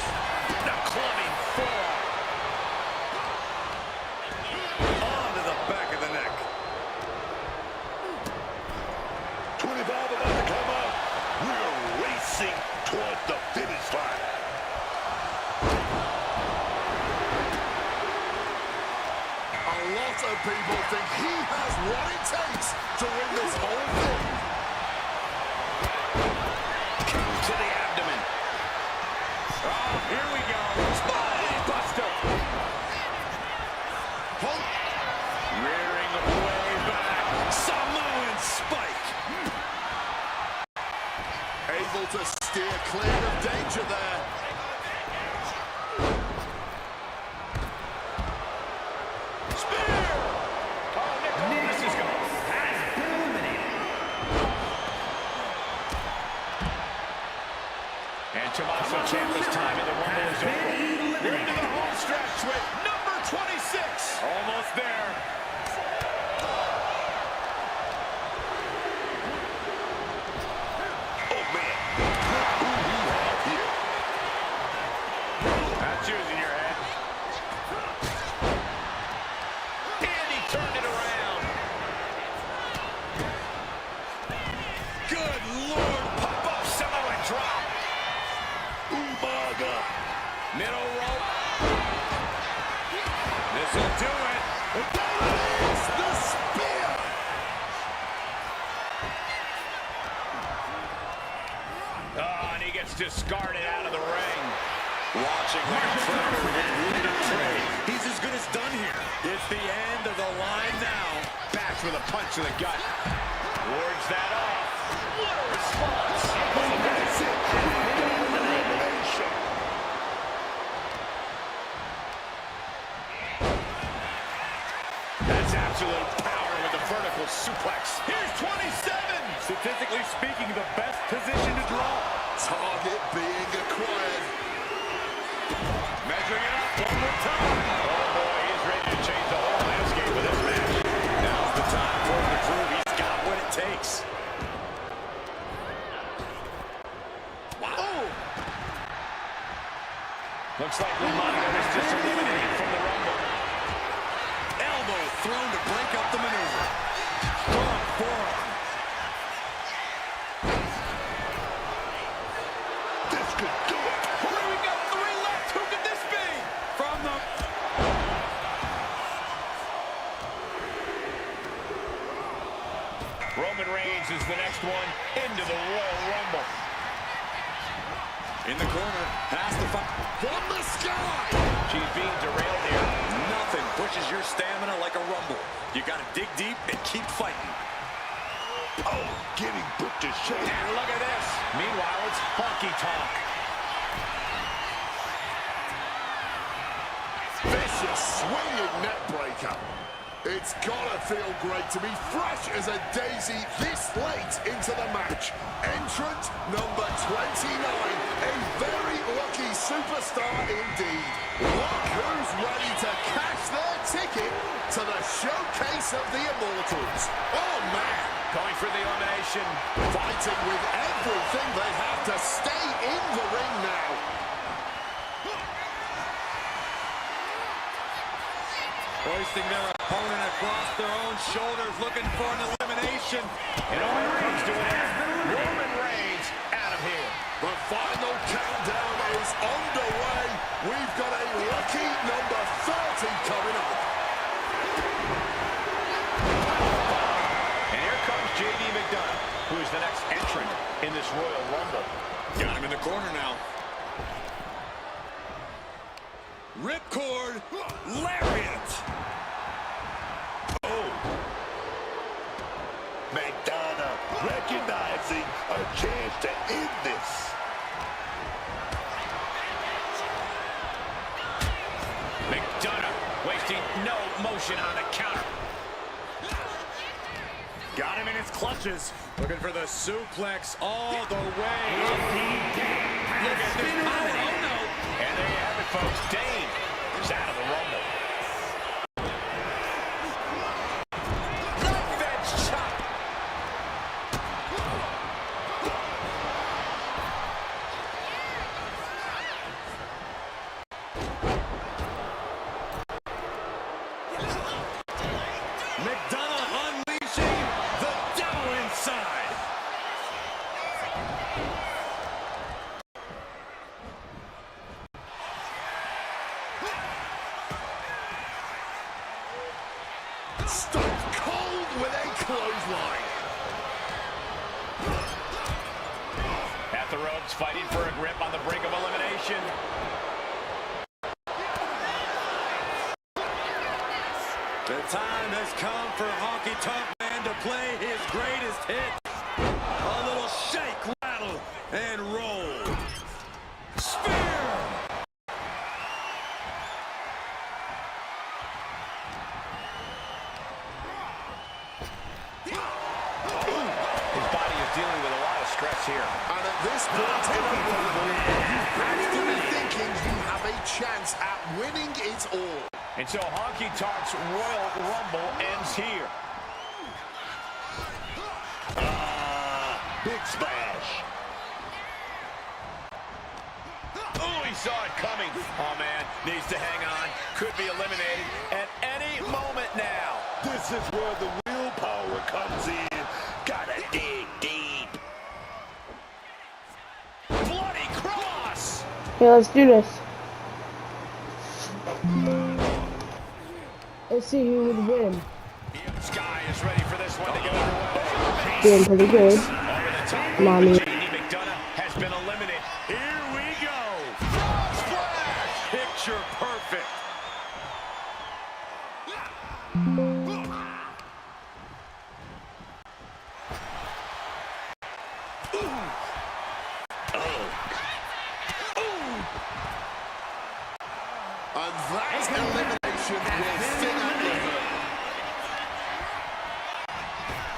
The clubbing forearm. Onto the back of the neck. 25 about to come up. We're racing towards the finish line. a lot of people people think he has what it takes to win this whole thing. To the abdomen. Oh, here we go. Spine buster. Rearing way back. Samoan spike. Able to steer clear of danger there. Tommaso Ciampa's time in the Rumble is over. We're into the home stretch with number 26. Almost there. Oh, man. Who we have here? That's yours in your head. And he turned it around. Good Lord. Pop-up Samoan drop. Umaga. Middle rope. This'll do it. It's the spear. Oh, and he gets discarded out of the ring. Watching like a predator with wounded prey. He's as good as done here. It's the end of the line now. Back with a punch to the gut. Wards that off. What a response. That's it. Elimination. That's absolute power with a vertical suplex. Here's 27. Statistically speaking, the best position to draw. Target being acquired. Measuring it up one more time. Oh boy, he's ready to change the whole landscape of this match. Now's the time for him to prove he's got what it takes. Wow. Looks like Umaga was just eliminated from the Rumble. Elbow thrown to break up the maneuver. Strong forearm. This could do it. Hurry, we got 3 left. Who could this be? From the... Roman Reigns is the next one into the Royal Rumble. In the corner, has to fight. From the sky! She's being derailed here. Nothing pushes your stamina like a rumble. You gotta dig deep and keep fighting. Oh, getting put to shame. And look at this. Meanwhile, it's honky tonk. Vicious swinging neck breaker. It's gotta feel great to be fresh as a daisy this late into the match. Entrant number 29, a very lucky superstar indeed. Look who's ready to cash their ticket to the showcase of the Immortals. Oh man! Going for the elimination. Fighting with everything they have to stay in the ring now. Hoisting their opponent across their own shoulders, looking for an elimination. It all comes to an end. Roman Reigns out of here. The final countdown is underway. We've got a lucky number 30 coming up. And here comes J.D. McDonough, who is the next entrant in this Royal Rumble. Got him in the corner now. Ripcord, lariat. Oh. McDonough recognizing a chance to end this. McDonough wasting no motion on the counter. Got him in his clutches. Looking for the suplex all the way. Look at this power. Oh no. And there you have it, folks. Dane is out of the Rumble. Knife edge chop. McDonough unleashing the devil inside. with a clothesline. At the ropes, fighting for a grip on the brink of elimination. The time has come for Honky Tonk Man to play his greatest hit. A little shake, rattle, and roll. Spear! His body is dealing with a lot of stress here. And at this point in the Rumble, you have to be thinking you have a chance at winning it all. And so Honky Tonk's Royal Rumble ends here. Big splash. Oh, he saw it coming. Oh, man, needs to hang on. Could be eliminated at any moment now. This is where the willpower comes in. Gotta dig deep. Bloody cross. Okay, let's do this. Let's see who would win. Sky is ready for this one to get underway. Doing pretty good. Mommy. McDonough has been eliminated. Here we go. Frog splash. Picture perfect. And that elimination will thin out the herd.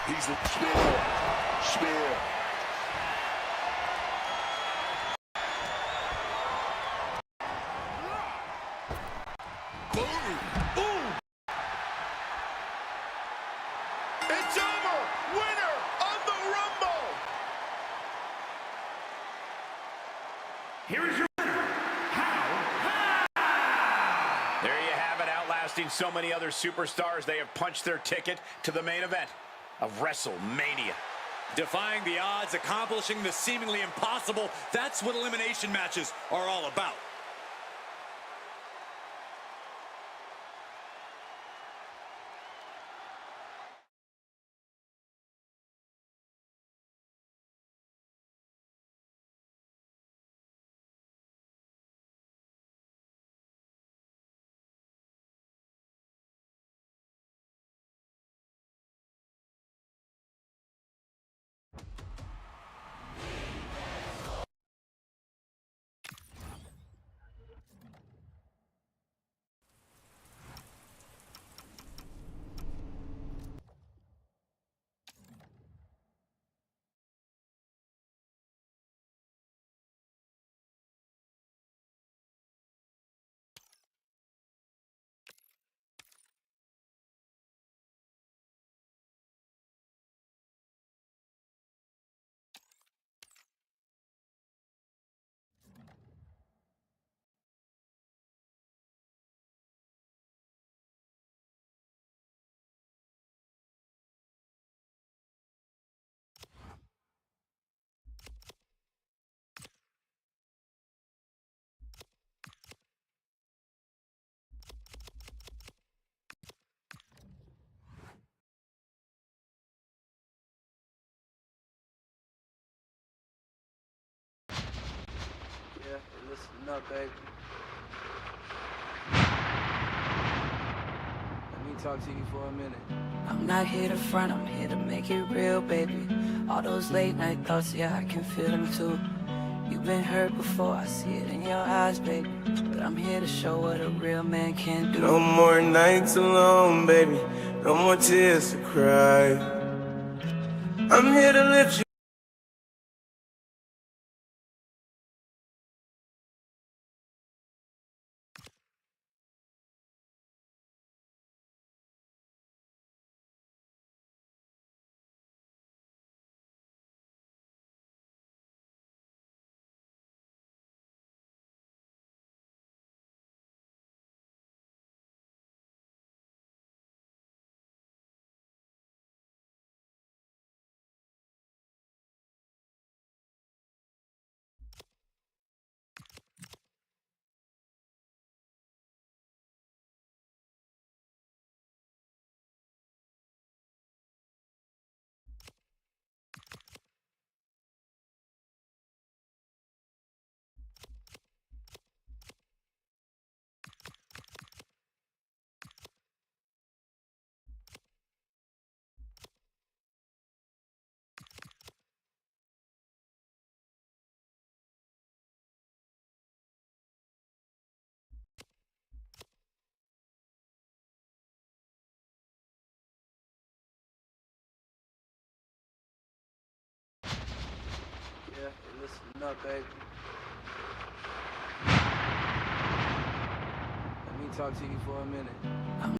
He's a spear. Spear. It's over. Winner of the Rumble. Here is your winner, There you have it, outlasting so many other superstars. They have punched their ticket to the main event of WrestleMania. Defying the odds, accomplishing the seemingly impossible. That's what elimination matches are all about. Yeah, listen up, baby. Let me talk to you for a minute. I'm not here to front, I'm here to make it real, baby. All those late night thoughts, yeah, I can feel them too. You've been hurt before, I see it in your eyes, baby. But I'm here to show what a real man can do. No more nights alone, baby. No more tears to cry. I'm here to lift you. up, baby. Let me talk to you for a minute.